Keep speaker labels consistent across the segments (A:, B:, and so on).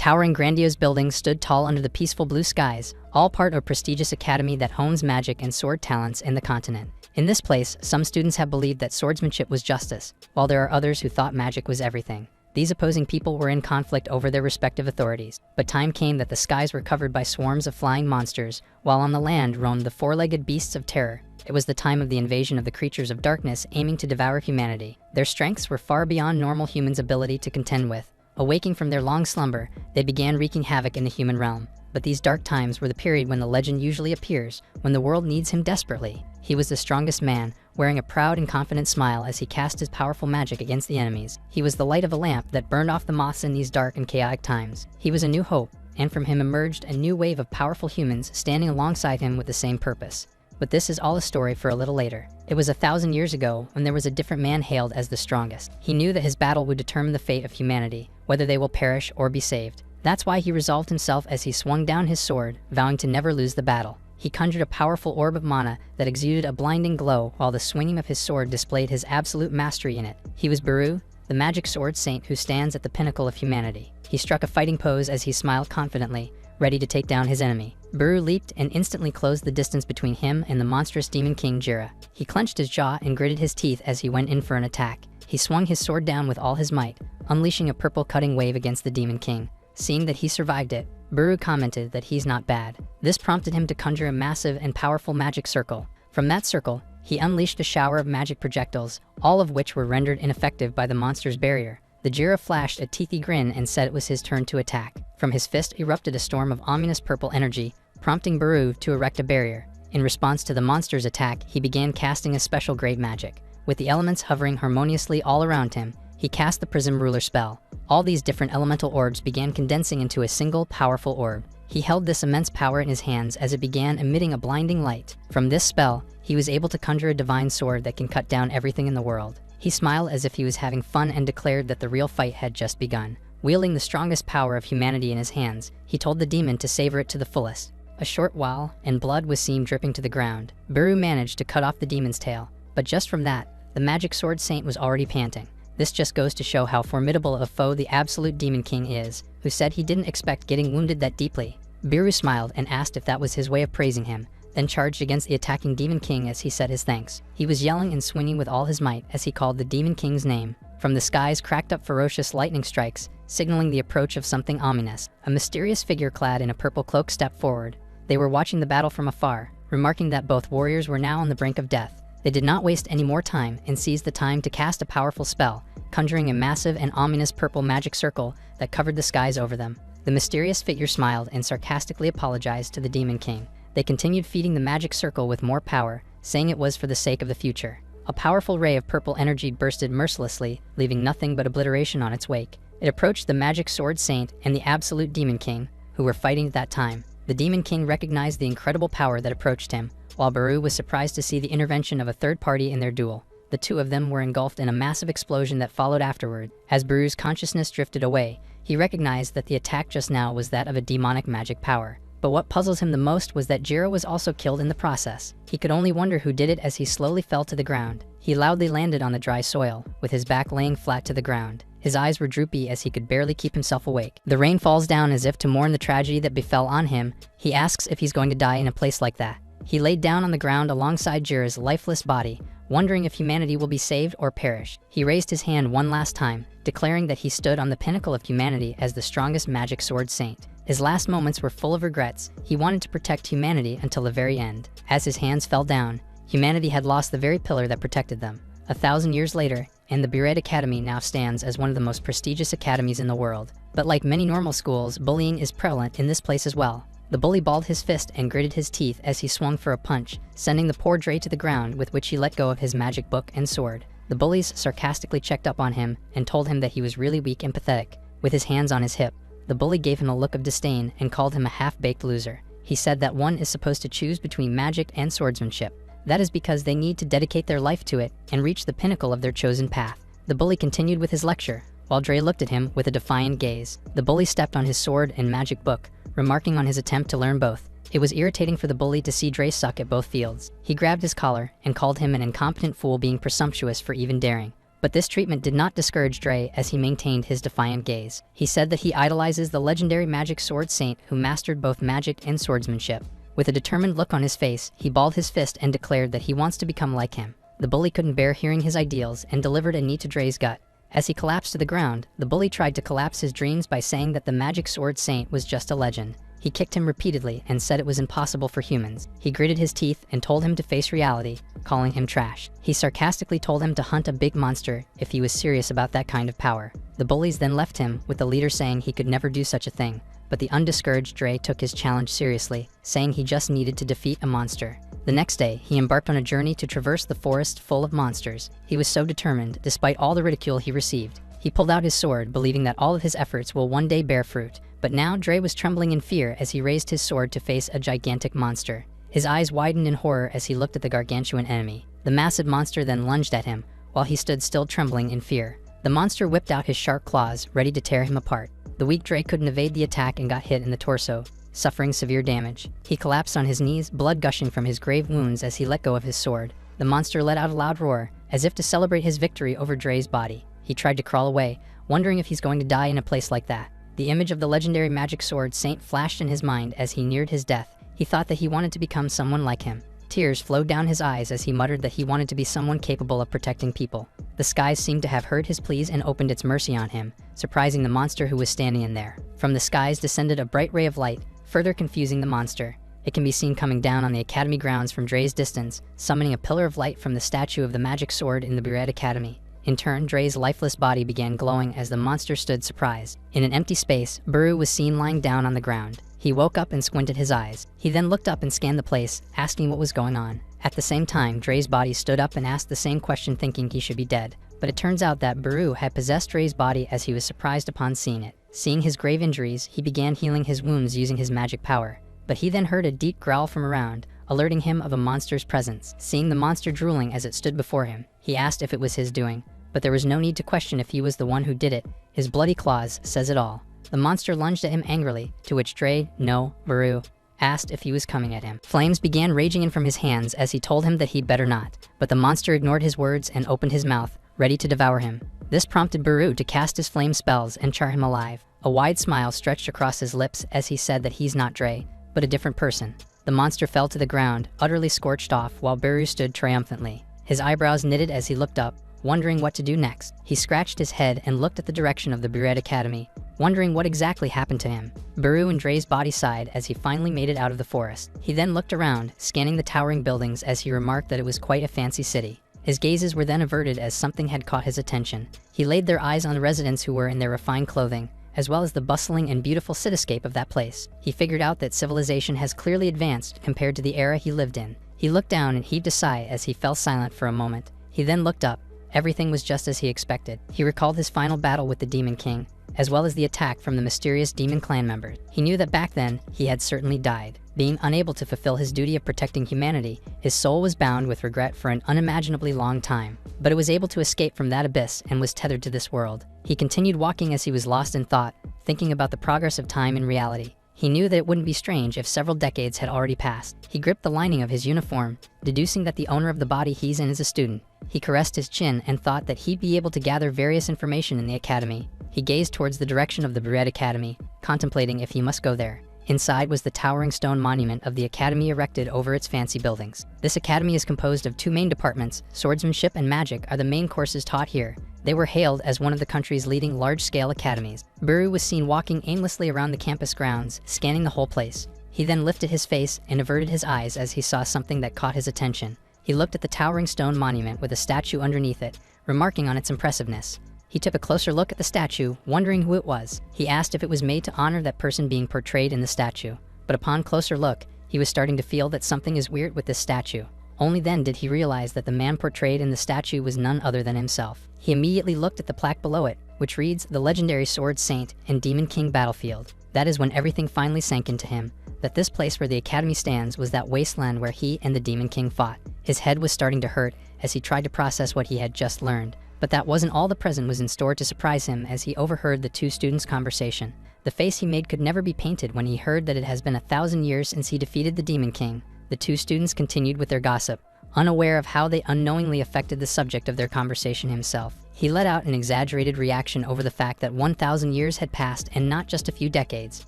A: towering grandiose buildings stood tall under the peaceful blue skies, all part of a prestigious academy that hones magic and sword talents in the continent. In this place, some students have believed that swordsmanship was justice, while there are others who thought magic was everything. These opposing people were in conflict over their respective authorities, but time came that the skies were covered by swarms of flying monsters, while on the land roamed the four-legged beasts of terror. It was the time of the invasion of the creatures of darkness aiming to devour humanity. Their strengths were far beyond normal humans' ability to contend with. Awaking from their long slumber, they began wreaking havoc in the human realm. But these dark times were the period when the legend usually appears, when the world needs him desperately. He was the strongest man, wearing a proud and confident smile as he cast his powerful magic against the enemies. He was the light of a lamp that burned off the moths in these dark and chaotic times. He was a new hope, and from him emerged a new wave of powerful humans standing alongside him with the same purpose. But this is all a story for a little later. It was 1,000 years ago when there was a different man hailed as the strongest. He knew that his battle would determine the fate of humanity, whether they will perish or be saved. That's why he resolved himself as he swung down his sword, vowing to never lose the battle. He conjured a powerful orb of mana that exuded a blinding glow, while the swinging of his sword displayed his absolute mastery in it. He was Baru, the magic sword saint who stands at the pinnacle of humanity. He struck a fighting pose as he smiled confidently, ready to take down his enemy. Baru leaped and instantly closed the distance between him and the monstrous demon king Jira. He clenched his jaw and gritted his teeth as he went in for an attack. He swung his sword down with all his might, unleashing a purple cutting wave against the demon king. Seeing that he survived it, Baru commented that he's not bad. This prompted him to conjure a massive and powerful magic circle. From that circle, he unleashed a shower of magic projectiles, all of which were rendered ineffective by the monster's barrier. The Jira flashed a teethy grin and said it was his turn to attack. From his fist erupted a storm of ominous purple energy, prompting Baru to erect a barrier. In response to the monster's attack, he began casting a special great magic. With the elements hovering harmoniously all around him, he cast the Prism Ruler spell. All these different elemental orbs began condensing into a single powerful orb. He held this immense power in his hands as it began emitting a blinding light. From this spell, he was able to conjure a divine sword that can cut down everything in the world. He smiled as if he was having fun and declared that the real fight had just begun. Wielding the strongest power of humanity in his hands, he told the demon to savor it to the fullest. A short while, and blood was seen dripping to the ground. Baru managed to cut off the demon's tail, but just from that, the magic sword saint was already panting. This just goes to show how formidable a foe the absolute demon king is, who said he didn't expect getting wounded that deeply. Baru smiled and asked if that was his way of praising him, then charged against the attacking demon king as he said his thanks. He was yelling and swinging with all his might as he called the demon king's name. From the skies cracked up ferocious lightning strikes, signaling the approach of something ominous. A mysterious figure clad in a purple cloak stepped forward. They were watching the battle from afar, remarking that both warriors were now on the brink of death. They did not waste any more time and seized the time to cast a powerful spell, conjuring a massive and ominous purple magic circle that covered the skies over them. The mysterious figure smiled and sarcastically apologized to the Demon King. They continued feeding the magic circle with more power, saying it was for the sake of the future. A powerful ray of purple energy bursted mercilessly, leaving nothing but obliteration on its wake. It approached the magic sword saint and the absolute Demon King, who were fighting at that time. The Demon King recognized the incredible power that approached him, while Baru was surprised to see the intervention of a third party in their duel. The two of them were engulfed in a massive explosion that followed afterward. As Baru's consciousness drifted away, he recognized that the attack just now was that of a demonic magic power. But what puzzles him the most was that Jiro was also killed in the process. He could only wonder who did it as he slowly fell to the ground. He loudly landed on the dry soil, with his back laying flat to the ground. His eyes were droopy as he could barely keep himself awake. The rain falls down as if to mourn the tragedy that befell on him. He asks if he's going to die in a place like that. He laid down on the ground alongside Jira's lifeless body, wondering if humanity will be saved or perish. He raised his hand one last time, declaring that he stood on the pinnacle of humanity as the strongest magic sword saint. His last moments were full of regrets. He wanted to protect humanity until the very end. As his hands fell down, humanity had lost the very pillar that protected them. 1,000 years later, and the BULLIED Academy now stands as one of the most prestigious academies in the world. But like many normal schools, bullying is prevalent in this place as well. The bully balled his fist and gritted his teeth as he swung for a punch, sending the poor Dre to the ground, with which he let go of his magic book and sword. The bullies sarcastically checked up on him and told him that he was really weak and pathetic. With his hands on his hip, the bully gave him a look of disdain and called him a half-baked loser. He said that one is supposed to choose between magic and swordsmanship. That is because they need to dedicate their life to it and reach the pinnacle of their chosen path. The bully continued with his lecture, while Dre looked at him with a defiant gaze. The bully stepped on his sword and magic book, remarking on his attempt to learn both. It was irritating for the bully to see Dre suck at both fields. He grabbed his collar and called him an incompetent fool being presumptuous for even daring. But this treatment did not discourage Dre as he maintained his defiant gaze. He said that he idolizes the legendary magic sword saint who mastered both magic and swordsmanship. With a determined look on his face, he balled his fist and declared that he wants to become like him. The bully couldn't bear hearing his ideals and delivered a knee to Dre's gut. As he collapsed to the ground, the bully tried to collapse his dreams by saying that the magic sword saint was just a legend. He kicked him repeatedly and said it was impossible for humans. He gritted his teeth and told him to face reality, calling him trash. He sarcastically told him to hunt a big monster if he was serious about that kind of power. The bullies then left him, with the leader saying he could never do such a thing. But the undiscouraged Dre took his challenge seriously, saying he just needed to defeat a monster. The next day, he embarked on a journey to traverse the forest full of monsters. He was so determined, despite all the ridicule he received. He pulled out his sword, believing that all of his efforts will one day bear fruit. But now Dre was trembling in fear as he raised his sword to face a gigantic monster. His eyes widened in horror as he looked at the gargantuan enemy. The massive monster then lunged at him, while he stood still trembling in fear. The monster whipped out his sharp claws, ready to tear him apart. The weak Dre couldn't evade the attack and got hit in the torso, suffering severe damage. He collapsed on his knees, blood gushing from his grave wounds as he let go of his sword. The monster let out a loud roar, as if to celebrate his victory over Dre's body. He tried to crawl away, wondering if he's going to die in a place like that. The image of the legendary magic sword saint flashed in his mind as he neared his death. He thought that he wanted to become someone like him. Tears flowed down his eyes as he muttered that he wanted to be someone capable of protecting people. The skies seemed to have heard his pleas and opened its mercy on him, surprising the monster who was standing in there. From the skies descended a bright ray of light, further confusing the monster. It can be seen coming down on the academy grounds from Dre's distance, summoning a pillar of light from the statue of the magic sword in the BLADEMASTER Academy. In turn, Dre's lifeless body began glowing as the monster stood surprised. In an empty space, Buru was seen lying down on the ground. He woke up and squinted his eyes. He then looked up and scanned the place, asking what was going on. At the same time, Dre's body stood up and asked the same question, thinking he should be dead. But it turns out that Buru had possessed Dre's body as he was surprised upon seeing it. Seeing his grave injuries, he began healing his wounds using his magic power. But he then heard a deep growl from around, alerting him of a monster's presence. Seeing the monster drooling as it stood before him, he asked if it was his doing. But there was no need to question if he was the one who did it. His bloody claws says it all. The monster lunged at him angrily, to which Buru asked if he was coming at him. Flames began raging in from his hands as he told him that he'd better not. But the monster ignored his words and opened his mouth, ready to devour him. This prompted Buru to cast his flame spells and char him alive. A wide smile stretched across his lips as he said that he's not Dre, but a different person. The monster fell to the ground, utterly scorched off, while Buru stood triumphantly. His eyebrows knitted as he looked up, wondering what to do next. He scratched his head and looked at the direction of the BLADEMASTER Academy, wondering what exactly happened to him. Buru and Dre's body sighed as he finally made it out of the forest. He then looked around, scanning the towering buildings as he remarked that it was quite a fancy city. His gazes were then averted as something had caught his attention. He laid their eyes on the residents who were in their refined clothing, as well as the bustling and beautiful cityscape of that place. He figured out that civilization has clearly advanced compared to the era he lived in. He looked down and heaved a sigh as he fell silent for a moment. He then looked up. Everything was just as he expected. He recalled his final battle with the Demon King, as well as the attack from the mysterious demon clan members. He knew that back then, he had certainly died. Being unable to fulfill his duty of protecting humanity, his soul was bound with regret for an unimaginably long time. But it was able to escape from that abyss and was tethered to this world. He continued walking as he was lost in thought, thinking about the progress of time in reality. He knew that it wouldn't be strange if several decades had already passed. He gripped the lining of his uniform, deducing that the owner of the body he's in is a student. He caressed his chin and thought that he'd be able to gather various information in the academy. He gazed towards the direction of the BLADEMASTER Academy, contemplating if he must go there. Inside was the towering stone monument of the academy erected over its fancy buildings. This academy is composed of two main departments. Swordsmanship and magic are the main courses taught here. They were hailed as one of the country's leading large-scale academies. Buru was seen walking aimlessly around the campus grounds, scanning the whole place. He then lifted his face and averted his eyes as he saw something that caught his attention. He looked at the towering stone monument with a statue underneath it, remarking on its impressiveness. He took a closer look at the statue, wondering who it was. He asked if it was made to honor that person being portrayed in the statue. But upon closer look, he was starting to feel that something is weird with this statue. Only then did he realize that the man portrayed in the statue was none other than himself. He immediately looked at the plaque below it, which reads, "The Legendary Sword Saint and Demon King Battlefield." That is when everything finally sank into him, that this place where the academy stands was that wasteland where he and the Demon King fought. His head was starting to hurt as he tried to process what he had just learned. But that wasn't all. The present was in store to surprise him as he overheard the two students' conversation. The face he made could never be painted when he heard that it has been 1,000 years since he defeated the Demon King. The two students continued with their gossip, unaware of how they unknowingly affected the subject of their conversation himself. He let out an exaggerated reaction over the fact that 1,000 years had passed and not just a few decades.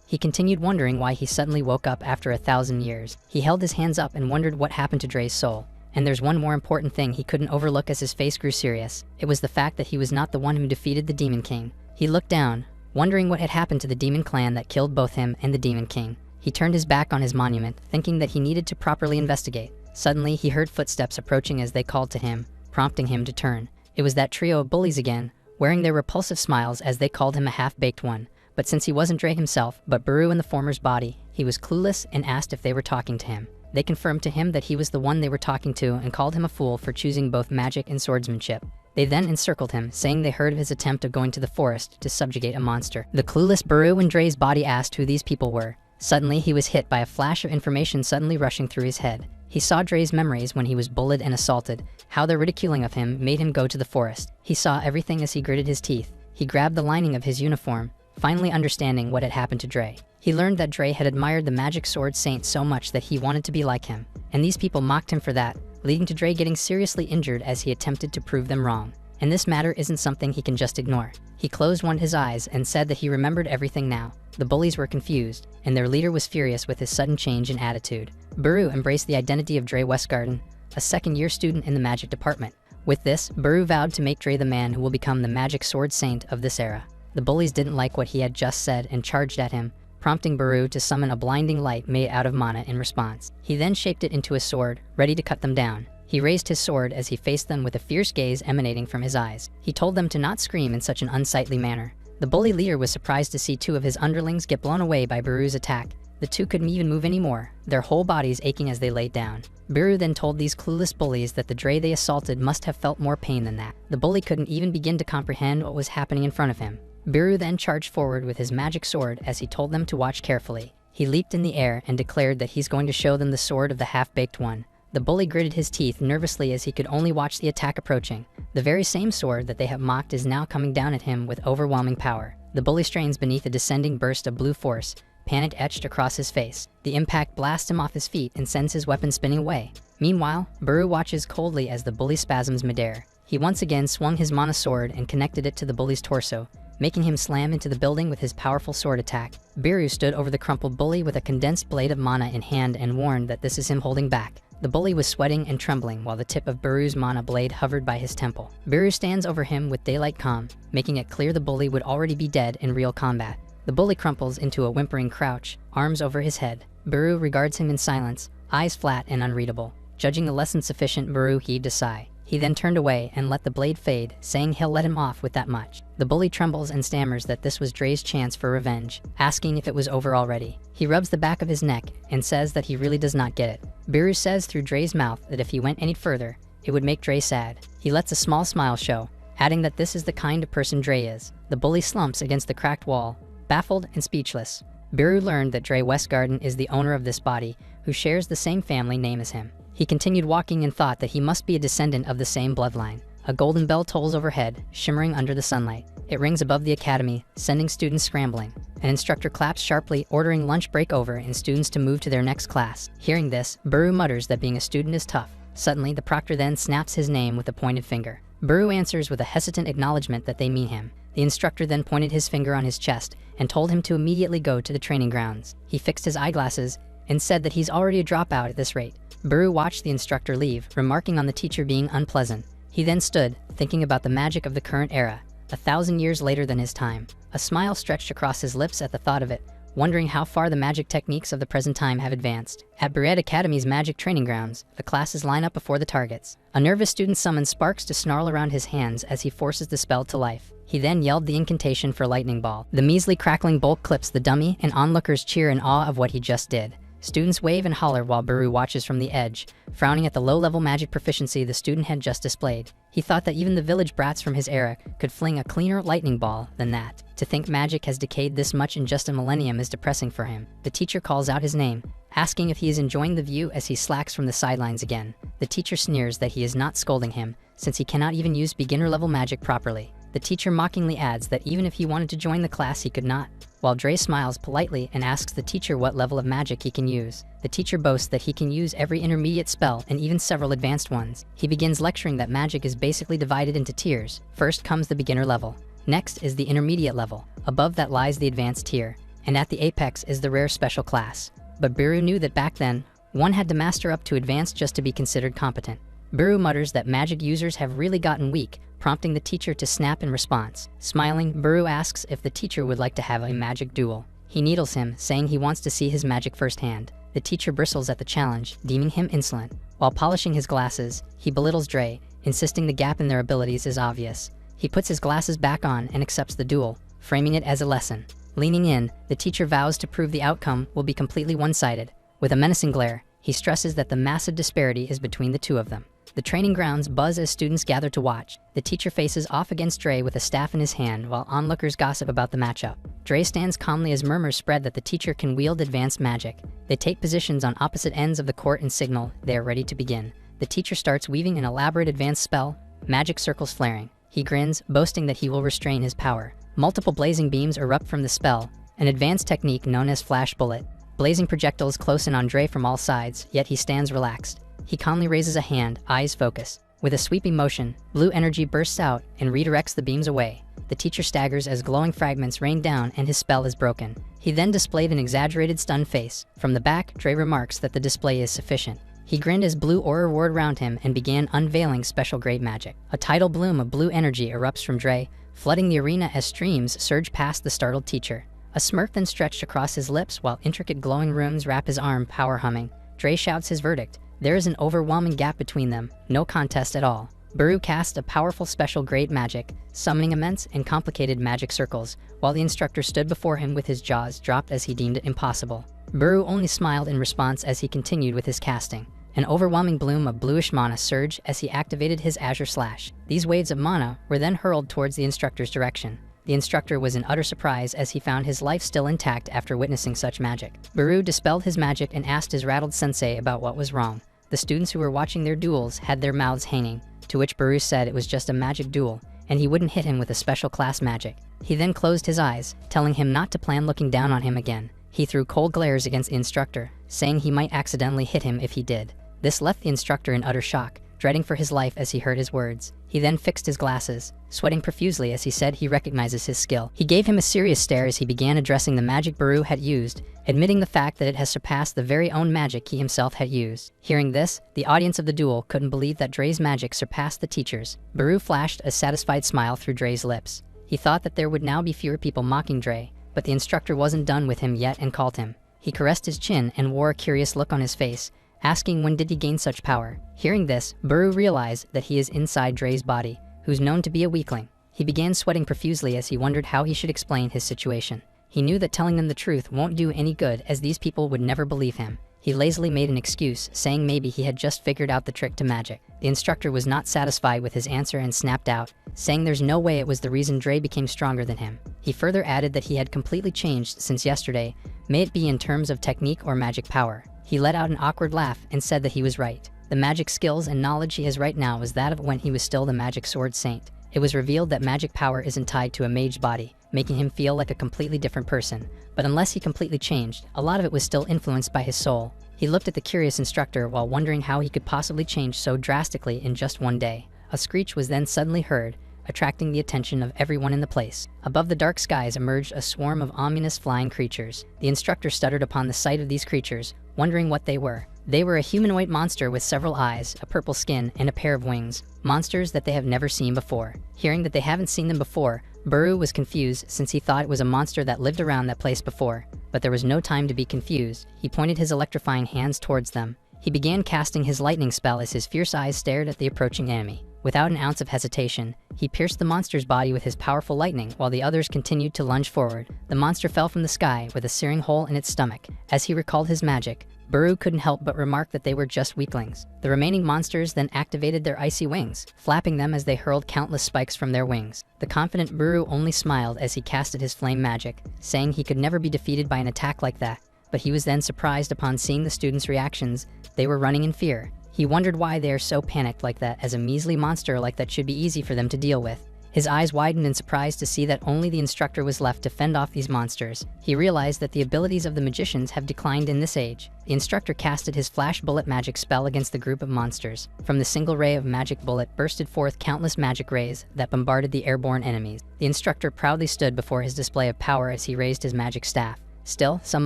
A: He continued wondering why he suddenly woke up after 1,000 years. He held his hands up and wondered what happened to Dre's soul. And there's one more important thing he couldn't overlook as his face grew serious. It was the fact that he was not the one who defeated the Demon King. He looked down, wondering what had happened to the Demon Clan that killed both him and the Demon King. He turned his back on his monument, thinking that he needed to properly investigate. Suddenly, he heard footsteps approaching as they called to him, prompting him to turn. It was that trio of bullies again, wearing their repulsive smiles as they called him a half-baked one. But since he wasn't Dre himself, but Baru in the former's body, he was clueless and asked if they were talking to him. They confirmed to him that he was the one they were talking to and called him a fool for choosing both magic and swordsmanship. They then encircled him, saying they heard of his attempt of going to the forest to subjugate a monster. The clueless Baru in Dre's body asked who these people were. Suddenly, he was hit by a flash of information suddenly rushing through his head. He saw Dre's memories when he was bullied and assaulted, how their ridiculing of him made him go to the forest. He saw everything as he gritted his teeth. He grabbed the lining of his uniform, finally understanding what had happened to Dre. He learned that Dre had admired the magic sword saint so much that he wanted to be like him, and these people mocked him for that, leading to Dre getting seriously injured as he attempted to prove them wrong. And this matter isn't something he can just ignore. He closed one of his eyes and said that he remembered everything now. The bullies were confused, and their leader was furious with his sudden change in attitude. Baru embraced the identity of Dre Westgarden, a second-year student in the magic department. With this, Baru vowed to make Dre the man who will become the magic sword saint of this era. The bullies didn't like what he had just said and charged at him, prompting Baru to summon a blinding light made out of mana in response. He then shaped it into a sword, ready to cut them down. He raised his sword as he faced them with a fierce gaze emanating from his eyes. He told them to not scream in such an unsightly manner. The bully leader was surprised to see two of his underlings get blown away by Baru's attack. The two couldn't even move anymore, their whole bodies aching as they laid down. Baru then told these clueless bullies that the Dre they assaulted must have felt more pain than that. The bully couldn't even begin to comprehend what was happening in front of him. Baru then charged forward with his magic sword as he told them to watch carefully. He leaped in the air and declared that he's going to show them the sword of the half-baked one. The bully gritted his teeth nervously as he could only watch the attack approaching. The very same sword that they have mocked is now coming down at him with overwhelming power. The bully strains beneath a descending burst of blue force, panic etched across his face. The impact blasts him off his feet and sends his weapon spinning away. Meanwhile, Baru watches coldly as the bully spasms midair. He once again swung his mana sword and connected it to the bully's torso, making him slam into the building with his powerful sword attack. Baru stood over the crumpled bully with a condensed blade of mana in hand and warned that this is him holding back. The bully was sweating and trembling while the tip of Baru's mana blade hovered by his temple. Baru stands over him with daylight calm, making it clear the bully would already be dead in real combat. The bully crumples into a whimpering crouch, arms over his head. Baru regards him in silence, eyes flat and unreadable. Judging the lesson sufficient, Baru heaved a sigh. He then turned away and let the blade fade, saying he'll let him off with that much. The bully trembles and stammers that this was Dre's chance for revenge, asking if it was over already. He rubs the back of his neck and says that he really does not get it. Baru says through Dre's mouth that if he went any further, it would make Dre sad. He lets a small smile show, adding that this is the kind of person Dre is. The bully slumps against the cracked wall, baffled and speechless. Baru learned that Dre Westgarden is the owner of this body, who shares the same family name as him. He continued walking and thought that he must be a descendant of the same bloodline. A golden bell tolls overhead, shimmering under the sunlight. It rings above the academy, sending students scrambling. An instructor claps sharply, ordering lunch break over and students to move to their next class. Hearing this, Baru mutters that being a student is tough. Suddenly, the proctor then snaps his name with a pointed finger. Baru answers with a hesitant acknowledgement that they mean him. The instructor then pointed his finger on his chest and told him to immediately go to the training grounds. He fixed his eyeglasses and said that he's already a dropout at this rate. Baru watched the instructor leave, remarking on the teacher being unpleasant. He then stood, thinking about the magic of the current era, 1,000 years later than his time. A smile stretched across his lips at the thought of it, wondering how far the magic techniques of the present time have advanced. At BLADEMASTER Academy's magic training grounds, the classes line up before the targets. A nervous student summons sparks to snarl around his hands as he forces the spell to life. He then yelled the incantation for lightning ball. The measly crackling bolt clips the dummy, and onlookers cheer in awe of what he just did. Students wave and holler while Baru watches from the edge, frowning at the low-level magic proficiency the student had just displayed. He thought that even the village brats from his era could fling a cleaner lightning ball than that. To think magic has decayed this much in just a millennium is depressing for him. The teacher calls out his name, asking if he is enjoying the view as he slacks from the sidelines again. The teacher sneers that he is not scolding him, since he cannot even use beginner-level magic properly. The teacher mockingly adds that even if he wanted to join the class, he could not, while Dre smiles politely and asks the teacher what level of magic he can use. The teacher boasts that he can use every intermediate spell and even several advanced ones. He begins lecturing that magic is basically divided into tiers. First comes the beginner level. Next is the intermediate level. Above that lies the advanced tier. And at the apex is the rare special class. But Biru knew that back then, one had to master up to advanced just to be considered competent. Biru mutters that magic users have really gotten weak, prompting the teacher to snap in response. Smiling, Biru asks if the teacher would like to have a magic duel. He needles him, saying he wants to see his magic firsthand. The teacher bristles at the challenge, deeming him insolent. While polishing his glasses, he belittles Dre, insisting the gap in their abilities is obvious. He puts his glasses back on and accepts the duel, framing it as a lesson. Leaning in, the teacher vows to prove the outcome will be completely one-sided. With a menacing glare, he stresses that the massive disparity is between the two of them. The training grounds buzz as students gather to watch. The teacher faces off against Dre with a staff in his hand while onlookers gossip about the matchup. Dre stands calmly as murmurs spread that the teacher can wield advanced magic. They take positions on opposite ends of the court and signal they are ready to begin. The teacher starts weaving an elaborate advanced spell, magic circles flaring. He grins, boasting that he will restrain his power. Multiple blazing beams erupt from the spell, an advanced technique known as flash bullet. Blazing projectiles close in on Dre from all sides, yet he stands relaxed. He calmly raises a hand, eyes focused. With a sweeping motion, blue energy bursts out and redirects the beams away. The teacher staggers as glowing fragments rain down and his spell is broken. He then displayed an exaggerated stunned face. From the back, Dre remarks that the display is sufficient. He grinned as blue aura roared around him and began unveiling special great magic. A tidal bloom of blue energy erupts from Dre, flooding the arena as streams surge past the startled teacher. A smirk then stretched across his lips while intricate glowing runes wrap his arm, power humming. Dre shouts his verdict. There is an overwhelming gap between them, no contest at all. Biru cast a powerful special great magic, summoning immense and complicated magic circles, while the instructor stood before him with his jaws dropped as he deemed it impossible. Biru only smiled in response as he continued with his casting. An overwhelming bloom of bluish mana surged as he activated his Azure Slash. These waves of mana were then hurled towards the instructor's direction. The instructor was in utter surprise as he found his life still intact after witnessing such magic. Biru dispelled his magic and asked his rattled sensei about what was wrong. The students who were watching their duels had their mouths hanging, to which Biru said it was just a magic duel, and he wouldn't hit him with a special class magic. He then closed his eyes, telling him not to plan looking down on him again. He threw cold glares against the instructor, saying he might accidentally hit him if he did. This left the instructor in utter shock, dreading for his life as he heard his words. He then fixed his glasses, sweating profusely as he said he recognizes his skill. He gave him a serious stare as he began addressing the magic Biru had used, admitting the fact that it has surpassed the very own magic he himself had used. Hearing this, the audience of the duel couldn't believe that Dre's magic surpassed the teacher's. Biru flashed a satisfied smile through Dre's lips. He thought that there would now be fewer people mocking Dre, but the instructor wasn't done with him yet and called him. He caressed his chin and wore a curious look on his face, asking when did he gain such power. Hearing this, Biru realized that he is inside Dre's body, who's known to be a weakling. He began sweating profusely as he wondered how he should explain his situation. He knew that telling them the truth won't do any good as these people would never believe him. He lazily made an excuse, saying maybe he had just figured out the trick to magic. The instructor was not satisfied with his answer and snapped out, saying there's no way it was the reason Dre became stronger than him. He further added that he had completely changed since yesterday, may it be in terms of technique or magic power. He let out an awkward laugh and said that he was right. The magic skills and knowledge he has right now is that of when he was still the magic sword saint. It was revealed that magic power isn't tied to a mage body, making him feel like a completely different person. But unless he completely changed, a lot of it was still influenced by his soul. He looked at the curious instructor while wondering how he could possibly change so drastically in just one day. A screech was then suddenly heard, attracting the attention of everyone in the place. Above the dark skies emerged a swarm of ominous flying creatures. The instructor stuttered upon the sight of these creatures, wondering what they were. They were a humanoid monster with several eyes, a purple skin, and a pair of wings. Monsters that they have never seen before. Hearing that they haven't seen them before, Biru was confused since he thought it was a monster that lived around that place before. But there was no time to be confused. He pointed his electrifying hands towards them. He began casting his lightning spell as his fierce eyes stared at the approaching enemy. Without an ounce of hesitation, he pierced the monster's body with his powerful lightning while the others continued to lunge forward. The monster fell from the sky with a searing hole in its stomach. As he recalled his magic, Biru couldn't help but remark that they were just weaklings. The remaining monsters then activated their icy wings, flapping them as they hurled countless spikes from their wings. The confident Biru only smiled as he casted his flame magic, saying he could never be defeated by an attack like that. But he was then surprised upon seeing the students' reactions. They were running in fear. He wondered why they are so panicked like that, as a measly monster like that should be easy for them to deal with. His eyes widened in surprise to see that only the instructor was left to fend off these monsters. He realized that the abilities of the magicians have declined in this age. The instructor casted his flash bullet magic spell against the group of monsters. From the single ray of magic bullet bursted forth countless magic rays that bombarded the airborne enemies. The instructor proudly stood before his display of power as he raised his magic staff. Still, some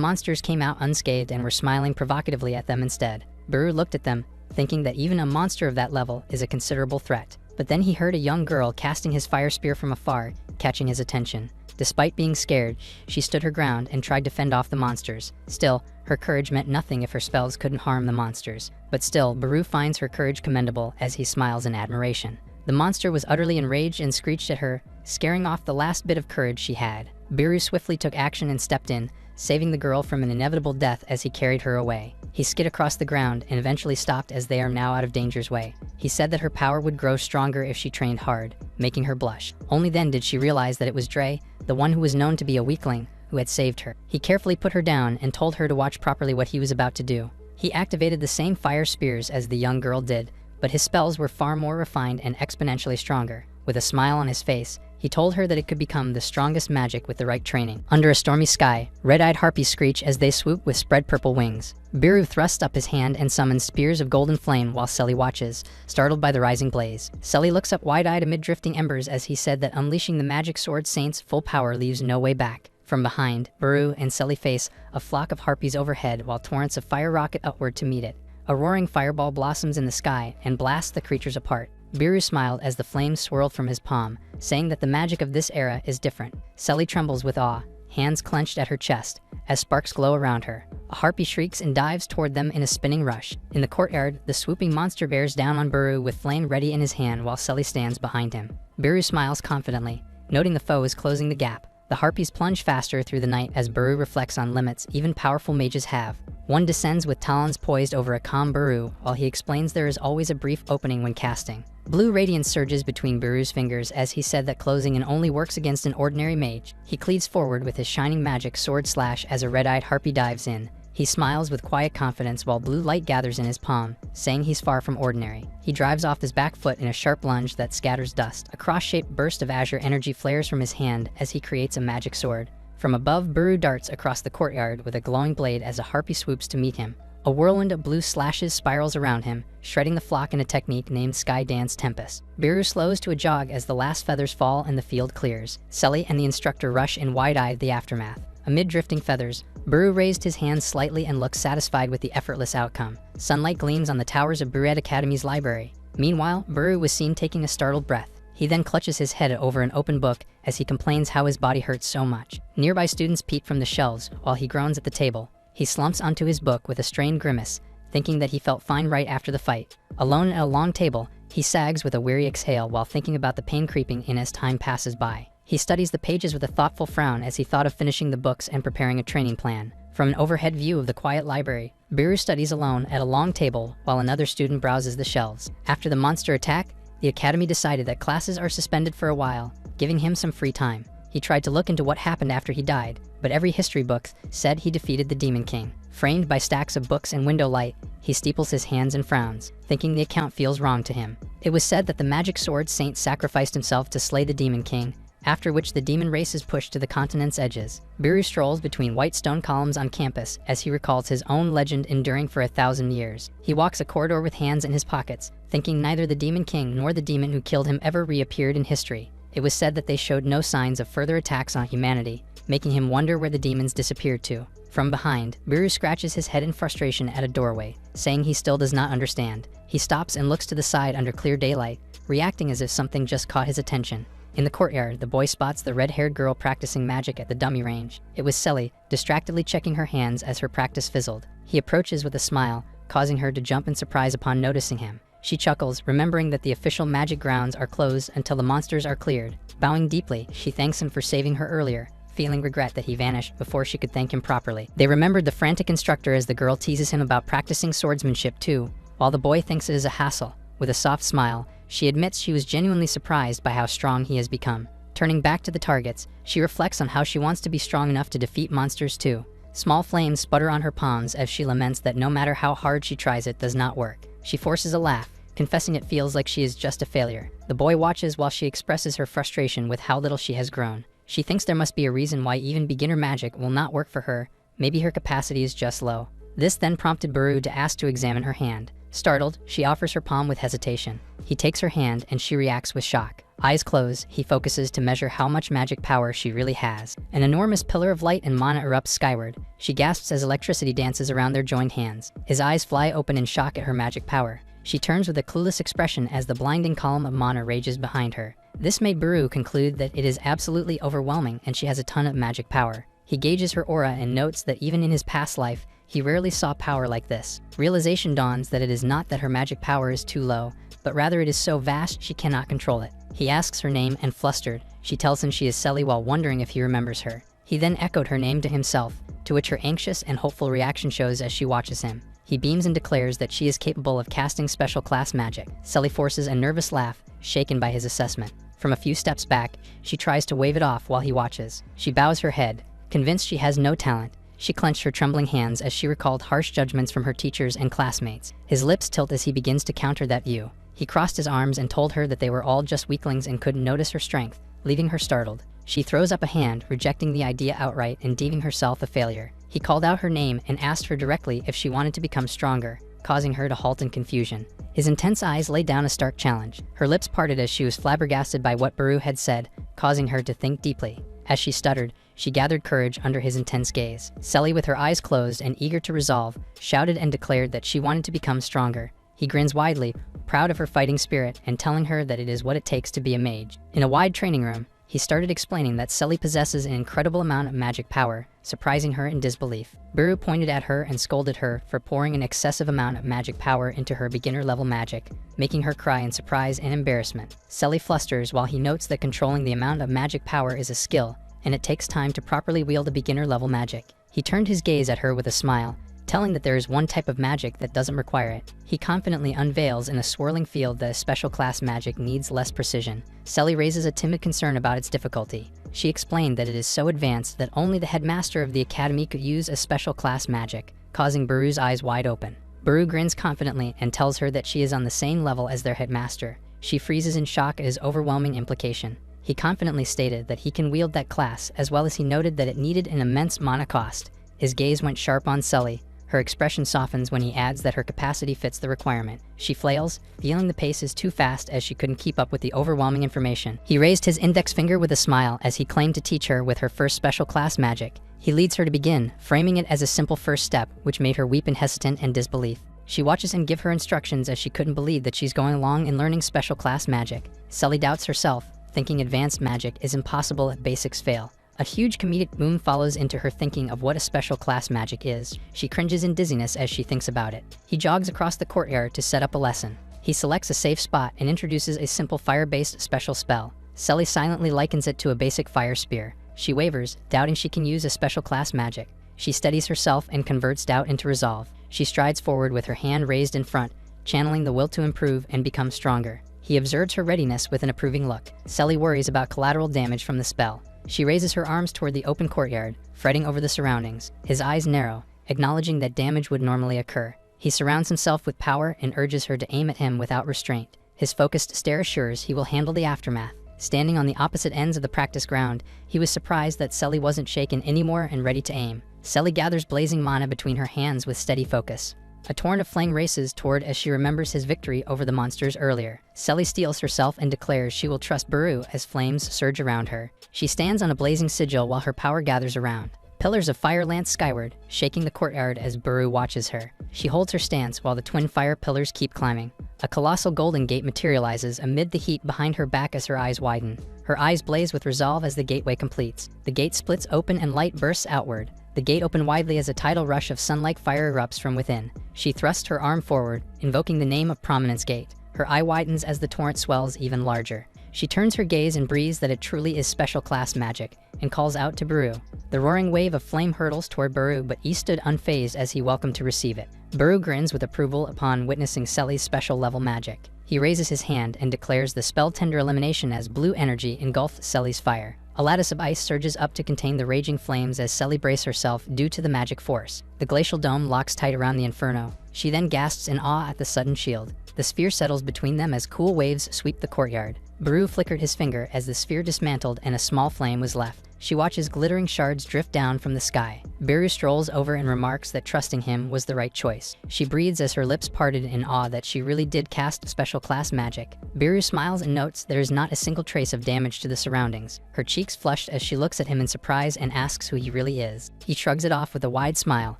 A: monsters came out unscathed and were smiling provocatively at them instead. Buru looked at them, thinking that even a monster of that level is a considerable threat. But then he heard a young girl casting his fire spear from afar, catching his attention. Despite being scared, she stood her ground and tried to fend off the monsters. Still, her courage meant nothing if her spells couldn't harm the monsters. But still, Buru finds her courage commendable as he smiles in admiration. The monster was utterly enraged and screeched at her, scaring off the last bit of courage she had. Buru swiftly took action and stepped in, saving the girl from an inevitable death as he carried her away. He skid across the ground and eventually stopped as they are now out of danger's way. He said that her power would grow stronger if she trained hard, making her blush. Only then did she realize that it was Dre, the one who was known to be a weakling, who had saved her. He carefully put her down and told her to watch properly what he was about to do. He activated the same fire spears as the young girl did, but his spells were far more refined and exponentially stronger. With a smile on his face, he told her that it could become the strongest magic with the right training. Under a stormy sky, red-eyed harpies screech as they swoop with spread purple wings. Buru thrusts up his hand and summons spears of golden flame while Selly watches, startled by the rising blaze. Selly looks up wide-eyed amid drifting embers as he said that unleashing the magic sword saint's full power leaves no way back. From behind, Buru and Selly face a flock of harpies overhead while torrents of fire rocket upward to meet it. A roaring fireball blossoms in the sky and blasts the creatures apart. Buru smiled as the flames swirled from his palm, saying that the magic of this era is different. Selly trembles with awe, hands clenched at her chest, as sparks glow around her. A harpy shrieks and dives toward them in a spinning rush. In the courtyard, the swooping monster bears down on Buru with flame ready in his hand while Selly stands behind him. Buru smiles confidently, noting the foe is closing the gap. The harpies plunge faster through the night as Buru reflects on limits even powerful mages have. One descends with talons poised over a calm Buru, while he explains there is always a brief opening when casting. Blue radiance surges between Buru's fingers as he said that closing in only works against an ordinary mage. He cleaves forward with his shining magic sword slash as a red-eyed harpy dives in. He smiles with quiet confidence while blue light gathers in his palm, saying he's far from ordinary. He drives off his back foot in a sharp lunge that scatters dust. A cross-shaped burst of azure energy flares from his hand as he creates a magic sword. From above, Buru darts across the courtyard with a glowing blade as a harpy swoops to meet him. A whirlwind of blue slashes spirals around him, shredding the flock in a technique named Sky Dance Tempest. Buru slows to a jog as the last feathers fall and the field clears. Selly and the instructor rush in wide-eyed the aftermath. Amid drifting feathers, Buru raised his hands slightly and looked satisfied with the effortless outcome. Sunlight gleams on the towers of BLADEMASTER Academy's library. Meanwhile, Buru was seen taking a startled breath. He then clutches his head over an open book as he complains how his body hurts so much. Nearby students peek from the shelves while he groans at the table. He slumps onto his book with a strained grimace, thinking that he felt fine right after the fight. Alone at a long table, he sags with a weary exhale while thinking about the pain creeping in as time passes by. He studies the pages with a thoughtful frown as he thought of finishing the books and preparing a training plan. From an overhead view of the quiet library, Buru studies alone at a long table while another student browses the shelves. After the monster attack, the academy decided that classes are suspended for a while, giving him some free time. He tried to look into what happened after he died, but every history book said he defeated the Demon King. Framed by stacks of books and window light, he steeples his hands and frowns, thinking the account feels wrong to him. It was said that the magic sword saint sacrificed himself to slay the Demon King, after which the demon race is pushed to the continent's edges. Buru strolls between white stone columns on campus as he recalls his own legend enduring for 1,000 years. He walks a corridor with hands in his pockets, thinking neither the Demon King nor the demon who killed him ever reappeared in history. It was said that they showed no signs of further attacks on humanity, making him wonder where the demons disappeared to. From behind, Buru scratches his head in frustration at a doorway, saying he still does not understand. He stops and looks to the side under clear daylight, reacting as if something just caught his attention. In the courtyard, the boy spots the red-haired girl practicing magic at the dummy range. It was Selly, distractedly checking her hands as her practice fizzled. He approaches with a smile, causing her to jump in surprise upon noticing him. She chuckles, remembering that the official magic grounds are closed until the monsters are cleared. Bowing deeply, she thanks him for saving her earlier, feeling regret that he vanished before she could thank him properly. They remembered the frantic instructor as the girl teases him about practicing swordsmanship too, while the boy thinks it is a hassle. With a soft smile, she admits she was genuinely surprised by how strong he has become. Turning back to the targets, she reflects on how she wants to be strong enough to defeat monsters too. Small flames sputter on her palms as she laments that no matter how hard she tries it does not work. She forces a laugh, confessing it feels like she is just a failure. The boy watches while she expresses her frustration with how little she has grown. She thinks there must be a reason why even beginner magic will not work for her. Maybe her capacity is just low. This then prompted Baru to ask to examine her hand. Startled, she offers her palm with hesitation. He takes her hand and she reacts with shock. Eyes closed, he focuses to measure how much magic power she really has. An enormous pillar of light and mana erupts skyward. She gasps as electricity dances around their joined hands. His eyes fly open in shock at her magic power. She turns with a clueless expression as the blinding column of mana rages behind her. This made Baru conclude that it is absolutely overwhelming and she has a ton of magic power. He gauges her aura and notes that even in his past life, he rarely saw power like this. Realization dawns that it is not that her magic power is too low, but rather it is so vast she cannot control it. He asks her name and flustered, she tells him she is Selly while wondering if he remembers her. He then echoed her name to himself, to which her anxious and hopeful reaction shows as she watches him. He beams and declares that she is capable of casting special class magic. Selly forces a nervous laugh, shaken by his assessment. From a few steps back, she tries to wave it off while he watches. She bows her head, convinced she has no talent. She clenched her trembling hands as she recalled harsh judgments from her teachers and classmates. His lips tilt as he begins to counter that view. He crossed his arms and told her that they were all just weaklings and couldn't notice her strength, leaving her startled. She throws up a hand, rejecting the idea outright and deeming herself a failure. He called out her name and asked her directly if she wanted to become stronger, causing her to halt in confusion. His intense eyes laid down a stark challenge. Her lips parted as she was flabbergasted by what Baru had said, causing her to think deeply. As she stuttered, she gathered courage under his intense gaze. Selly, with her eyes closed and eager to resolve, shouted and declared that she wanted to become stronger. He grins widely, proud of her fighting spirit and telling her that it is what it takes to be a mage. In a wide training room, he started explaining that Selly possesses an incredible amount of magic power, surprising her in disbelief. Baru pointed at her and scolded her for pouring an excessive amount of magic power into her beginner-level magic, making her cry in surprise and embarrassment. Selly flusters while he notes that controlling the amount of magic power is a skill, and it takes time to properly wield a beginner-level magic. He turned his gaze at her with a smile, telling that there is one type of magic that doesn't require it. He confidently unveils in a swirling field that a special class magic needs less precision. Selly raises a timid concern about its difficulty. She explained that it is so advanced that only the headmaster of the academy could use a special class magic, causing Baru's eyes wide open. Baru grins confidently and tells her that she is on the same level as their headmaster. She freezes in shock at his overwhelming implication. He confidently stated that he can wield that class, as well as he noted that it needed an immense mana cost. His gaze went sharp on Selly. Her expression softens when he adds that her capacity fits the requirement. She flails, feeling the pace is too fast as she couldn't keep up with the overwhelming information. He raised his index finger with a smile as he claimed to teach her with her first special class magic. He leads her to begin, framing it as a simple first step, which made her weep in hesitant and disbelief. She watches him give her instructions as she couldn't believe that she's going along and learning special class magic. Selly doubts herself, thinking advanced magic is impossible if basics fail. A huge comedic boom follows into her thinking of what a special class magic is. She cringes in dizziness as she thinks about it. He jogs across the courtyard to set up a lesson. He selects a safe spot and introduces a simple fire-based special spell. Selly silently likens it to a basic fire spear. She wavers, doubting she can use a special class magic. She steadies herself and converts doubt into resolve. She strides forward with her hand raised in front, channeling the will to improve and become stronger. He observes her readiness with an approving look. Selly worries about collateral damage from the spell. She raises her arms toward the open courtyard, fretting over the surroundings. His eyes narrow, acknowledging that damage would normally occur. He surrounds himself with power and urges her to aim at him without restraint. His focused stare assures he will handle the aftermath. Standing on the opposite ends of the practice ground, he was surprised that Selly wasn't shaken anymore and ready to aim. Selly gathers blazing mana between her hands with steady focus. A torrent of flame races toward as she remembers his victory over the monsters earlier. Selly steels herself and declares she will trust Baru as flames surge around her. She stands on a blazing sigil while her power gathers around. Pillars of fire lance skyward, shaking the courtyard as Baru watches her. She holds her stance while the twin fire pillars keep climbing. A colossal golden gate materializes amid the heat behind her back as her eyes widen. Her eyes blaze with resolve as the gateway completes. The gate splits open and light bursts outward. The gate opened widely as a tidal rush of sun-like fire erupts from within. She thrusts her arm forward, invoking the name of Prominence Gate. Her eye widens as the torrent swells even larger. She turns her gaze and breathes that it truly is special class magic, and calls out to Baru. The roaring wave of flame hurtles toward Baru, but he stood unfazed as he welcomed to receive it. Baru grins with approval upon witnessing Selly's special level magic. He raises his hand and declares the spell tender elimination as blue energy engulfed Selly's fire. A lattice of ice surges up to contain the raging flames as Selly braces herself due to the magic force. The glacial dome locks tight around the inferno. She then gasps in awe at the sudden shield. The sphere settles between them as cool waves sweep the courtyard. Baru flickered his finger as the sphere dismantled and a small flame was left. She watches glittering shards drift down from the sky. Baru strolls over and remarks that trusting him was the right choice. She breathes as her lips parted in awe that she really did cast special class magic. Baru smiles and notes there is not a single trace of damage to the surroundings. Her cheeks flushed as she looks at him in surprise and asks who he really is. He shrugs it off with a wide smile,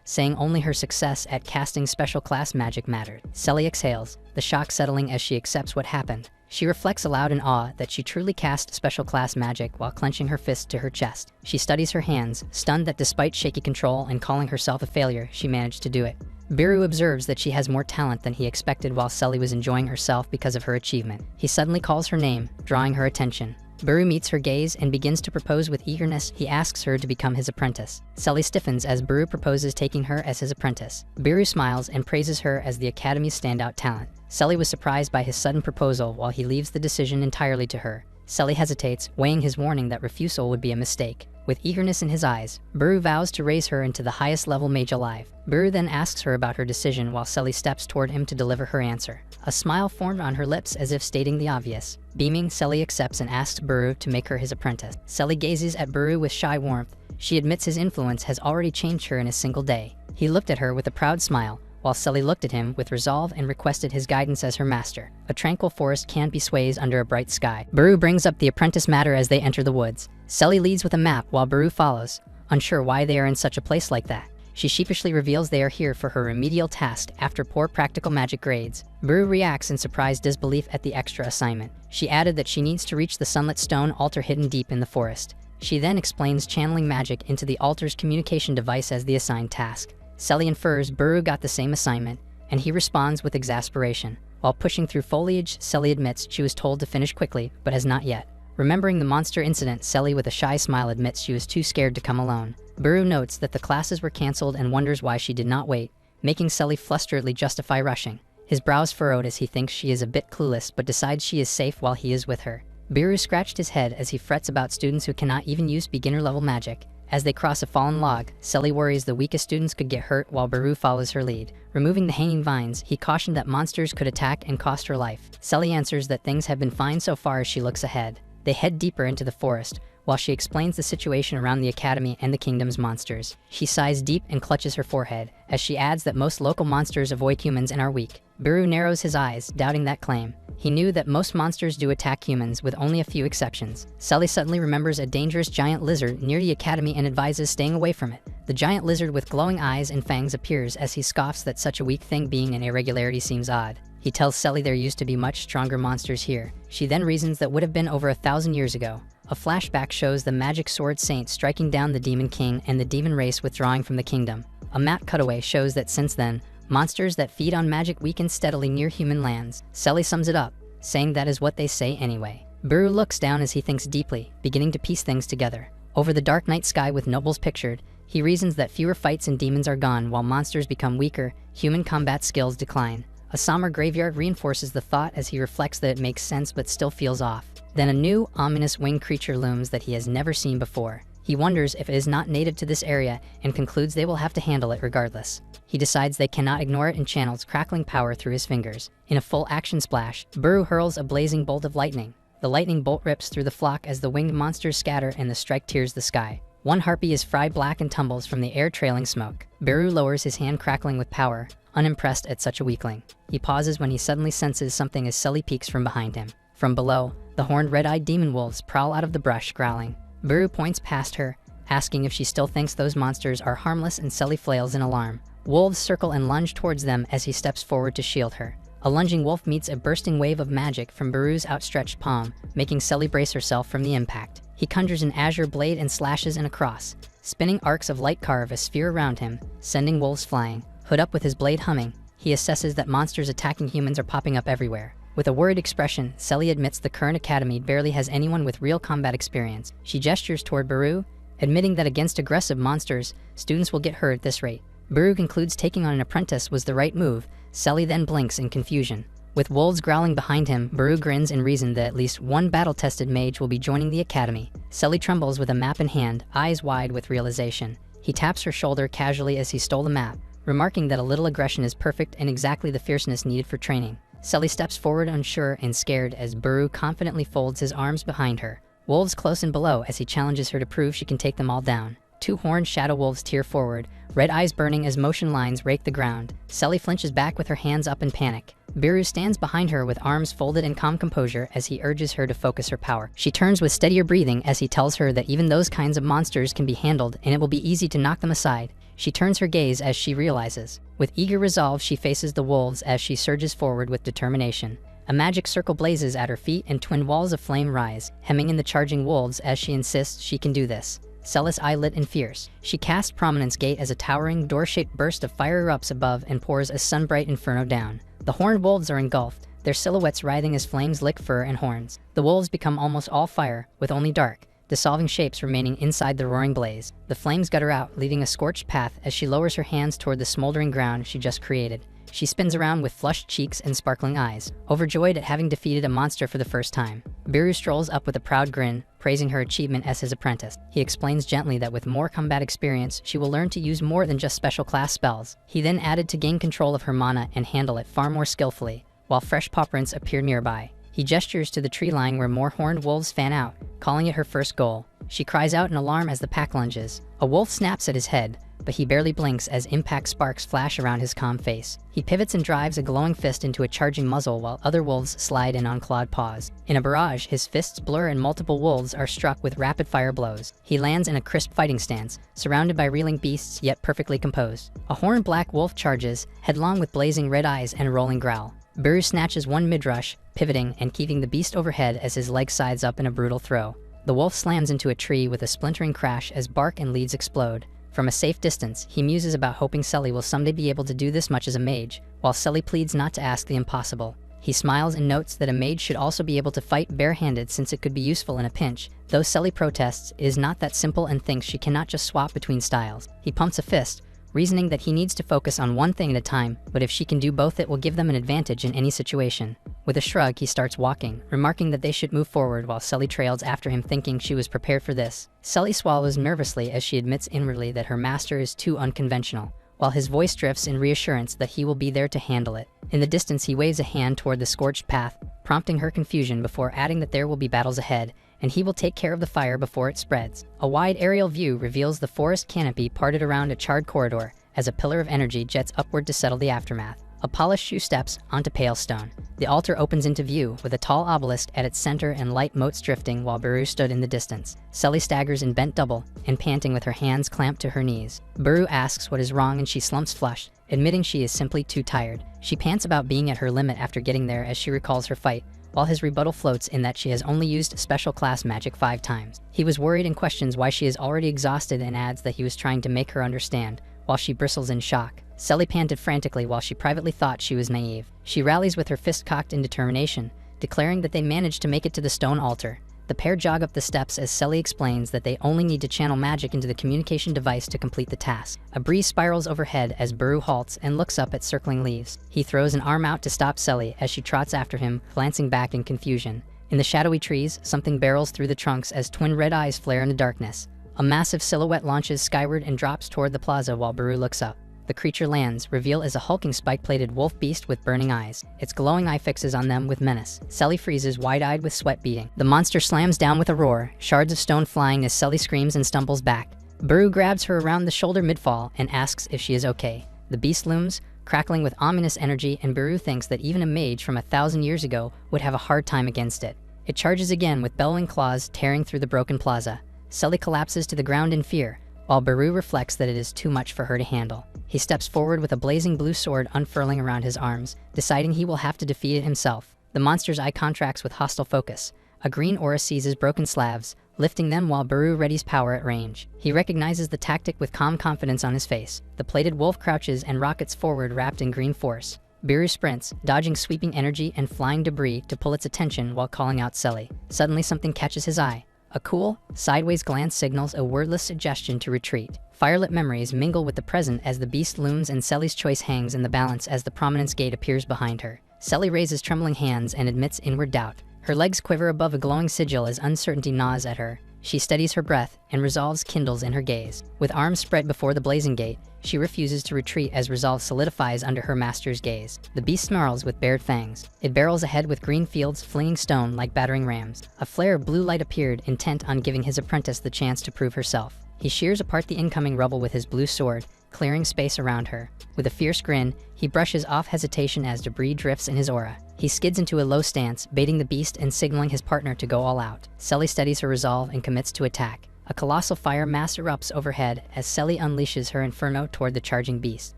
A: saying only her success at casting special class magic mattered. Selly exhales, the shock settling as she accepts what happened. She reflects aloud in awe that she truly cast special class magic while clenching her fist to her chest. She studies her hands, stunned that despite shaky control and calling herself a failure, she managed to do it. Biru observes that she has more talent than he expected while Selly was enjoying herself because of her achievement. He suddenly calls her name, drawing her attention. Biru meets her gaze and begins to propose with eagerness. He asks her to become his apprentice. Selly stiffens as Biru proposes taking her as his apprentice. Biru smiles and praises her as the Academy's standout talent. Selly was surprised by his sudden proposal while he leaves the decision entirely to her. Selly hesitates, weighing his warning that refusal would be a mistake. With eagerness in his eyes, Biru vows to raise her into the highest level mage alive. Biru then asks her about her decision while Selly steps toward him to deliver her answer. A smile formed on her lips as if stating the obvious. Beaming, Selly accepts and asks Biru to make her his apprentice. Selly gazes at Biru with shy warmth. She admits his influence has already changed her in a single day. He looked at her with a proud smile, while Selly looked at him with resolve and requested his guidance as her master. A tranquil forest can't be swayed under a bright sky. Biru brings up the apprentice matter as they enter the woods. Selly leads with a map while Biru follows, unsure why they are in such a place like that. She sheepishly reveals they are here for her remedial task after poor practical magic grades. Biru reacts in surprised disbelief at the extra assignment. She added that she needs to reach the sunlit stone altar hidden deep in the forest. She then explains channeling magic into the altar's communication device as the assigned task. Selly infers Biru got the same assignment, and he responds with exasperation. While pushing through foliage, Selly admits she was told to finish quickly, but has not yet. Remembering the monster incident, Selly with a shy smile admits she was too scared to come alone. Biru notes that the classes were cancelled and wonders why she did not wait, making Selly flusteredly justify rushing. His brows furrowed as he thinks she is a bit clueless but decides she is safe while he is with her. Biru scratched his head as he frets about students who cannot even use beginner-level magic. As they cross a fallen log, Selly worries the weakest students could get hurt while Biru follows her lead. Removing the hanging vines, he cautioned that monsters could attack and cost her life. Selly answers that things have been fine so far as she looks ahead. They head deeper into the forest, while she explains the situation around the academy and the kingdom's monsters. She sighs deep and clutches her forehead, as she adds that most local monsters avoid humans and are weak. Biru narrows his eyes, doubting that claim. He knew that most monsters do attack humans, with only a few exceptions. Selly suddenly remembers a dangerous giant lizard near the academy and advises staying away from it. The giant lizard with glowing eyes and fangs appears as he scoffs that such a weak thing being an irregularity seems odd. He tells Selly there used to be much stronger monsters here. She then reasons that would have been over 1,000 years ago. A flashback shows the magic sword saint striking down the demon king and the demon race withdrawing from the kingdom. A map cutaway shows that since then, monsters that feed on magic weaken steadily near human lands. Selly sums it up, saying that is what they say anyway. Biru looks down as he thinks deeply, beginning to piece things together. Over the dark night sky with nobles pictured, he reasons that fewer fights and demons are gone while monsters become weaker, human combat skills decline. A somber graveyard reinforces the thought as he reflects that it makes sense but still feels off. Then a new, ominous winged creature looms that he has never seen before. He wonders if it is not native to this area and concludes they will have to handle it regardless. He decides they cannot ignore it and channels crackling power through his fingers. In a full action splash, Biru hurls a blazing bolt of lightning. The lightning bolt rips through the flock as the winged monsters scatter and the strike tears the sky. One harpy is fried black and tumbles from the air trailing smoke. Biru lowers his hand crackling with power, unimpressed at such a weakling. He pauses when he suddenly senses something as Selly peeks from behind him. From below, the horned red-eyed demon wolves prowl out of the brush, growling. Biru points past her, asking if she still thinks those monsters are harmless, and Selly flails in alarm. Wolves circle and lunge towards them as he steps forward to shield her. A lunging wolf meets a bursting wave of magic from Biru's outstretched palm, making Selly brace herself from the impact. He conjures an azure blade and slashes in a cross. Spinning arcs of light carve a sphere around him, sending wolves flying. Hood up with his blade humming, he assesses that monsters attacking humans are popping up everywhere. With a worried expression, Selly admits the current academy barely has anyone with real combat experience. She gestures toward Biru, admitting that against aggressive monsters, students will get hurt at this rate. Biru concludes taking on an apprentice was the right move. Selly then blinks in confusion. With wolves growling behind him, Baru grins and reasons that at least one battle-tested mage will be joining the academy. Sully trembles with a map in hand, eyes wide with realization. He taps her shoulder casually as he stole the map, remarking that a little aggression is perfect and exactly the fierceness needed for training. Sully steps forward unsure and scared as Baru confidently folds his arms behind her. Wolves close in below as he challenges her to prove she can take them all down. Two horned shadow wolves tear forward, red eyes burning as motion lines rake the ground. Sully flinches back with her hands up in panic. Baru stands behind her with arms folded in calm composure as he urges her to focus her power. She turns with steadier breathing as he tells her that even those kinds of monsters can be handled and it will be easy to knock them aside. She turns her gaze as she realizes. With eager resolve, she faces the wolves as she surges forward with determination. A magic circle blazes at her feet and twin walls of flame rise, hemming in the charging wolves as she insists she can do this. Celis eye lit and fierce. She casts Prominence Gate as a towering, door-shaped burst of fire erupts above and pours a sun-bright inferno down. The horned wolves are engulfed, their silhouettes writhing as flames lick fur and horns. The wolves become almost all fire, with only dark, dissolving shapes remaining inside the roaring blaze. The flames gutter out, leaving a scorched path as she lowers her hands toward the smoldering ground she just created. She spins around with flushed cheeks and sparkling eyes, overjoyed at having defeated a monster for the first time. Baru strolls up with a proud grin, praising her achievement as his apprentice. He explains gently that with more combat experience, she will learn to use more than just special class spells. He then added to gain control of her mana and handle it far more skillfully, while fresh paw prints appear nearby. He gestures to the tree line where more horned wolves fan out, calling it her first goal. She cries out in alarm as the pack lunges. A wolf snaps at his head, but he barely blinks as impact sparks flash around his calm face. He pivots and drives a glowing fist into a charging muzzle while other wolves slide in on clawed paws. In a barrage, his fists blur and multiple wolves are struck with rapid-fire blows. He lands in a crisp fighting stance, surrounded by reeling beasts yet perfectly composed. A horned black wolf charges, headlong with blazing red eyes and a rolling growl. Baru snatches one mid-rush, pivoting and keeping the beast overhead as his leg sides up in a brutal throw. The wolf slams into a tree with a splintering crash as bark and leaves explode. From a safe distance, he muses about hoping Sully will someday be able to do this much as a mage, while Sully pleads not to ask the impossible. He smiles and notes that a mage should also be able to fight barehanded since it could be useful in a pinch. Though Sully protests, it is not that simple and thinks she cannot just swap between styles. He pumps a fist, reasoning that he needs to focus on one thing at a time, but if she can do both it will give them an advantage in any situation. With a shrug, he starts walking, remarking that they should move forward while Sully trails after him thinking she was prepared for this. Sully swallows nervously as she admits inwardly that her master is too unconventional, while his voice drifts in reassurance that he will be there to handle it. In the distance, he waves a hand toward the scorched path, prompting her confusion before adding that there will be battles ahead, and he will take care of the fire before it spreads. A wide aerial view reveals the forest canopy parted around a charred corridor as a pillar of energy jets upward to settle the aftermath. A polished shoe steps onto pale stone. The altar opens into view with a tall obelisk at its center and light motes drifting while Baru stood in the distance. Sully staggers in bent double and panting with her hands clamped to her knees. Baru asks what is wrong and she slumps flushed, admitting she is simply too tired. She pants about being at her limit after getting there as she recalls her fight, while his rebuttal floats in that she has only used special class magic 5 times. He was worried and questions why she is already exhausted and adds that he was trying to make her understand, while she bristles in shock. Sully panted frantically while she privately thought she was naive. She rallies with her fist cocked in determination, declaring that they managed to make it to the stone altar. The pair jog up the steps as Sully explains that they only need to channel magic into the communication device to complete the task. A breeze spirals overhead as Baru halts and looks up at circling leaves. He throws an arm out to stop Sully as she trots after him, glancing back in confusion. In the shadowy trees, something barrels through the trunks as twin red eyes flare in the darkness. A massive silhouette launches skyward and drops toward the plaza while Baru looks up. The creature lands, revealed as a hulking spike-plated wolf beast with burning eyes. Its glowing eye fixes on them with menace. Sully freezes, wide-eyed with sweat beading. The monster slams down with a roar, shards of stone flying as Sully screams and stumbles back. Baru grabs her around the shoulder mid-fall and asks if she is okay. The beast looms, crackling with ominous energy, and Baru thinks that even a mage from 1,000 years ago would have a hard time against it. It charges again with bellowing claws tearing through the broken plaza. Sully collapses to the ground in fear, while Baru reflects that it is too much for her to handle. He steps forward with a blazing blue sword unfurling around his arms, deciding he will have to defeat it himself. The monster's eye contracts with hostile focus. A green aura seizes broken slabs, lifting them while Baru readies power at range. He recognizes the tactic with calm confidence on his face. The plated wolf crouches and rockets forward wrapped in green force. Baru sprints, dodging sweeping energy and flying debris to pull its attention while calling out Sully. Suddenly something catches his eye. A cool, sideways glance signals a wordless suggestion to retreat. Firelit memories mingle with the present as the beast looms and Sully's choice hangs in the balance as the Prominence Gate appears behind her. Selly raises trembling hands and admits inward doubt. Her legs quiver above a glowing sigil as uncertainty gnaws at her. She steadies her breath, and resolve kindles in her gaze. With arms spread before the blazing gate, she refuses to retreat as resolve solidifies under her master's gaze. The beast snarls with bared fangs. It barrels ahead with green fields flinging stone like battering rams. A flare of blue light appeared, intent on giving his apprentice the chance to prove herself. He shears apart the incoming rubble with his blue sword, clearing space around her. With a fierce grin, he brushes off hesitation as debris drifts in his aura. He skids into a low stance, baiting the beast and signaling his partner to go all out. Selly steadies her resolve and commits to attack. A colossal fire mass erupts overhead as Selly unleashes her inferno toward the charging beast.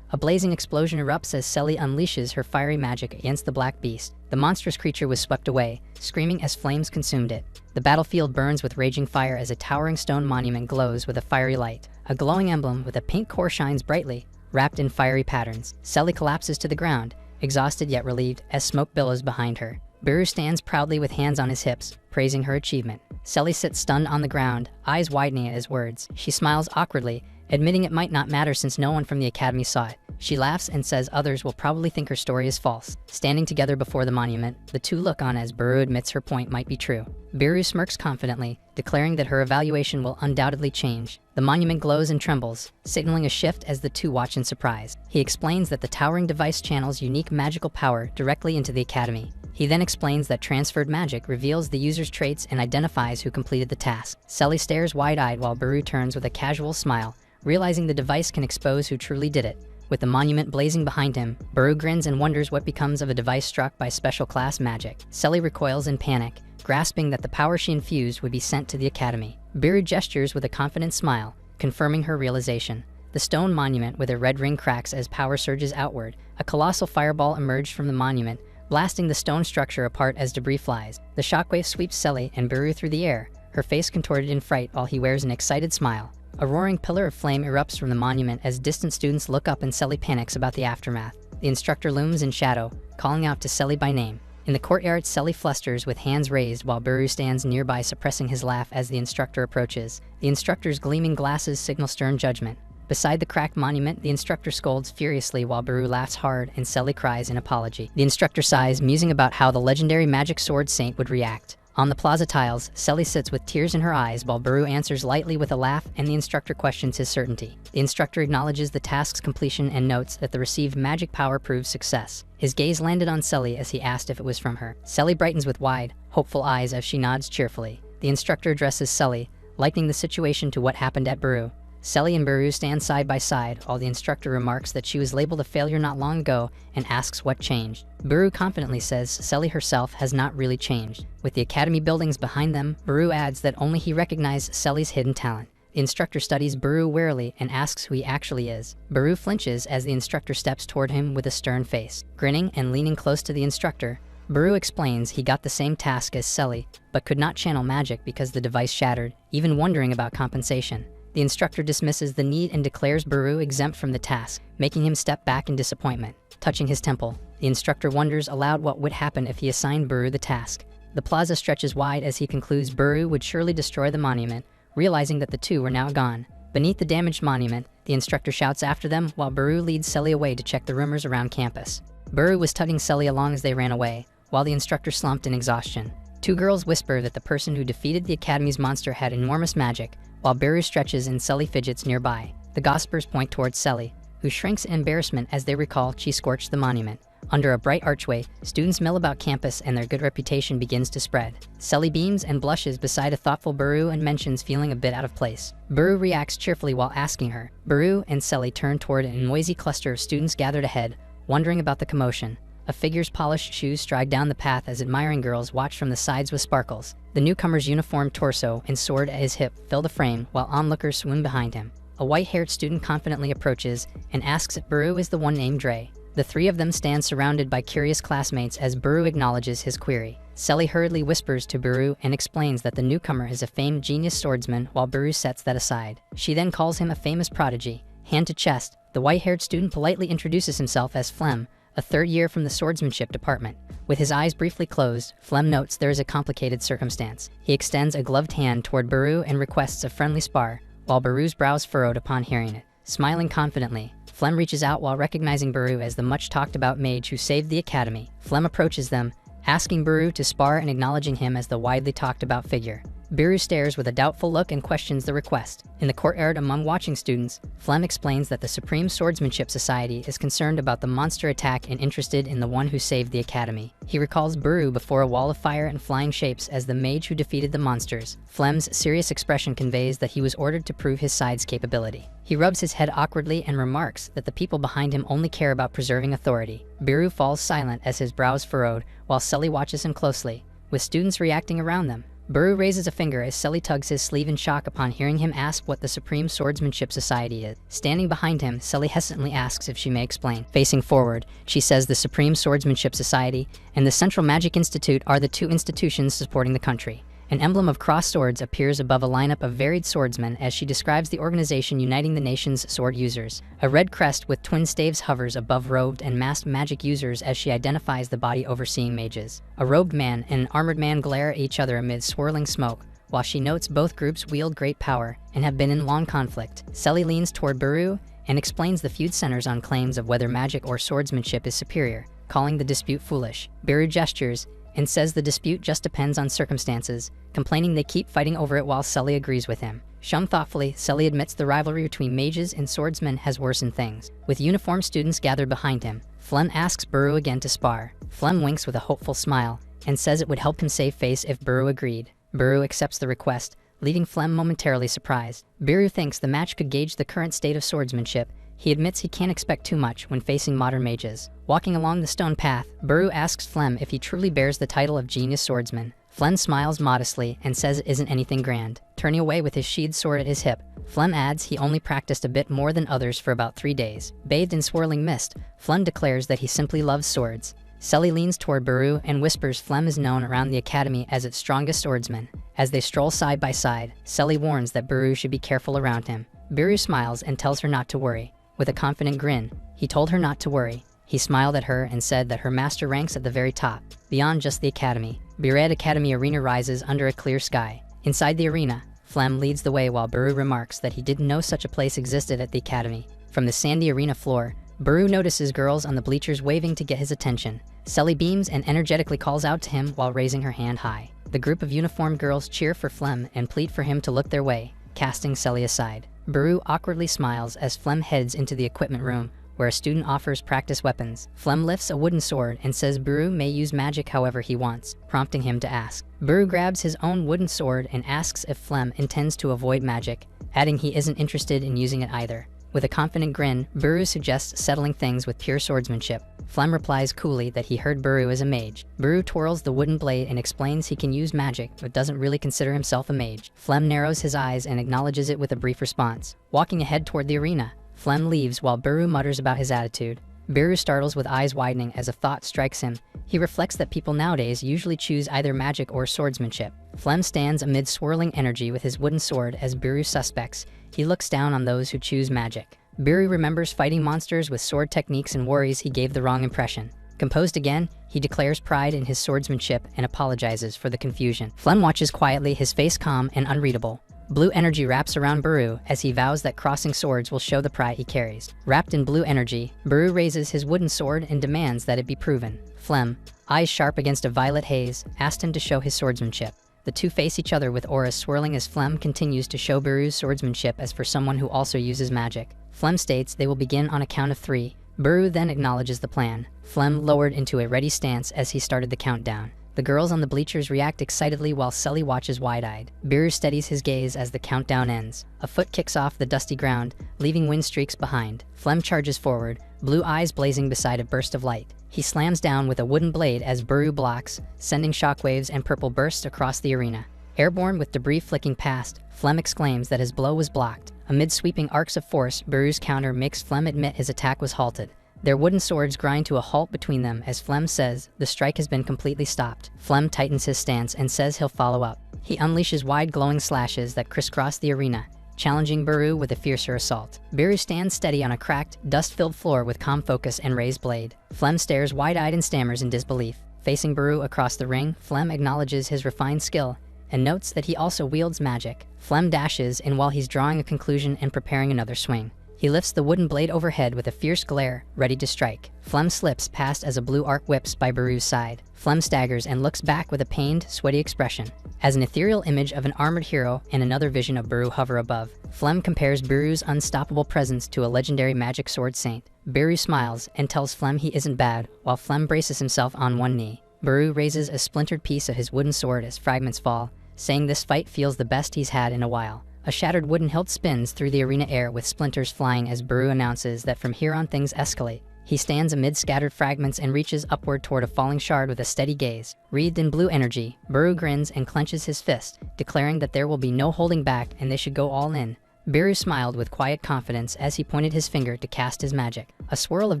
A: A blazing explosion erupts as Selly unleashes her fiery magic against the black beast. The monstrous creature was swept away, screaming as flames consumed it. The battlefield burns with raging fire as a towering stone monument glows with a fiery light. A glowing emblem with a pink core shines brightly, wrapped in fiery patterns. Selly collapses to the ground, exhausted yet relieved, as smoke billows behind her. Buru stands proudly with hands on his hips, praising her achievement. Selly sits stunned on the ground, eyes widening at his words. She smiles awkwardly, admitting it might not matter since no one from the academy saw it. She laughs and says others will probably think her story is false. Standing together before the monument, the two look on as Buru admits her point might be true. Buru smirks confidently, declaring that her evaluation will undoubtedly change. The monument glows and trembles, signaling a shift as the two watch in surprise. He explains that the towering device channels unique magical power directly into the academy. He then explains that transferred magic reveals the user's traits and identifies who completed the task. Selly stares wide-eyed while Buru turns with a casual smile, realizing the device can expose who truly did it. With the monument blazing behind him, Buru grins and wonders what becomes of a device struck by special class magic. Selly recoils in panic, grasping that the power she infused would be sent to the academy. Buru gestures with a confident smile, confirming her realization. The stone monument with a red ring cracks as power surges outward. A colossal fireball emerged from the monument, blasting the stone structure apart as debris flies. The shockwave sweeps Selly and Buru through the air, her face contorted in fright while he wears an excited smile. A roaring pillar of flame erupts from the monument as distant students look up and Selly panics about the aftermath. The instructor looms in shadow, calling out to Selly by name. In the courtyard, Selly flusters with hands raised while Buru stands nearby suppressing his laugh as the instructor approaches. The instructor's gleaming glasses signal stern judgment. Beside the cracked monument, the instructor scolds furiously while Buru laughs hard and Selly cries in apology. The instructor sighs, musing about how the legendary magic sword saint would react. On the plaza tiles, Selly sits with tears in her eyes while Buru answers lightly with a laugh and the instructor questions his certainty. The instructor acknowledges the task's completion and notes that the received magic power proves success. His gaze landed on Selly as he asked if it was from her. Selly brightens with wide, hopeful eyes as she nods cheerfully. The instructor addresses Selly, likening the situation to what happened at Buru. Selly and Buru stand side by side while the instructor remarks that she was labeled a failure not long ago and asks what changed. Buru confidently says Selly herself has not really changed. With the academy buildings behind them, Buru adds that only he recognized Selly's hidden talent. The instructor studies Buru warily and asks who he actually is. Buru flinches as the instructor steps toward him with a stern face. Grinning and leaning close to the instructor, Buru explains he got the same task as Selly, but could not channel magic because the device shattered, even wondering about compensation. The instructor dismisses the need and declares Buru exempt from the task, making him step back in disappointment. Touching his temple, the instructor wonders aloud what would happen if he assigned Buru the task. The plaza stretches wide as he concludes Buru would surely destroy the monument, realizing that the two were now gone. Beneath the damaged monument, the instructor shouts after them while Buru leads Selly away to check the rumors around campus. Buru was tugging Selly along as they ran away, while the instructor slumped in exhaustion. Two girls whisper that the person who defeated the academy's monster had enormous magic, while Buru stretches and Selly fidgets nearby. The gossipers point towards Selly, who shrinks in embarrassment as they recall she scorched the monument. Under a bright archway, students mill about campus and their good reputation begins to spread. Selly beams and blushes beside a thoughtful Buru and mentions feeling a bit out of place. Buru reacts cheerfully while asking her. Buru and Selly turn toward a noisy cluster of students gathered ahead, wondering about the commotion. A figure's polished shoes stride down the path as admiring girls watch from the sides with sparkles. The newcomer's uniformed torso and sword at his hip fill the frame while onlookers swoon behind him. A white-haired student confidently approaches and asks if Buru is the one named Dre. The three of them stand surrounded by curious classmates as Buru acknowledges his query. Selly hurriedly whispers to Buru and explains that the newcomer is a famed genius swordsman while Buru sets that aside. She then calls him a famous prodigy. Hand to chest, the white-haired student politely introduces himself as Flem, a third year from the swordsmanship department. With his eyes briefly closed, Flem notes there is a complicated circumstance. He extends a gloved hand toward Buru and requests a friendly spar, while Buru's brows furrowed upon hearing it. Smiling confidently, Flem reaches out while recognizing Baru as the much-talked-about mage who saved the academy. Flem approaches them, asking Baru to spar and acknowledging him as the widely talked-about figure. Baru stares with a doubtful look and questions the request. In the courtyard among watching students, Flem explains that the Supreme Swordsmanship Society is concerned about the monster attack and interested in the one who saved the academy. He recalls Baru before a wall of fire and flying shapes as the mage who defeated the monsters. Flem's serious expression conveys that he was ordered to prove his side's capability. He rubs his head awkwardly and remarks that the people behind him only care about preserving authority. Baru falls silent as his brows furrowed, while Sully watches him closely, with students reacting around them. Baru raises a finger as Sully tugs his sleeve in shock upon hearing him ask what the Supreme Swordsmanship Society is. Standing behind him, Sully hesitantly asks if she may explain. Facing forward, she says the Supreme Swordsmanship Society and the Central Magic Institute are the two institutions supporting the country. An emblem of crossed swords appears above a lineup of varied swordsmen as she describes the organization uniting the nation's sword users. A red crest with twin staves hovers above robed and masked magic users as she identifies the body overseeing mages. A robed man and an armored man glare at each other amid swirling smoke, while she notes both groups wield great power and have been in long conflict. Sully leans toward Baru and explains the feud centers on claims of whether magic or swordsmanship is superior, calling the dispute foolish. Baru gestures and says the dispute just depends on circumstances, complaining they keep fighting over it while Sully agrees with him. Shown thoughtfully, Sully admits the rivalry between mages and swordsmen has worsened things. With uniformed students gathered behind him, Flem asks Baru again to spar. Flem winks with a hopeful smile and says it would help him save face if Baru agreed. Baru accepts the request, leaving Flem momentarily surprised. Baru thinks the match could gauge the current state of swordsmanship. He admits he can't expect too much when facing modern mages. Walking along the stone path, Baru asks Flem if he truly bears the title of Genius Swordsman. Flem smiles modestly and says it isn't anything grand. Turning away with his sheathed sword at his hip, Flem adds he only practiced a bit more than others for about 3 days. Bathed in swirling mist, Flem declares that he simply loves swords. Sully leans toward Baru and whispers Flem is known around the academy as its strongest swordsman. As they stroll side by side, Sully warns that Baru should be careful around him. Baru smiles and tells her not to worry. With a confident grin, he told her not to worry. He smiled at her and said that her master ranks at the very top, beyond just the academy. BLADEMASTER Academy arena rises under a clear sky. Inside the arena, Flem leads the way while Baru remarks that he didn't know such a place existed at the academy. From the sandy arena floor, Baru notices girls on the bleachers waving to get his attention. Sully beams and energetically calls out to him while raising her hand high. The group of uniformed girls cheer for Flem and plead for him to look their way, casting Sully aside. Baru awkwardly smiles as Flem heads into the equipment room, where a student offers practice weapons. Flem lifts a wooden sword and says Baru may use magic however he wants, prompting him to ask. Baru grabs his own wooden sword and asks if Flem intends to avoid magic, adding he isn't interested in using it either. With a confident grin, Baru suggests settling things with pure swordsmanship. Flem replies coolly that he heard Baru is a mage. Baru twirls the wooden blade and explains he can use magic, but doesn't really consider himself a mage. Flem narrows his eyes and acknowledges it with a brief response. Walking ahead toward the arena, Flem leaves while Baru mutters about his attitude. Baru startles with eyes widening as a thought strikes him. He reflects that people nowadays usually choose either magic or swordsmanship. Flem stands amid swirling energy with his wooden sword as Baru suspects. He looks down on those who choose magic. Baru remembers fighting monsters with sword techniques and worries he gave the wrong impression. Composed again, he declares pride in his swordsmanship and apologizes for the confusion. Flem watches quietly, his face calm and unreadable. Blue energy wraps around Baru as he vows that crossing swords will show the pride he carries. Wrapped in blue energy, Baru raises his wooden sword and demands that it be proven. Flem, eyes sharp against a violet haze, asked him to show his swordsmanship. The two face each other with auras swirling as Flem continues to show Baru's swordsmanship as for someone who also uses magic. Flem states they will begin on a count of 3. Baru then acknowledges the plan. Flem lowered into a ready stance as he started the countdown. The girls on the bleachers react excitedly while Sully watches wide-eyed. Baru steadies his gaze as the countdown ends. A foot kicks off the dusty ground, leaving wind streaks behind. Flem charges forward, blue eyes blazing beside a burst of light. He slams down with a wooden blade as Baru blocks, sending shockwaves and purple bursts across the arena. Airborne with debris flicking past, Flem exclaims that his blow was blocked. Amid sweeping arcs of force, Baru's counter makes Flem admit his attack was halted. Their wooden swords grind to a halt between them as Flem says the strike has been completely stopped. Flem tightens his stance and says he'll follow up. He unleashes wide glowing slashes that crisscross the arena, challenging Baru with a fiercer assault. Baru stands steady on a cracked, dust-filled floor with calm focus and raised blade. Flem stares wide-eyed and stammers in disbelief. Facing Baru across the ring, Flem acknowledges his refined skill and notes that he also wields magic. Flem dashes in while he's drawing a conclusion and preparing another swing. He lifts the wooden blade overhead with a fierce glare, ready to strike. Flem slips past as a blue arc whips by Baru's side. Flem staggers and looks back with a pained, sweaty expression. As an ethereal image of an armored hero and another vision of Baru hover above, Flem compares Baru's unstoppable presence to a legendary magic sword saint. Baru smiles and tells Flem he isn't bad, while Flem braces himself on one knee. Baru raises a splintered piece of his wooden sword as fragments fall, saying this fight feels the best he's had in a while. A shattered wooden hilt spins through the arena air with splinters flying as Baru announces that from here on things escalate. He stands amid scattered fragments and reaches upward toward a falling shard with a steady gaze. Wreathed in blue energy, Baru grins and clenches his fist, declaring that there will be no holding back and they should go all in. Baru smiled with quiet confidence as he pointed his finger to cast his magic. A swirl of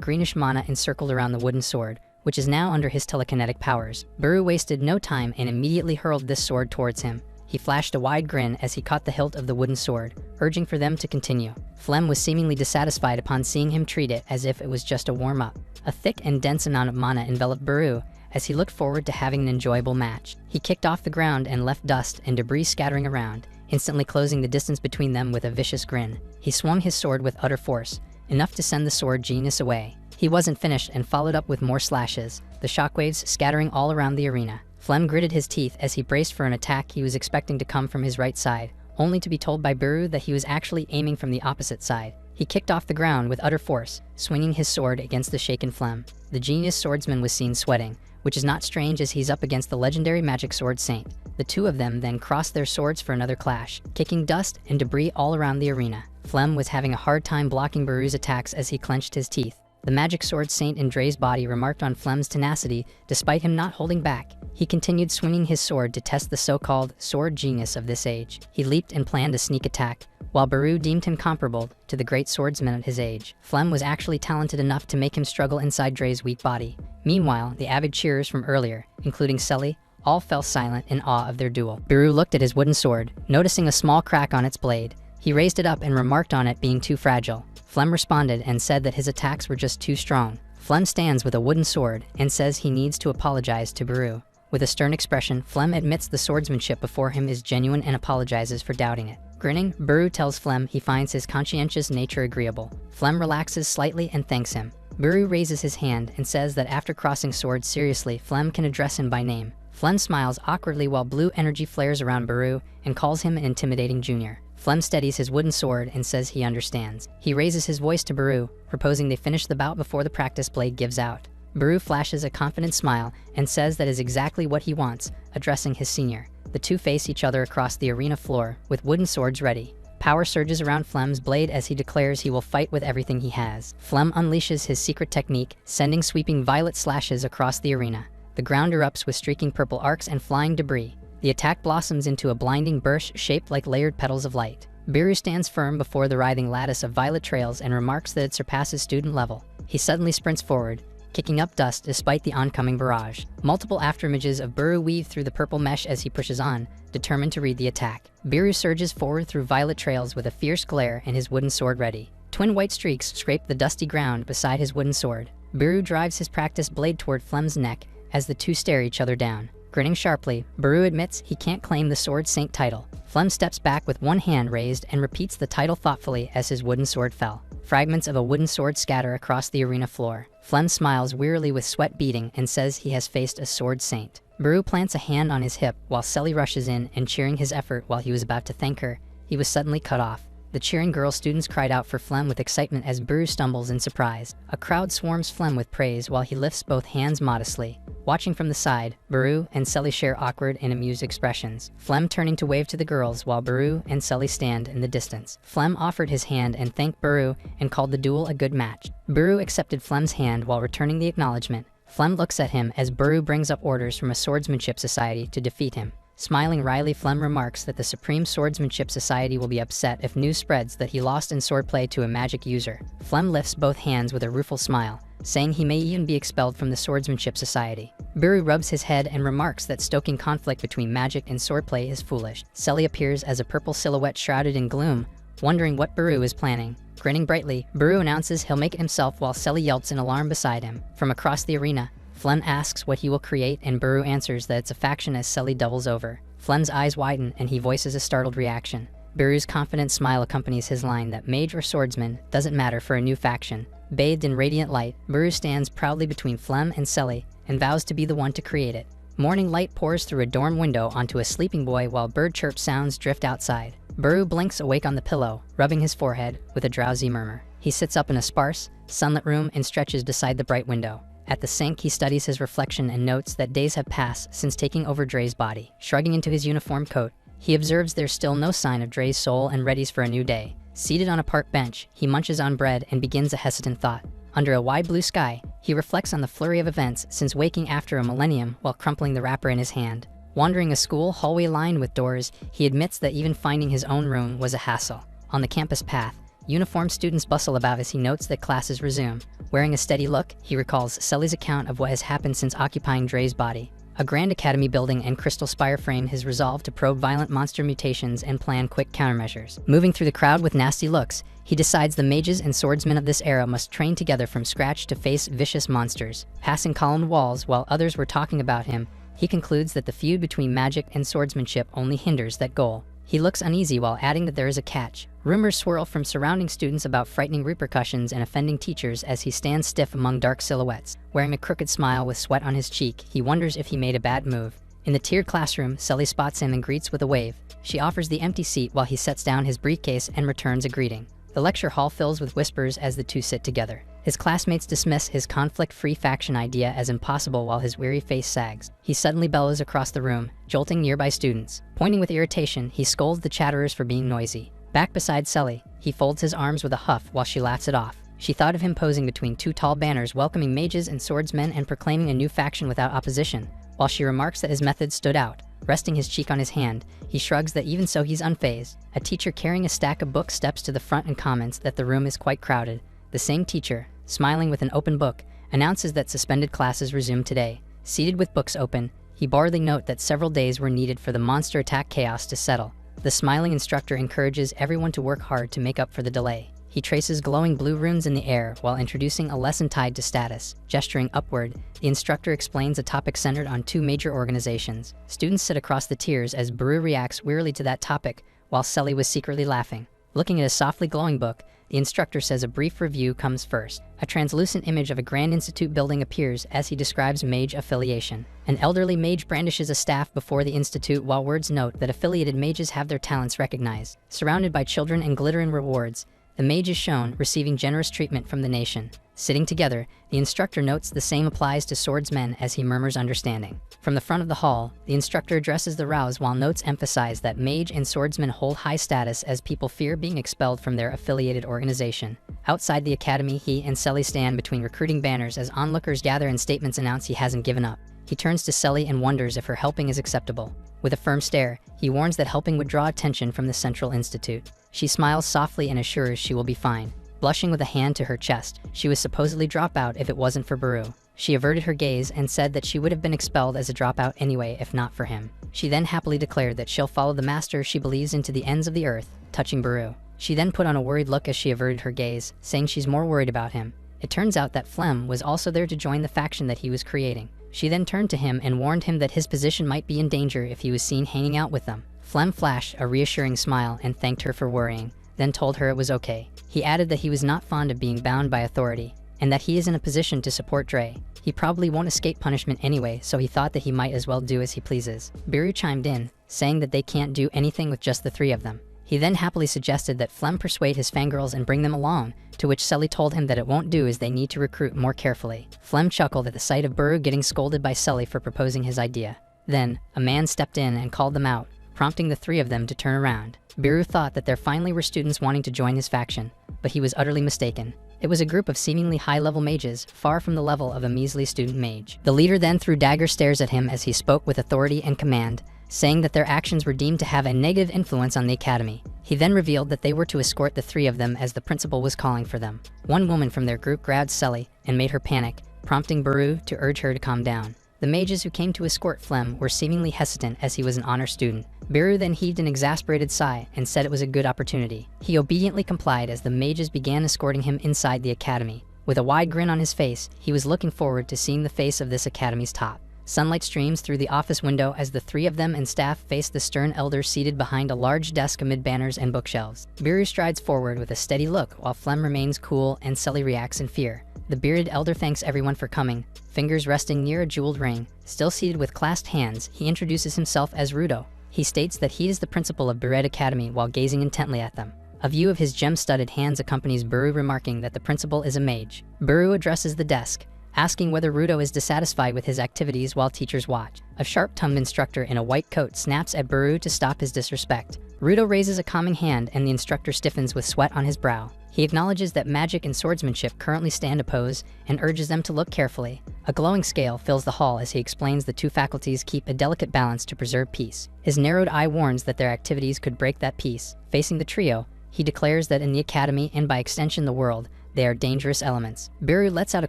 A: greenish mana encircled around the wooden sword, which is now under his telekinetic powers. Baru wasted no time and immediately hurled this sword towards him. He flashed a wide grin as he caught the hilt of the wooden sword, urging for them to continue. Flem was seemingly dissatisfied upon seeing him treat it as if it was just a warm-up. A thick and dense amount of mana enveloped Baru as he looked forward to having an enjoyable match. He kicked off the ground and left dust and debris scattering around, instantly closing the distance between them with a vicious grin. He swung his sword with utter force, enough to send the sword genius away. He wasn't finished and followed up with more slashes, the shockwaves scattering all around the arena. Flem gritted his teeth as he braced for an attack he was expecting to come from his right side, only to be told by Baru that he was actually aiming from the opposite side. He kicked off the ground with utter force, swinging his sword against the shaken Flem. The genius swordsman was seen sweating, which is not strange as he's up against the legendary magic sword saint. The two of them then crossed their swords for another clash, kicking dust and debris all around the arena. Flem was having a hard time blocking Baru's attacks as he clenched his teeth. The magic sword saint in Dre's body remarked on Flem's tenacity despite him not holding back. He continued swinging his sword to test the so-called sword genius of this age. He leaped and planned a sneak attack, while Baru deemed him comparable to the great swordsman at his age. Flem was actually talented enough to make him struggle inside Dre's weak body. Meanwhile, the avid cheerers from earlier, including Sully, all fell silent in awe of their duel. Baru looked at his wooden sword, noticing a small crack on its blade. He raised it up and remarked on it being too fragile. Flem responded and said that his attacks were just too strong. Flem stands with a wooden sword and says he needs to apologize to Baru. With a stern expression, Flem admits the swordsmanship before him is genuine and apologizes for doubting it. Grinning, Baru tells Flem he finds his conscientious nature agreeable. Flem relaxes slightly and thanks him. Baru raises his hand and says that after crossing swords seriously, Flem can address him by name. Flem smiles awkwardly while blue energy flares around Baru and calls him an intimidating junior. Flem steadies his wooden sword and says he understands. He raises his voice to Baru, proposing they finish the bout before the practice blade gives out. Baru flashes a confident smile and says that is exactly what he wants, addressing his senior. The two face each other across the arena floor, with wooden swords ready. Power surges around Flem's blade as he declares he will fight with everything he has. Flem unleashes his secret technique, sending sweeping violet slashes across the arena. The ground erupts with streaking purple arcs and flying debris. The attack blossoms into a blinding burst shaped like layered petals of light. Baru stands firm before the writhing lattice of violet trails and remarks that it surpasses student level. He suddenly sprints forward, kicking up dust despite the oncoming barrage. Multiple afterimages of Baru weave through the purple mesh as he pushes on, determined to read the attack. Baru surges forward through violet trails with a fierce glare and his wooden sword ready. Twin white streaks scrape the dusty ground beside his wooden sword. Baru drives his practice blade toward Flem's neck as the two stare each other down. Grinning sharply, Baru admits he can't claim the Sword Saint title. Flem steps back with one hand raised and repeats the title thoughtfully as his wooden sword fell. Fragments of a wooden sword scatter across the arena floor. Flem smiles wearily with sweat beading and says he has faced a Sword Saint. Baru plants a hand on his hip while Sully rushes in and cheering his effort while he was about to thank her. He was suddenly cut off. The cheering girl students cried out for Flem with excitement as Baru stumbles in surprise. A crowd swarms Flem with praise while he lifts both hands modestly. Watching from the side, Baru and Sully share awkward and amused expressions. Flem turning to wave to the girls while Baru and Sully stand in the distance. Flem offered his hand and thanked Baru and called the duel a good match. Baru accepted Flem's hand while returning the acknowledgement. Flem looks at him as Baru brings up orders from a swordsmanship society to defeat him. Smiling wryly, Flem remarks that the Supreme Swordsmanship Society will be upset if news spreads that he lost in swordplay to a magic user. Flem lifts both hands with a rueful smile, saying he may even be expelled from the Swordsmanship Society. Baru rubs his head and remarks that stoking conflict between magic and swordplay is foolish. Sully appears as a purple silhouette shrouded in gloom, wondering what Baru is planning. Grinning brightly, Baru announces he'll make it himself while Sully yelps in alarm beside him. From across the arena, Flem asks what he will create and Baru answers that it's a faction as Sully doubles over. Flem's eyes widen and he voices a startled reaction. Biru's confident smile accompanies his line that mage or swordsman doesn't matter for a new faction. Bathed in radiant light, Biru stands proudly between Flem and Selly and vows to be the one to create it. Morning light pours through a dorm window onto a sleeping boy while bird chirp sounds drift outside. Biru blinks awake on the pillow, rubbing his forehead with a drowsy murmur. He sits up in a sparse, sunlit room and stretches beside the bright window. At the sink, he studies his reflection and notes that days have passed since taking over Dre's body. Shrugging into his uniform coat, he observes there's still no sign of Dre's soul and readies for a new day. Seated on a park bench, he munches on bread and begins a hesitant thought. Under a wide blue sky, he reflects on the flurry of events since waking after a millennium while crumpling the wrapper in his hand. Wandering a school hallway lined with doors, he admits that even finding his own room was a hassle. On the campus path, uniformed students bustle about as he notes that classes resume. Wearing a steady look, he recalls Selly's account of what has happened since occupying Dre's body. A grand academy building and crystal spire frame his resolve to probe violent monster mutations and plan quick countermeasures. Moving through the crowd with nasty looks, he decides the mages and swordsmen of this era must train together from scratch to face vicious monsters. Passing columned walls while others were talking about him, he concludes that the feud between magic and swordsmanship only hinders that goal. He looks uneasy while adding that there is a catch. Rumors swirl from surrounding students about frightening repercussions and offending teachers as he stands stiff among dark silhouettes. Wearing a crooked smile with sweat on his cheek, he wonders if he made a bad move. In the tiered classroom, Selly spots him and greets with a wave. She offers the empty seat while he sets down his briefcase and returns a greeting. The lecture hall fills with whispers as the two sit together. His classmates dismiss his conflict-free faction idea as impossible while his weary face sags. He suddenly bellows across the room, jolting nearby students. Pointing with irritation, he scolds the chatterers for being noisy. Back beside Selly, he folds his arms with a huff while she laughs it off. She thought of him posing between two tall banners welcoming mages and swordsmen and proclaiming a new faction without opposition. While she remarks that his methods stood out, resting his cheek on his hand, he shrugs that even so he's unfazed. A teacher carrying a stack of books steps to the front and comments that the room is quite crowded. The same teacher, smiling with an open book, announces that suspended classes resume today. Seated with books open, he boredly notes that several days were needed for the monster attack chaos to settle. The smiling instructor encourages everyone to work hard to make up for the delay. He traces glowing blue runes in the air while introducing a lesson tied to status. Gesturing upward, the instructor explains a topic centered on two major organizations. Students sit across the tiers as Biru reacts wearily to that topic, while Selly was secretly laughing. Looking at a softly glowing book, the instructor says a brief review comes first. A translucent image of a grand institute building appears as he describes mage affiliation. An elderly mage brandishes a staff before the institute while words note that affiliated mages have their talents recognized. Surrounded by children and glittering rewards, the mage is shown receiving generous treatment from the nation. Sitting together, the instructor notes the same applies to swordsmen as he murmurs understanding. From the front of the hall, the instructor addresses the rouse while notes emphasize that mage and swordsmen hold high status as people fear being expelled from their affiliated organization. Outside the academy, he and Selly stand between recruiting banners as onlookers gather and statements announce he hasn't given up. He turns to Selly and wonders if her helping is acceptable. With a firm stare, he warns that helping would draw attention from the Central Institute. She smiles softly and assures she will be fine. Blushing with a hand to her chest, she would supposedly drop out if it wasn't for Biru. She averted her gaze and said that she would have been expelled as a dropout anyway if not for him. She then happily declared that she'll follow the master she believes into the ends of the earth, touching Biru. She then put on a worried look as she averted her gaze, saying she's more worried about him. It turns out that Flem was also there to join the faction that he was creating. She then turned to him and warned him that his position might be in danger if he was seen hanging out with them. Flem flashed a reassuring smile and thanked her for worrying, then told her it was okay. He added that he was not fond of being bound by authority, and that he is in a position to support Dre. He probably won't escape punishment anyway, so he thought that he might as well do as he pleases. Biru chimed in, saying that they can't do anything with just the three of them. He then happily suggested that Flem persuade his fangirls and bring them along, to which Selly told him that it won't do as they need to recruit more carefully. Flem chuckled at the sight of Biru getting scolded by Selly for proposing his idea. Then, a man stepped in and called them out, prompting the three of them to turn around. Biru thought that there finally were students wanting to join his faction, but he was utterly mistaken. It was a group of seemingly high-level mages, far from the level of a measly student mage. The leader then threw dagger stares at him as he spoke with authority and command, saying that their actions were deemed to have a negative influence on the academy. He then revealed that they were to escort the three of them as the principal was calling for them. One woman from their group grabbed Selly and made her panic, prompting Biru to urge her to calm down. The mages who came to escort Flem were seemingly hesitant as he was an honor student. Biru then heaved an exasperated sigh and said it was a good opportunity. He obediently complied as the mages began escorting him inside the academy. With a wide grin on his face, he was looking forward to seeing the face of this academy's top. Sunlight streams through the office window as the three of them and staff face the stern elder seated behind a large desk amid banners and bookshelves. Biru strides forward with a steady look while Flem remains cool and Sully reacts in fear. The bearded elder thanks everyone for coming, fingers resting near a jeweled ring. Still seated with clasped hands, he introduces himself as Rudo. He states that he is the principal of BLADEMASTER Academy while gazing intently at them. A view of his gem-studded hands accompanies Biru, remarking that the principal is a mage. Biru addresses the desk, asking whether Rudo is dissatisfied with his activities while teachers watch. A sharp-tongued instructor in a white coat snaps at Biru to stop his disrespect. Rudo raises a calming hand and the instructor stiffens with sweat on his brow. He acknowledges that magic and swordsmanship currently stand opposed and urges them to look carefully. A glowing scale fills the hall as he explains the two faculties keep a delicate balance to preserve peace. His narrowed eye warns that their activities could break that peace. Facing the trio, he declares that in the academy and by extension the world, they are dangerous elements. Biru lets out a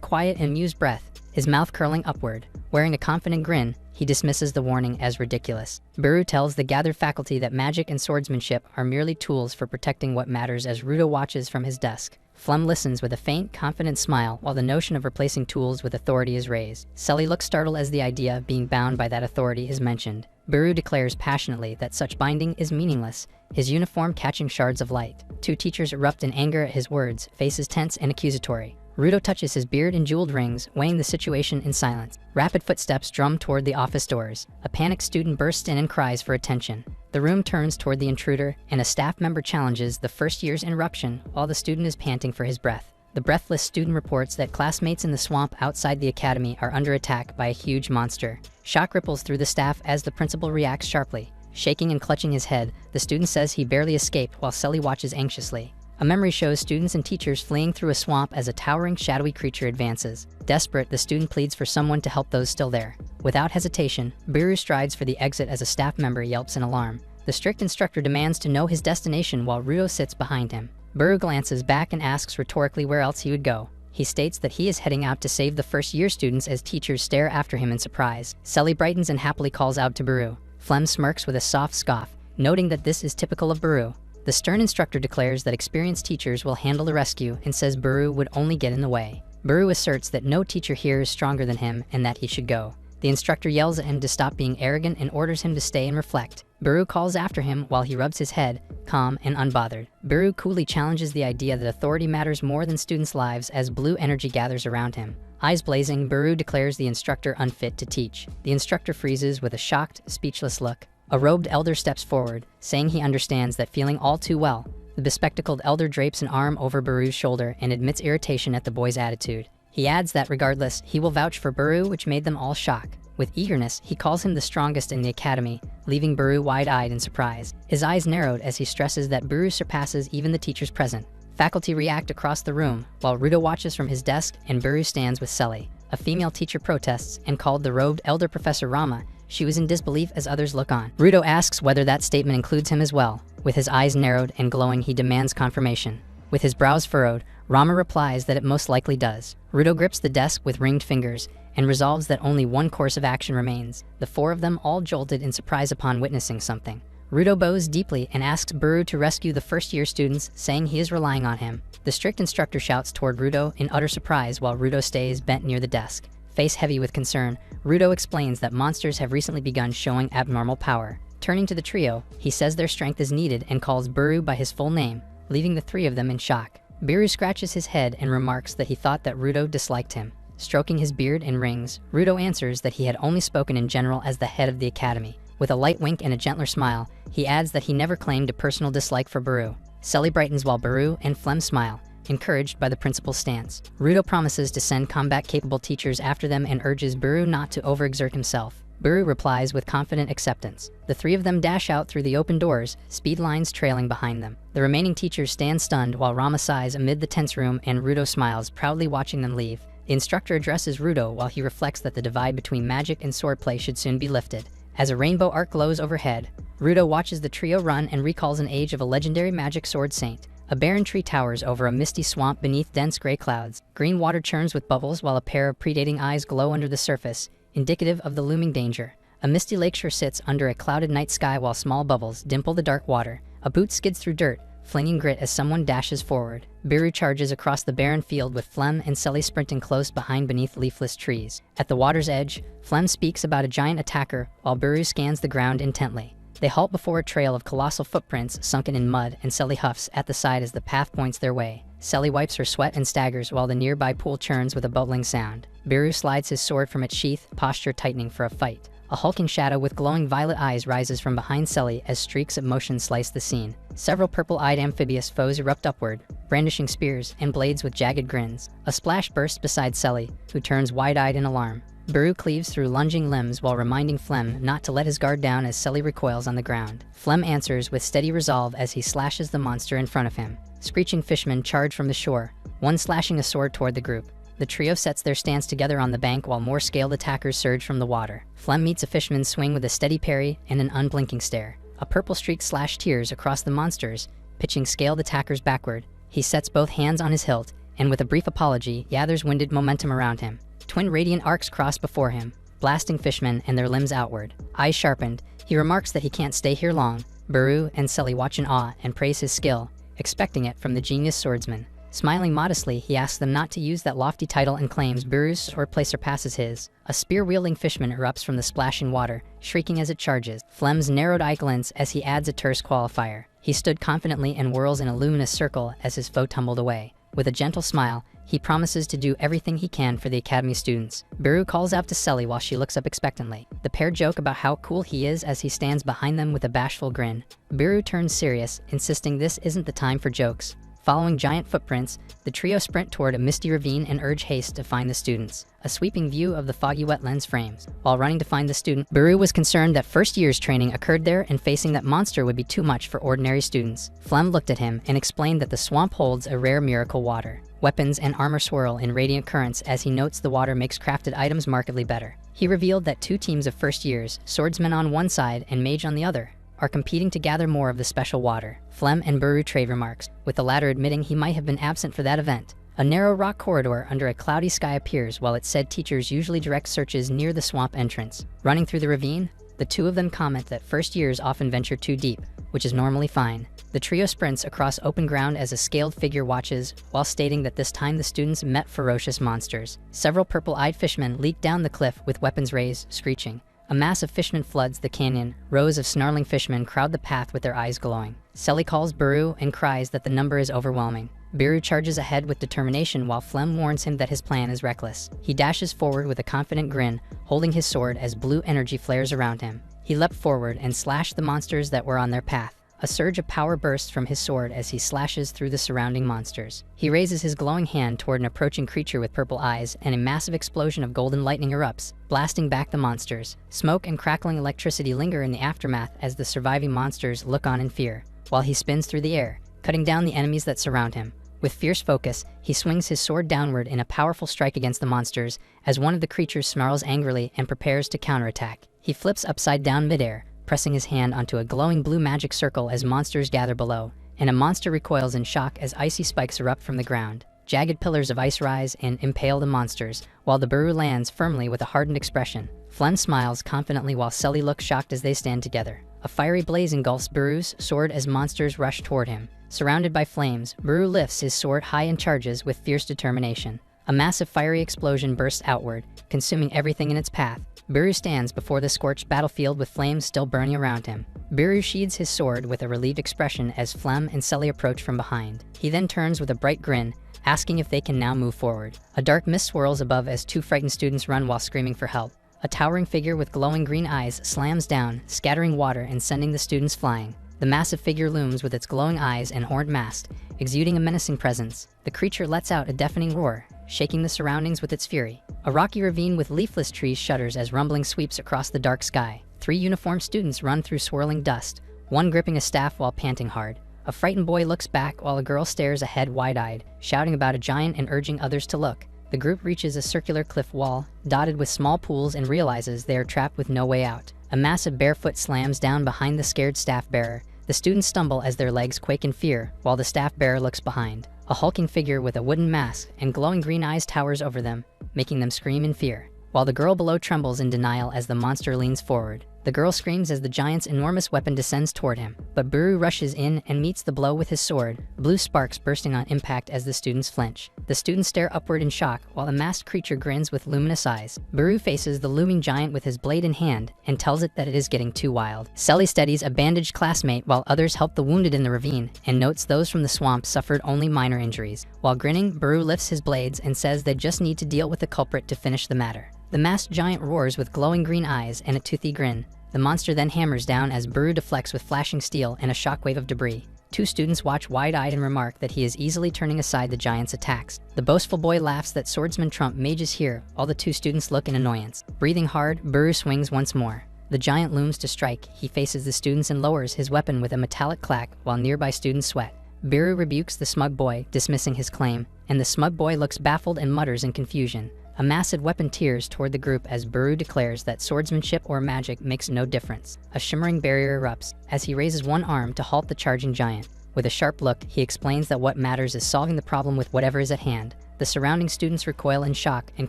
A: quiet and amused breath, his mouth curling upward. Wearing a confident grin, he dismisses the warning as ridiculous. Biru tells the gathered faculty that magic and swordsmanship are merely tools for protecting what matters as Rudo watches from his desk. Flem listens with a faint, confident smile while the notion of replacing tools with authority is raised. Sully looks startled as the idea of being bound by that authority is mentioned. Biru declares passionately that such binding is meaningless, his uniform catching shards of light. Two teachers erupt in anger at his words, faces tense and accusatory. Rudo touches his beard and jeweled rings, weighing the situation in silence. Rapid footsteps drum toward the office doors. A panicked student bursts in and cries for attention. The room turns toward the intruder, and a staff member challenges the first year's interruption while the student is panting for his breath. The breathless student reports that classmates in the swamp outside the academy are under attack by a huge monster. Shock ripples through the staff as the principal reacts sharply. Shaking and clutching his head, the student says he barely escaped while Sully watches anxiously. A memory shows students and teachers fleeing through a swamp as a towering, shadowy creature advances. Desperate, the student pleads for someone to help those still there. Without hesitation, Biru strides for the exit as a staff member yelps in alarm. The strict instructor demands to know his destination while Rudo sits behind him. Biru glances back and asks rhetorically where else he would go. He states that he is heading out to save the first-year students as teachers stare after him in surprise. Sully brightens and happily calls out to Biru. Flem smirks with a soft scoff, noting that this is typical of Biru. The stern instructor declares that experienced teachers will handle the rescue and says Biru would only get in the way. Biru asserts that no teacher here is stronger than him and that he should go. The instructor yells at him to stop being arrogant and orders him to stay and reflect. Biru calls after him while he rubs his head, calm and unbothered. Biru coolly challenges the idea that authority matters more than students' lives as blue energy gathers around him. Eyes blazing, Biru declares the instructor unfit to teach. The instructor freezes with a shocked, speechless look. A robed elder steps forward, saying he understands that feeling all too well. The bespectacled elder drapes an arm over Biru's shoulder and admits irritation at the boy's attitude. He adds that regardless, he will vouch for Biru, which made them all shock. With eagerness, he calls him the strongest in the academy, leaving Biru wide-eyed in surprise. His eyes narrowed as he stresses that Biru surpasses even the teachers present. Faculty react across the room, while Rudo watches from his desk and Biru stands with Sully. A female teacher protests and called the robed elder Professor Rama. She was in disbelief as others look on. Rudo asks whether that statement includes him as well. With his eyes narrowed and glowing, he demands confirmation. With his brows furrowed, Rama replies that it most likely does. Rudo grips the desk with ringed fingers and resolves that only one course of action remains. The four of them all jolted in surprise upon witnessing something. Rudo bows deeply and asks Biru to rescue the first-year students, saying he is relying on him. The strict instructor shouts toward Rudo in utter surprise while Rudo stays bent near the desk. Face heavy with concern, Rudo explains that monsters have recently begun showing abnormal power. Turning to the trio, he says their strength is needed and calls Biru by his full name, leaving the three of them in shock. Biru scratches his head and remarks that he thought that Rudo disliked him. Stroking his beard and rings, Rudo answers that he had only spoken in general as the head of the academy. With a light wink and a gentler smile, he adds that he never claimed a personal dislike for Biru. Sully brightens while Biru and Flem smile, encouraged by the principal's stance. Rudo promises to send combat-capable teachers after them and urges Biru not to overexert himself. Biru replies with confident acceptance. The three of them dash out through the open doors, speed lines trailing behind them. The remaining teachers stand stunned while Rama sighs amid the tense room and Rudo smiles, proudly watching them leave. The instructor addresses Rudo while he reflects that the divide between magic and swordplay should soon be lifted. As a rainbow arc glows overhead, Rudo watches the trio run and recalls an age of a legendary magic sword saint. A barren tree towers over a misty swamp beneath dense gray clouds. Green water churns with bubbles while a pair of predating eyes glow under the surface, indicative of the looming danger. A misty lakeshore sits under a clouded night sky while small bubbles dimple the dark water. A boot skids through dirt, flinging grit as someone dashes forward. Biru charges across the barren field with Flem and Sully sprinting close behind beneath leafless trees. At the water's edge, Flem speaks about a giant attacker while Biru scans the ground intently. They halt before a trail of colossal footprints sunken in mud, and Sully huffs at the side as the path points their way. Sully wipes her sweat and staggers while the nearby pool churns with a bubbling sound. Biru slides his sword from its sheath, posture tightening for a fight. A hulking shadow with glowing violet eyes rises from behind Sully as streaks of motion slice the scene. Several purple-eyed amphibious foes erupt upward, brandishing spears and blades with jagged grins. A splash bursts beside Sully, who turns wide-eyed in alarm. Biru cleaves through lunging limbs while reminding Flem not to let his guard down as Sully recoils on the ground. Flem answers with steady resolve as he slashes the monster in front of him. Screeching fishmen charge from the shore, one slashing a sword toward the group. The trio sets their stance together on the bank while more scaled attackers surge from the water. Flem meets a fisherman's swing with a steady parry and an unblinking stare. A purple streak tears across the monsters, pitching scaled attackers backward. He sets both hands on his hilt, and with a brief apology, gathers winded momentum around him. Twin radiant arcs cross before him, blasting fishmen and their limbs outward. Eyes sharpened, he remarks that he can't stay here long. Biru and Sully watch in awe and praise his skill, expecting it from the genius swordsman. Smiling modestly, he asks them not to use that lofty title and claims Biru's swordplay surpasses his. A spear-wielding fishman erupts from the splashing water, shrieking as it charges. Flem's narrowed eye glints as he adds a terse qualifier. He stood confidently and whirls in a luminous circle as his foe tumbled away. With a gentle smile, he promises to do everything he can for the Academy students. Biru calls out to Sully while she looks up expectantly. The pair joke about how cool he is as he stands behind them with a bashful grin. Biru turns serious, insisting this isn't the time for jokes. Following giant footprints, the trio sprint toward a misty ravine and urge haste to find the students. A sweeping view of the foggy wetlands frames. While running to find the student, Biru was concerned that first year's training occurred there, and facing that monster would be too much for ordinary students. Flem looked at him and explained that the swamp holds a rare miracle water. Weapons and armor swirl in radiant currents as he notes the water makes crafted items markedly better. He revealed that 2 teams of first years, swordsmen on one side and mage on the other, are competing to gather more of the special water. Flem and Biru trade remarks, with the latter admitting he might have been absent for that event. A narrow rock corridor under a cloudy sky appears while it said teachers usually direct searches near the swamp entrance. Running through the ravine, the two of them comment that first years often venture too deep, which is normally fine. The trio sprints across open ground as a scaled figure watches, while stating that this time the students met ferocious monsters. Several purple-eyed fishmen leap down the cliff with weapons raised, screeching. A mass of fishmen floods the canyon. Rows of snarling fishmen crowd the path with their eyes glowing. Sully calls Biru and cries that the number is overwhelming. Biru charges ahead with determination while Flem warns him that his plan is reckless. He dashes forward with a confident grin, holding his sword as blue energy flares around him. He leapt forward and slashed the monsters that were on their path. A surge of power bursts from his sword as he slashes through the surrounding monsters. He raises his glowing hand toward an approaching creature with purple eyes, and a massive explosion of golden lightning erupts, blasting back the monsters. Smoke and crackling electricity linger in the aftermath as the surviving monsters look on in fear, while he spins through the air, cutting down the enemies that surround him. With fierce focus, he swings his sword downward in a powerful strike against the monsters as one of the creatures snarls angrily and prepares to counterattack. He flips upside down midair, pressing his hand onto a glowing blue magic circle as monsters gather below, and a monster recoils in shock as icy spikes erupt from the ground. Jagged pillars of ice rise and impale the monsters, while the Biru lands firmly with a hardened expression. Flem smiles confidently while Sully looks shocked as they stand together. A fiery blaze engulfs Biru's sword as monsters rush toward him. Surrounded by flames, Biru lifts his sword high and charges with fierce determination. A massive fiery explosion bursts outward, consuming everything in its path. Biru stands before the scorched battlefield with flames still burning around him. Biru sheathes his sword with a relieved expression as Flem and Sully approach from behind. He then turns with a bright grin, asking if they can now move forward. A dark mist swirls above as 2 frightened students run while screaming for help. A towering figure with glowing green eyes slams down, scattering water and sending the students flying. The massive figure looms with its glowing eyes and horned mast, exuding a menacing presence. The creature lets out a deafening roar, shaking the surroundings with its fury. A rocky ravine with leafless trees shudders as rumbling sweeps across the dark sky. 3 uniformed students run through swirling dust, one gripping a staff while panting hard. A frightened boy looks back while a girl stares ahead wide-eyed, shouting about a giant and urging others to look. The group reaches a circular cliff wall, dotted with small pools, and realizes they are trapped with no way out. A massive barefoot slams down behind the scared staff bearer. The students stumble as their legs quake in fear, while the staff bearer looks behind. A hulking figure with a wooden mask and glowing green eyes towers over them, making them scream in fear, while the girl below trembles in denial as the monster leans forward. The girl screams as the giant's enormous weapon descends toward him, but Buru rushes in and meets the blow with his sword, blue sparks bursting on impact as the students flinch. The students stare upward in shock while the masked creature grins with luminous eyes. Buru faces the looming giant with his blade in hand and tells it that it is getting too wild. Selly steadies a bandaged classmate while others help the wounded in the ravine and notes those from the swamp suffered only minor injuries. While grinning, Buru lifts his blades and says they just need to deal with the culprit to finish the matter. The masked giant roars with glowing green eyes and a toothy grin. The monster then hammers down as Buru deflects with flashing steel and a shockwave of debris. Two students watch wide-eyed and remark that he is easily turning aside the giant's attacks. The boastful boy laughs that swordsman trump mages here, while the two students look in annoyance. Breathing hard, Buru swings once more. The giant looms to strike. He faces the students and lowers his weapon with a metallic clack while nearby students sweat. Buru rebukes the smug boy, dismissing his claim, and the smug boy looks baffled and mutters in confusion. A massive weapon tears toward the group as Buru declares that swordsmanship or magic makes no difference. A shimmering barrier erupts as he raises one arm to halt the charging giant. With a sharp look, he explains that what matters is solving the problem with whatever is at hand. The surrounding students recoil in shock and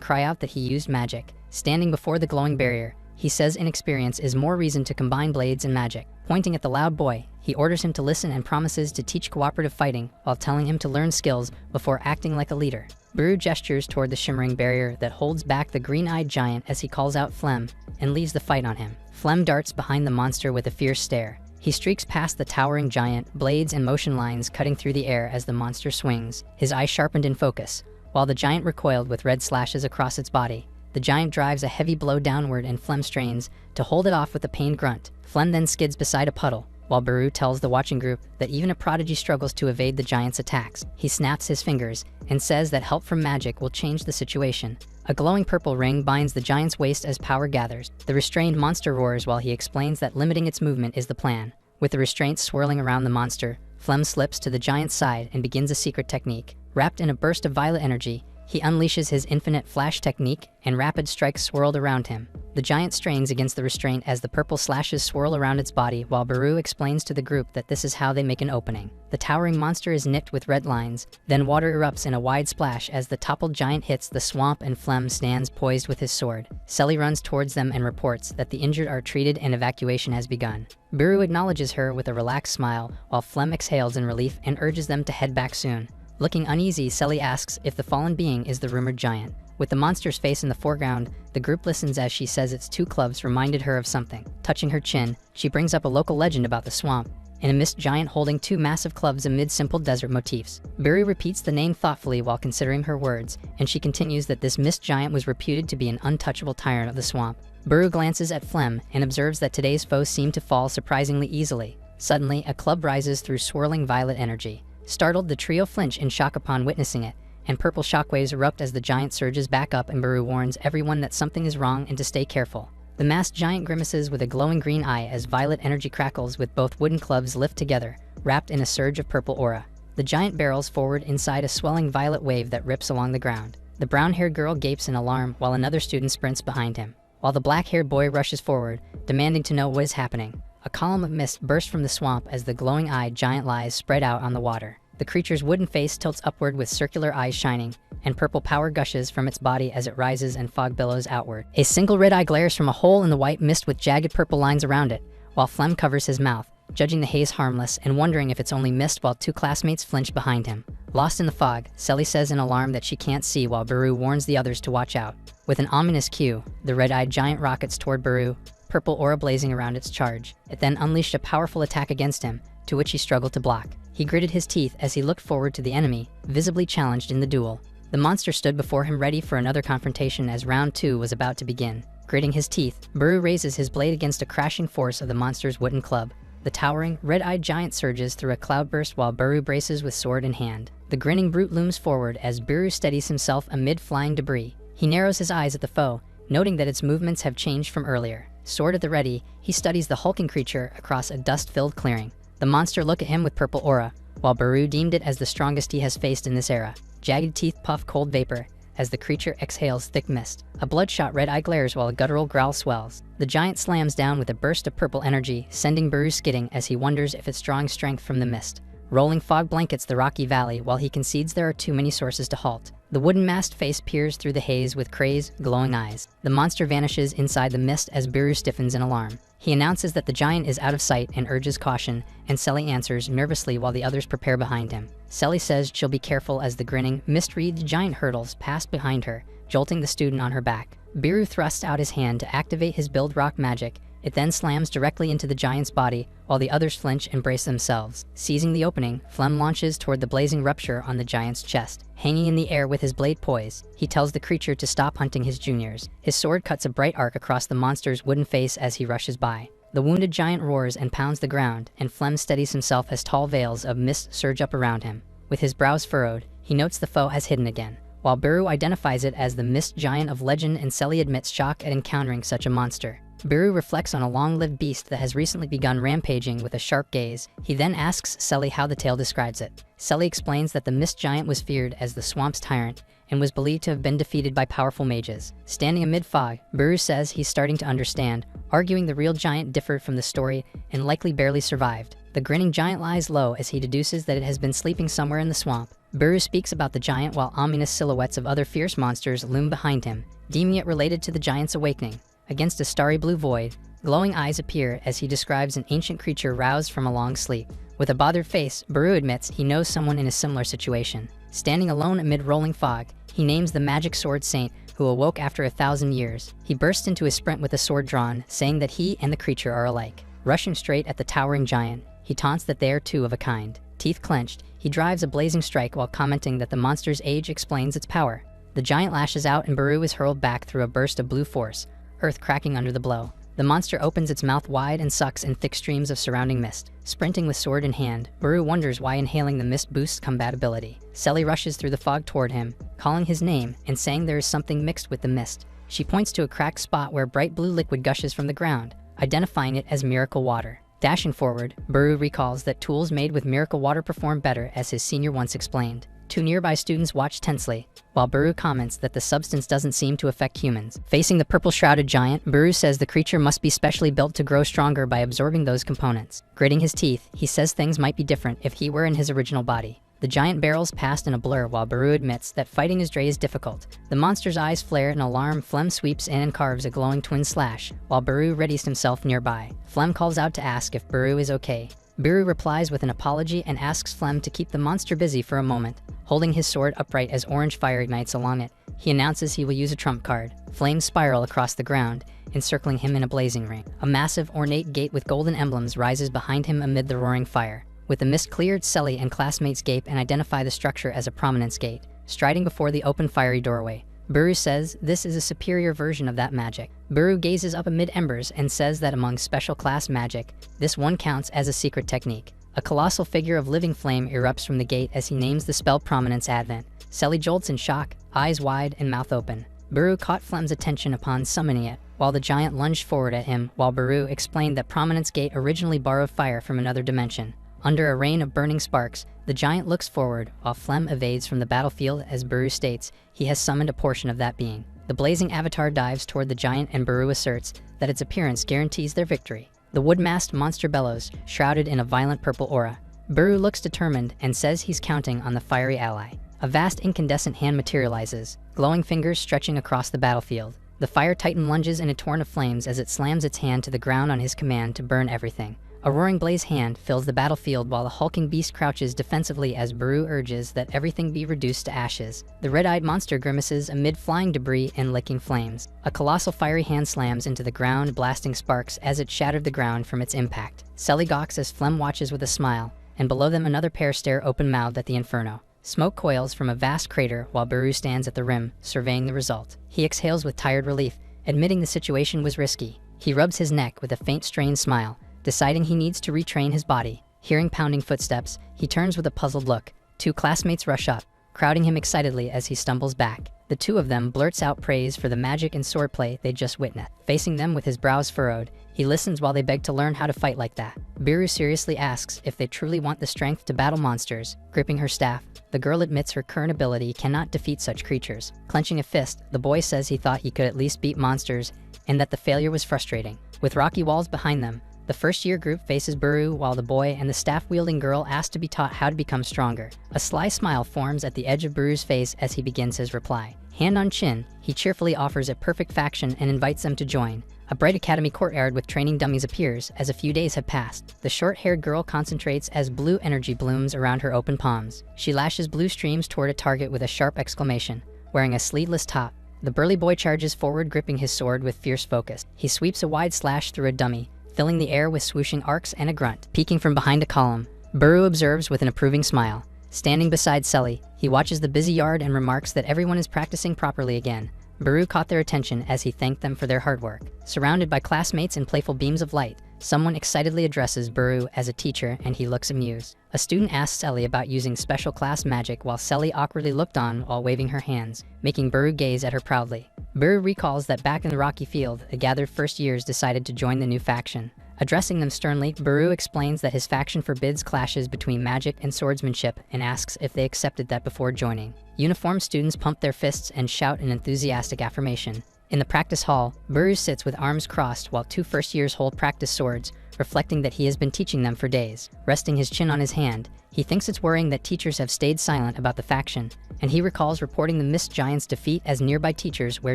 A: cry out that he used magic. Standing before the glowing barrier, he says inexperience is more reason to combine blades and magic. Pointing at the loud boy, he orders him to listen and promises to teach cooperative fighting while telling him to learn skills before acting like a leader. Buru gestures toward the shimmering barrier that holds back the green-eyed giant as he calls out Flem and leaves the fight on him. Flem darts behind the monster with a fierce stare. He streaks past the towering giant, blades and motion lines cutting through the air as the monster swings, his eyes sharpened in focus. While the giant recoiled with red slashes across its body, the giant drives a heavy blow downward and Flem strains to hold it off with a pained grunt. Flem then skids beside a puddle, while Buru tells the watching group that even a prodigy struggles to evade the giant's attacks. He snaps his fingers and says that help from magic will change the situation. A glowing purple ring binds the giant's waist as power gathers. The restrained monster roars while he explains that limiting its movement is the plan. With the restraints swirling around the monster, Flem slips to the giant's side and begins a secret technique. Wrapped in a burst of violet energy, he unleashes his infinite flash technique and rapid strikes swirled around him. The giant strains against the restraint as the purple slashes swirl around its body while Buru explains to the group that this is how they make an opening. The towering monster is nicked with red lines, then water erupts in a wide splash as the toppled giant hits the swamp and Flem stands poised with his sword. Selly runs towards them and reports that the injured are treated and evacuation has begun. Buru acknowledges her with a relaxed smile while Flem exhales in relief and urges them to head back soon. Looking uneasy, Selly asks if the fallen being is the rumored giant. With the monster's face in the foreground, the group listens as she says its two clubs reminded her of something. Touching her chin, she brings up a local legend about the swamp and a mist giant holding two massive clubs amid simple desert motifs. Buru repeats the name thoughtfully while considering her words, and she continues that this mist giant was reputed to be an untouchable tyrant of the swamp. Buru glances at Flem and observes that today's foes seem to fall surprisingly easily. Suddenly, a club rises through swirling violet energy. Startled, the trio flinch in shock upon witnessing it, and purple shockwaves erupt as the giant surges back up and Buru warns everyone that something is wrong and to stay careful. The masked giant grimaces with a glowing green eye as violet energy crackles with both wooden clubs lift together, wrapped in a surge of purple aura. The giant barrels forward inside a swelling violet wave that rips along the ground. The brown-haired girl gapes in alarm while another student sprints behind him, while the black-haired boy rushes forward, demanding to know what is happening. A column of mist bursts from the swamp as the glowing-eyed giant lies spread out on the water. The creature's wooden face tilts upward with circular eyes shining, and purple power gushes from its body as it rises and fog billows outward. A single red eye glares from a hole in the white mist with jagged purple lines around it, while Flem covers his mouth, judging the haze harmless and wondering if it's only mist while two classmates flinch behind him. Lost in the fog, Selly says in alarm that she can't see while Buru warns the others to watch out. With an ominous cue, the red-eyed giant rockets toward Buru, purple aura blazing around its charge. It then unleashed a powerful attack against him, to which he struggled to block. He gritted his teeth as he looked forward to the enemy, visibly challenged in the duel. The monster stood before him ready for another confrontation as round 2 was about to begin. Gritting his teeth, Buru raises his blade against a crashing force of the monster's wooden club. The towering, red-eyed giant surges through a cloudburst while Buru braces with sword in hand. The grinning brute looms forward as Buru steadies himself amid flying debris. He narrows his eyes at the foe, noting that its movements have changed from earlier. Sword at the ready, he studies the hulking creature across a dust-filled clearing. The monster looked at him with purple aura, while Buru deemed it as the strongest he has faced in this era. Jagged teeth puff cold vapor as the creature exhales thick mist. A bloodshot red eye glares while a guttural growl swells. The giant slams down with a burst of purple energy, sending Buru skidding as he wonders if it's drawing strength from the mist. Rolling fog blankets the rocky valley while he concedes there are too many sources to halt. The wooden-masked face peers through the haze with crazed, glowing eyes. The monster vanishes inside the mist as Biru stiffens in alarm. He announces that the giant is out of sight and urges caution, and Selly answers nervously while the others prepare behind him. Selly says she'll be careful as the grinning, mist-wreathed giant hurtles past behind her, jolting the student on her back. Biru thrusts out his hand to activate his build rock magic. It then slams directly into the giant's body, while the others flinch and brace themselves. Seizing the opening, Flem launches toward the blazing rupture on the giant's chest. Hanging in the air with his blade poised, he tells the creature to stop hunting his juniors. His sword cuts a bright arc across the monster's wooden face as he rushes by. The wounded giant roars and pounds the ground, and Flem steadies himself as tall veils of mist surge up around him. With his brows furrowed, he notes the foe has hidden again. While Biru identifies it as the mist giant of legend and Selly admits shock at encountering such a monster. Biru reflects on a long-lived beast that has recently begun rampaging with a sharp gaze. He then asks Selly how the tale describes it. Selly explains that the mist giant was feared as the swamp's tyrant and was believed to have been defeated by powerful mages. Standing amid fog, Biru says he's starting to understand, arguing the real giant differed from the story and likely barely survived. The grinning giant lies low as he deduces that it has been sleeping somewhere in the swamp. Biru speaks about the giant while ominous silhouettes of other fierce monsters loom behind him, deeming it related to the giant's awakening. Against a starry blue void, glowing eyes appear as he describes an ancient creature roused from a long sleep. With a bothered face, Biru admits he knows someone in a similar situation. Standing alone amid rolling fog, he names the magic sword saint who awoke after 1,000 years. He bursts into a sprint with a sword drawn, saying that he and the creature are alike. Rushing straight at the towering giant, he taunts that they are two of a kind. Teeth clenched, he drives a blazing strike while commenting that the monster's age explains its power. The giant lashes out and Biru is hurled back through a burst of blue force, earth cracking under the blow. The monster opens its mouth wide and sucks in thick streams of surrounding mist. Sprinting with sword in hand, Biru wonders why inhaling the mist boosts combat ability. Selly rushes through the fog toward him, calling his name and saying there is something mixed with the mist. She points to a cracked spot where bright blue liquid gushes from the ground, identifying it as miracle water. Dashing forward, Biru recalls that tools made with miracle water perform better, as his senior once explained. Two nearby students watch tensely, while Biru comments that the substance doesn't seem to affect humans. Facing the purple-shrouded giant, Biru says the creature must be specially built to grow stronger by absorbing those components. Gritting his teeth, he says things might be different if he were in his original body. The giant barrels past in a blur while Biru admits that fighting his Dre is difficult. The monster's eyes flare in alarm. Flem sweeps in and carves a glowing twin slash, while Biru readies himself nearby. Flem calls out to ask if Biru is okay. Biru replies with an apology and asks Flem to keep the monster busy for a moment. Holding his sword upright as orange fire ignites along it, he announces he will use a trump card. Flames spiral across the ground, encircling him in a blazing ring. A massive, ornate gate with golden emblems rises behind him amid the roaring fire. With the mist cleared, Selly and classmates gape and identify the structure as a prominence gate. Striding before the open fiery doorway, Biru says this is a superior version of that magic. Biru gazes up amid embers and says that among special class magic, this one counts as a secret technique. A colossal figure of living flame erupts from the gate as he names the spell Prominence Advent. Selly jolts in shock, eyes wide and mouth open. Biru caught Flem's attention upon summoning it, while the giant lunged forward at him, while Biru explained that Prominence Gate originally borrowed fire from another dimension. Under a rain of burning sparks, the giant looks forward, while Flem evades from the battlefield as Biru states he has summoned a portion of that being. The blazing avatar dives toward the giant and Biru asserts that its appearance guarantees their victory. The wood-masked monster bellows, shrouded in a violent purple aura. Biru looks determined and says he's counting on the fiery ally. A vast incandescent hand materializes, glowing fingers stretching across the battlefield. The fire titan lunges in a torrent of flames as it slams its hand to the ground on his command to burn everything. A roaring blaze hand fills the battlefield while the hulking beast crouches defensively as Biru urges that everything be reduced to ashes. The red-eyed monster grimaces amid flying debris and licking flames. A colossal fiery hand slams into the ground, blasting sparks as it shattered the ground from its impact. Selly gawks as Flem watches with a smile, and below them another pair stare open-mouthed at the inferno. Smoke coils from a vast crater while Biru stands at the rim, surveying the result. He exhales with tired relief, admitting the situation was risky. He rubs his neck with a faint strained smile, deciding he needs to retrain his body. Hearing pounding footsteps, he turns with a puzzled look. Two classmates rush up, crowding him excitedly as he stumbles back. The two of them blurts out praise for the magic and swordplay they just witnessed. Facing them with his brows furrowed, he listens while they beg to learn how to fight like that. Biru seriously asks if they truly want the strength to battle monsters. Gripping her staff, the girl admits her current ability cannot defeat such creatures. Clenching a fist, the boy says he thought he could at least beat monsters, and that the failure was frustrating. With rocky walls behind them, The first-year group faces Buru while the boy and the staff-wielding girl ask to be taught how to become stronger. A sly smile forms at the edge of Buru's face as he begins his reply. Hand on chin, he cheerfully offers a perfect faction and invites them to join. A bright academy courtyard with training dummies appears as a few days have passed. The short-haired girl concentrates as blue energy blooms around her open palms. She lashes blue streams toward a target with a sharp exclamation. Wearing a sleeveless top, the burly boy charges forward, gripping his sword with fierce focus. He sweeps a wide slash through a dummy, filling the air with swooshing arcs and a grunt. Peeking from behind a column, Buru observes with an approving smile. Standing beside Sully, he watches the busy yard and remarks that everyone is practicing properly again. Buru caught their attention as he thanked them for their hard work. Surrounded by classmates in playful beams of light, someone excitedly addresses Buru as a teacher and he looks amused. A student asks Selly about using special class magic while Selly awkwardly looked on while waving her hands, making Buru gaze at her proudly. Buru recalls that back in the rocky field, the gathered first years decided to join the new faction. Addressing them sternly, Buru explains that his faction forbids clashes between magic and swordsmanship and asks if they accepted that before joining. Uniformed students pump their fists and shout an enthusiastic affirmation. In the practice hall, Buru sits with arms crossed while two first years hold practice swords, reflecting that he has been teaching them for days. Resting his chin on his hand, he thinks it's worrying that teachers have stayed silent about the faction, and he recalls reporting the Mist Giant's defeat as nearby teachers wear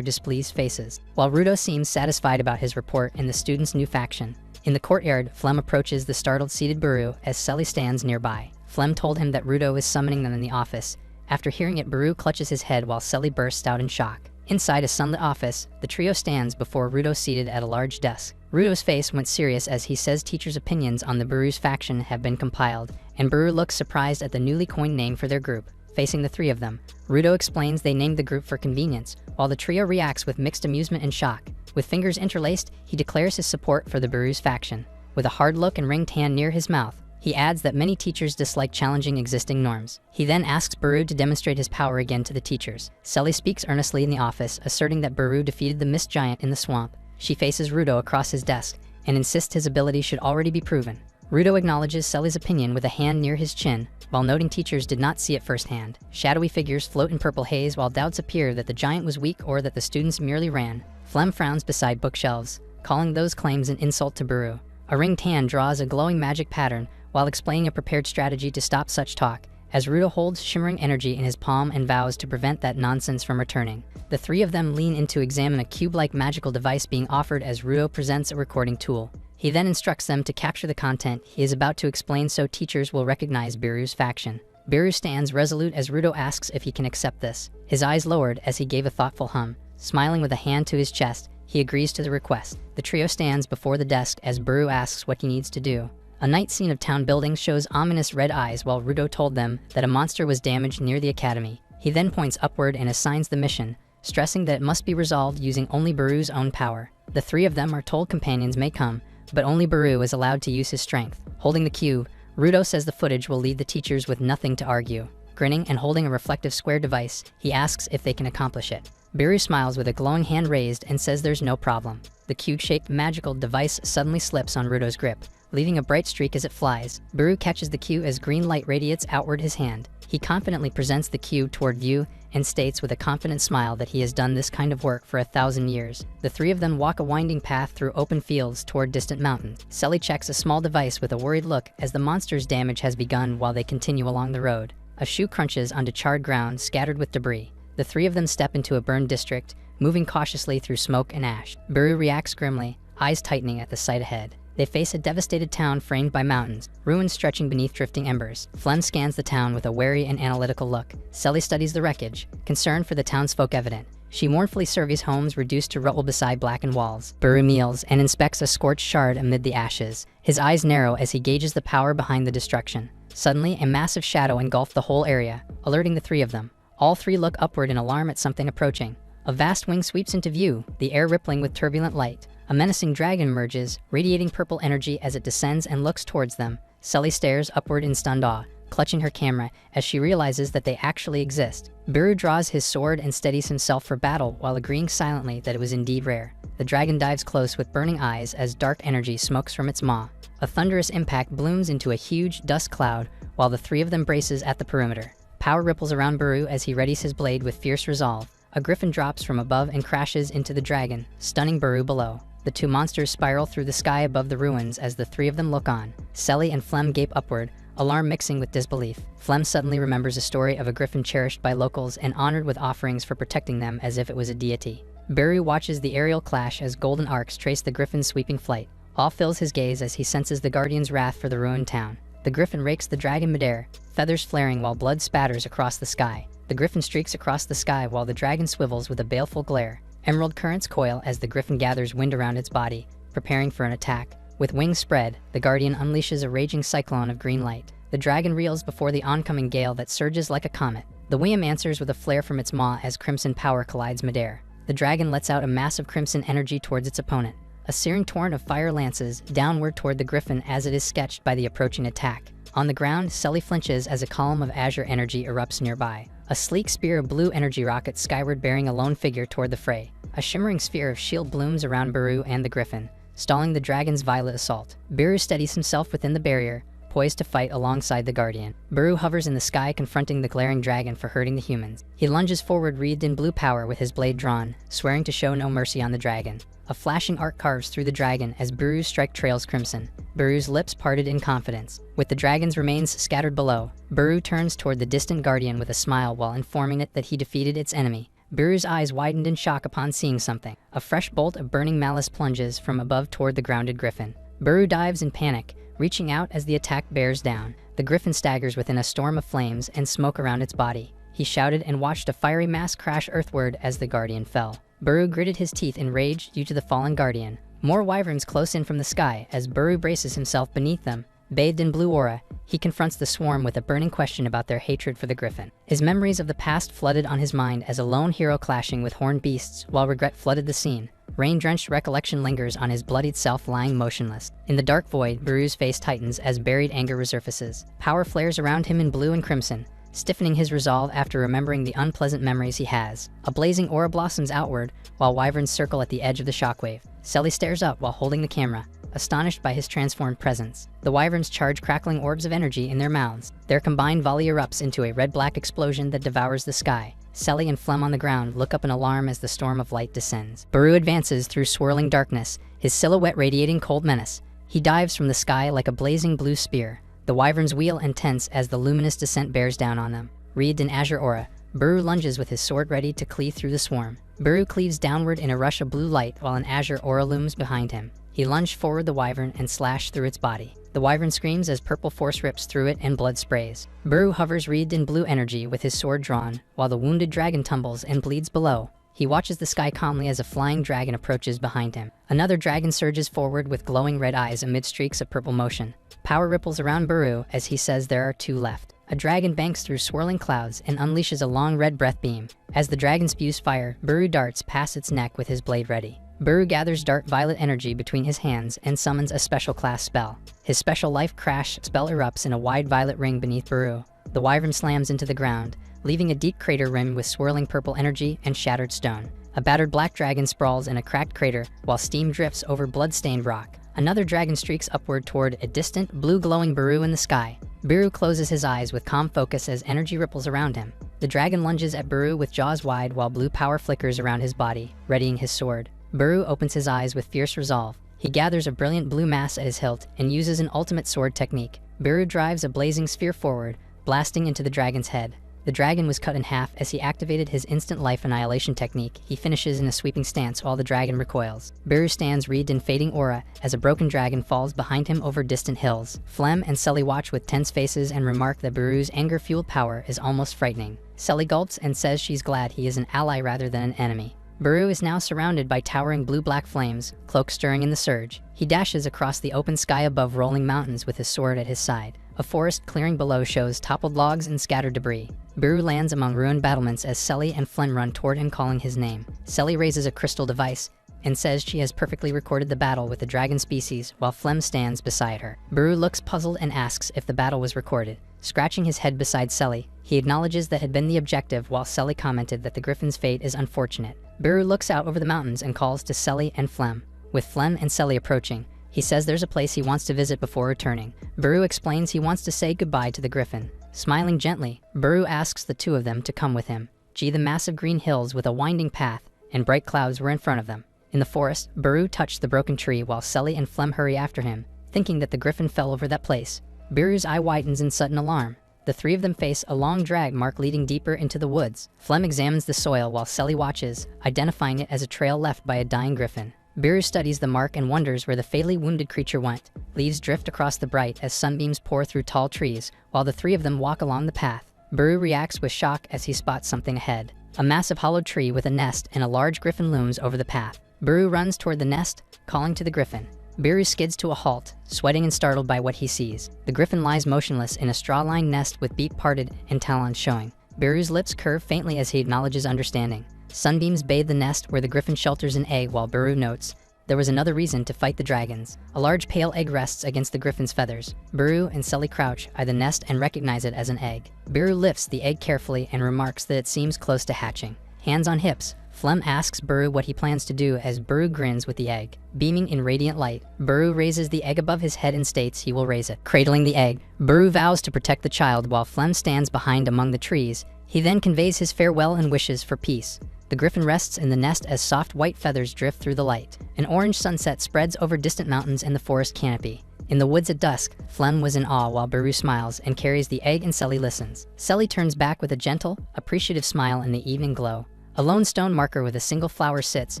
A: displeased faces. While Rudo seems satisfied about his report and the students' new faction, in the courtyard, Flem approaches the startled seated Buru as Selly stands nearby. Flem told him that Rudo is summoning them in the office. After hearing it, Buru clutches his head while Selly bursts out in shock. Inside a sunlit office, the trio stands before Rudo seated at a large desk. Rudo's face went serious as he says teachers' opinions on the Buru's faction have been compiled, and Buru looks surprised at the newly coined name for their group. Facing the three of them, Rudo explains they named the group for convenience, while the trio reacts with mixed amusement and shock. With fingers interlaced, he declares his support for the Buru's faction. With a hard look and ringed hand near his mouth, he adds that many teachers dislike challenging existing norms. He then asks Buru to demonstrate his power again to the teachers. Selly speaks earnestly in the office, asserting that Buru defeated the Mist Giant in the swamp. She faces Rudo across his desk and insists his ability should already be proven. Rudo acknowledges Selly's opinion with a hand near his chin, while noting teachers did not see it firsthand. Shadowy figures float in purple haze while doubts appear that the giant was weak or that the students merely ran. Flem frowns beside bookshelves, calling those claims an insult to Buru. A ringed hand draws a glowing magic pattern while explaining a prepared strategy to stop such talk, as Rudo holds shimmering energy in his palm and vows to prevent that nonsense from returning. The three of them lean in to examine a cube-like magical device being offered as Rudo presents a recording tool. He then instructs them to capture the content he is about to explain so teachers will recognize Buru's faction. Buru stands resolute as Rudo asks if he can accept this. His eyes lowered as he gave a thoughtful hum. Smiling with a hand to his chest, he agrees to the request. The trio stands before the desk as Buru asks what he needs to do. A night scene of town buildings shows ominous red eyes while Rudo told them that a monster was damaged near the academy. He then points upward and assigns the mission, stressing that it must be resolved using only Buru's own power. The three of them are told companions may come, but only Buru is allowed to use his strength. Holding the cube, Rudo says the footage will leave the teachers with nothing to argue. Grinning and holding a reflective square device, he asks if they can accomplish it. Buru smiles with a glowing hand raised and says there's no problem. The cube-shaped magical device suddenly slips on Rudo's grip, leaving a bright streak as it flies. Buru catches the cube as green light radiates outward his hand. He confidently presents the cube toward view and states with a confident smile that he has done this kind of work for 1,000 years. The three of them walk a winding path through open fields toward distant mountains. Selly checks a small device with a worried look as the monster's damage has begun while they continue along the road. A shoe crunches onto charred ground scattered with debris. The three of them step into a burned district, moving cautiously through smoke and ash. Buru reacts grimly, eyes tightening at the sight ahead. They face a devastated town framed by mountains, ruins stretching beneath drifting embers. Flem scans the town with a wary and analytical look. Selly studies the wreckage, concern for the townsfolk evident. She mournfully surveys homes reduced to rubble beside blackened walls. Buru kneels and inspects a scorched shard amid the ashes. His eyes narrow as he gauges the power behind the destruction. Suddenly, a massive shadow engulfed the whole area, alerting the three of them. All three look upward in alarm at something approaching. A vast wing sweeps into view, the air rippling with turbulent light. A menacing dragon emerges, radiating purple energy as it descends and looks towards them. Selly stares upward in stunned awe, clutching her camera as she realizes that they actually exist. Buru draws his sword and steadies himself for battle while agreeing silently that it was indeed rare. The dragon dives close with burning eyes as dark energy smokes from its maw. A thunderous impact blooms into a huge dust cloud while the three of them braces at the perimeter. Power ripples around Buru as he readies his blade with fierce resolve. A griffin drops from above and crashes into the dragon, stunning Buru below. The two monsters spiral through the sky above the ruins as the three of them look on. Selly and Flem gape upward, alarm mixing with disbelief. Flem suddenly remembers a story of a griffin cherished by locals and honored with offerings for protecting them as if it was a deity. Beru watches the aerial clash as golden arcs trace the griffin's sweeping flight. Awe fills his gaze as he senses the guardian's wrath for the ruined town. The griffin rakes the dragon midair, feathers flaring while blood spatters across the sky. The griffin streaks across the sky while the dragon swivels with a baleful glare. Emerald currents coil as the griffin gathers wind around its body, preparing for an attack. With wings spread, the guardian unleashes a raging cyclone of green light. The dragon reels before the oncoming gale that surges like a comet. The Wiam answers with a flare from its maw as crimson power collides midair. The dragon lets out a mass of crimson energy towards its opponent. A searing torrent of fire lances downward toward the griffin as it is sketched by the approaching attack. On the ground, Selly flinches as a column of azure energy erupts nearby. A sleek spear of blue energy rockets skyward bearing a lone figure toward the fray. A shimmering sphere of shield blooms around Beru and the griffin, stalling the dragon's violet assault. Beru steadies himself within the barrier, poised to fight alongside the guardian. Beru hovers in the sky confronting the glaring dragon for hurting the humans. He lunges forward wreathed in blue power with his blade drawn, swearing to show no mercy on the dragon. A flashing arc carves through the dragon as Beru's strike trails crimson. Beru's lips parted in confidence. With the dragon's remains scattered below, Beru turns toward the distant guardian with a smile while informing it that he defeated its enemy. Beru's eyes widened in shock upon seeing something. A fresh bolt of burning malice plunges from above toward the grounded griffin. Beru dives in panic, reaching out as the attack bears down. The griffin staggers within a storm of flames and smoke around its body. He shouted and watched a fiery mass crash earthward as the guardian fell. Beru gritted his teeth in rage due to the fallen guardian. More wyverns close in from the sky as Beru braces himself beneath them. Bathed in blue aura, he confronts the swarm with a burning question about their hatred for the griffin. His memories of the past flooded on his mind as a lone hero clashing with horned beasts while regret flooded the scene. Rain-drenched recollection lingers on his bloodied self lying motionless. In the dark void, Beru's face tightens as buried anger resurfaces. Power flares around him in blue and crimson, stiffening his resolve after remembering the unpleasant memories he has. A blazing aura blossoms outward, while wyverns circle at the edge of the shockwave. Selly stares up while holding the camera, astonished by his transformed presence. The wyverns charge crackling orbs of energy in their mouths. Their combined volley erupts into a red-black explosion that devours the sky. Selly and Flem on the ground look up in alarm as the storm of light descends. Beru advances through swirling darkness, his silhouette radiating cold menace. He dives from the sky like a blazing blue spear. The wyverns wheel and tense as the luminous descent bears down on them. Wreathed in azure aura, Beru lunges with his sword ready to cleave through the swarm. Beru cleaves downward in a rush of blue light while an azure aura looms behind him. He lunged forward the wyvern and slashed through its body. The wyvern screams as purple force rips through it and blood sprays. Beru hovers wreathed in blue energy with his sword drawn, while the wounded dragon tumbles and bleeds below. He watches the sky calmly as a flying dragon approaches behind him. Another dragon surges forward with glowing red eyes amid streaks of purple motion. Power ripples around Beru as he says there are two left. A dragon banks through swirling clouds and unleashes a long red breath beam. As the dragon spews fire, Beru darts past its neck with his blade ready. Beru gathers dark violet energy between his hands and summons a special class spell. His special life crash spell erupts in a wide violet ring beneath Beru. The wyvern slams into the ground, leaving a deep crater rimmed with swirling purple energy and shattered stone. A battered black dragon sprawls in a cracked crater while steam drifts over blood-stained rock. Another dragon streaks upward toward a distant, blue-glowing Beru in the sky. Beru closes his eyes with calm focus as energy ripples around him. The dragon lunges at Beru with jaws wide while blue power flickers around his body, readying his sword. Beru opens his eyes with fierce resolve. He gathers a brilliant blue mass at his hilt and uses an ultimate sword technique. Beru drives a blazing sphere forward, blasting into the dragon's head. The dragon was cut in half as he activated his instant life annihilation technique. He finishes in a sweeping stance while the dragon recoils. Beru stands wreathed in fading aura as a broken dragon falls behind him over distant hills. Flem and Selly watch with tense faces and remark that Beru's anger-fueled power is almost frightening. Selly gulps and says she's glad he is an ally rather than an enemy. Beru is now surrounded by towering blue-black flames, cloak stirring in the surge. He dashes across the open sky above rolling mountains with his sword at his side. A forest clearing below shows toppled logs and scattered debris. Beru lands among ruined battlements as Selly and Flem run toward him calling his name. Selly raises a crystal device and says she has perfectly recorded the battle with the dragon species while Flem stands beside her. Beru looks puzzled and asks if the battle was recorded. Scratching his head beside Selly, he acknowledges that had been the objective while Selly commented that the griffin's fate is unfortunate. Beru looks out over the mountains and calls to Selly and Flem. With Flem and Selly approaching, he says there's a place he wants to visit before returning. Beru explains he wants to say goodbye to the griffin. Smiling gently, Beru asks the two of them to come with him. The massive green hills with a winding path and bright clouds were in front of them. In the forest, Baru touched the broken tree while Selly and Flem hurry after him, thinking that the griffin fell over that place. Baru's eye widens in sudden alarm. The three of them face a long drag mark leading deeper into the woods. Flem examines the soil while Selly watches, identifying it as a trail left by a dying griffin. Baru studies the mark and wonders where the fatally wounded creature went. Leaves drift across the bright as sunbeams pour through tall trees, while the three of them walk along the path. Baru reacts with shock as he spots something ahead. A massive hollow tree with a nest and a large griffin looms over the path. Baru runs toward the nest, calling to the griffin. Baru skids to a halt, sweating and startled by what he sees. The griffin lies motionless in a straw-lined nest with beak parted and talons showing. Baru's lips curve faintly as he acknowledges understanding. Sunbeams bathe the nest where the griffin shelters an egg while Baru notes, there was another reason to fight the dragons. A large pale egg rests against the griffin's feathers. Baru and Selly crouch, eye the nest and recognize it as an egg. Baru lifts the egg carefully and remarks that it seems close to hatching. Hands on hips, Flem asks Baru what he plans to do as Baru grins with the egg. Beaming in radiant light, Baru raises the egg above his head and states he will raise it. Cradling the egg, Baru vows to protect the child while Flem stands behind among the trees. He then conveys his farewell and wishes for peace. The griffin rests in the nest as soft white feathers drift through the light. An orange sunset spreads over distant mountains and the forest canopy. In the woods at dusk, Flem was in awe while Baru smiles and carries the egg and Selly listens. Selly turns back with a gentle, appreciative smile in the evening glow. A lone stone marker with a single flower sits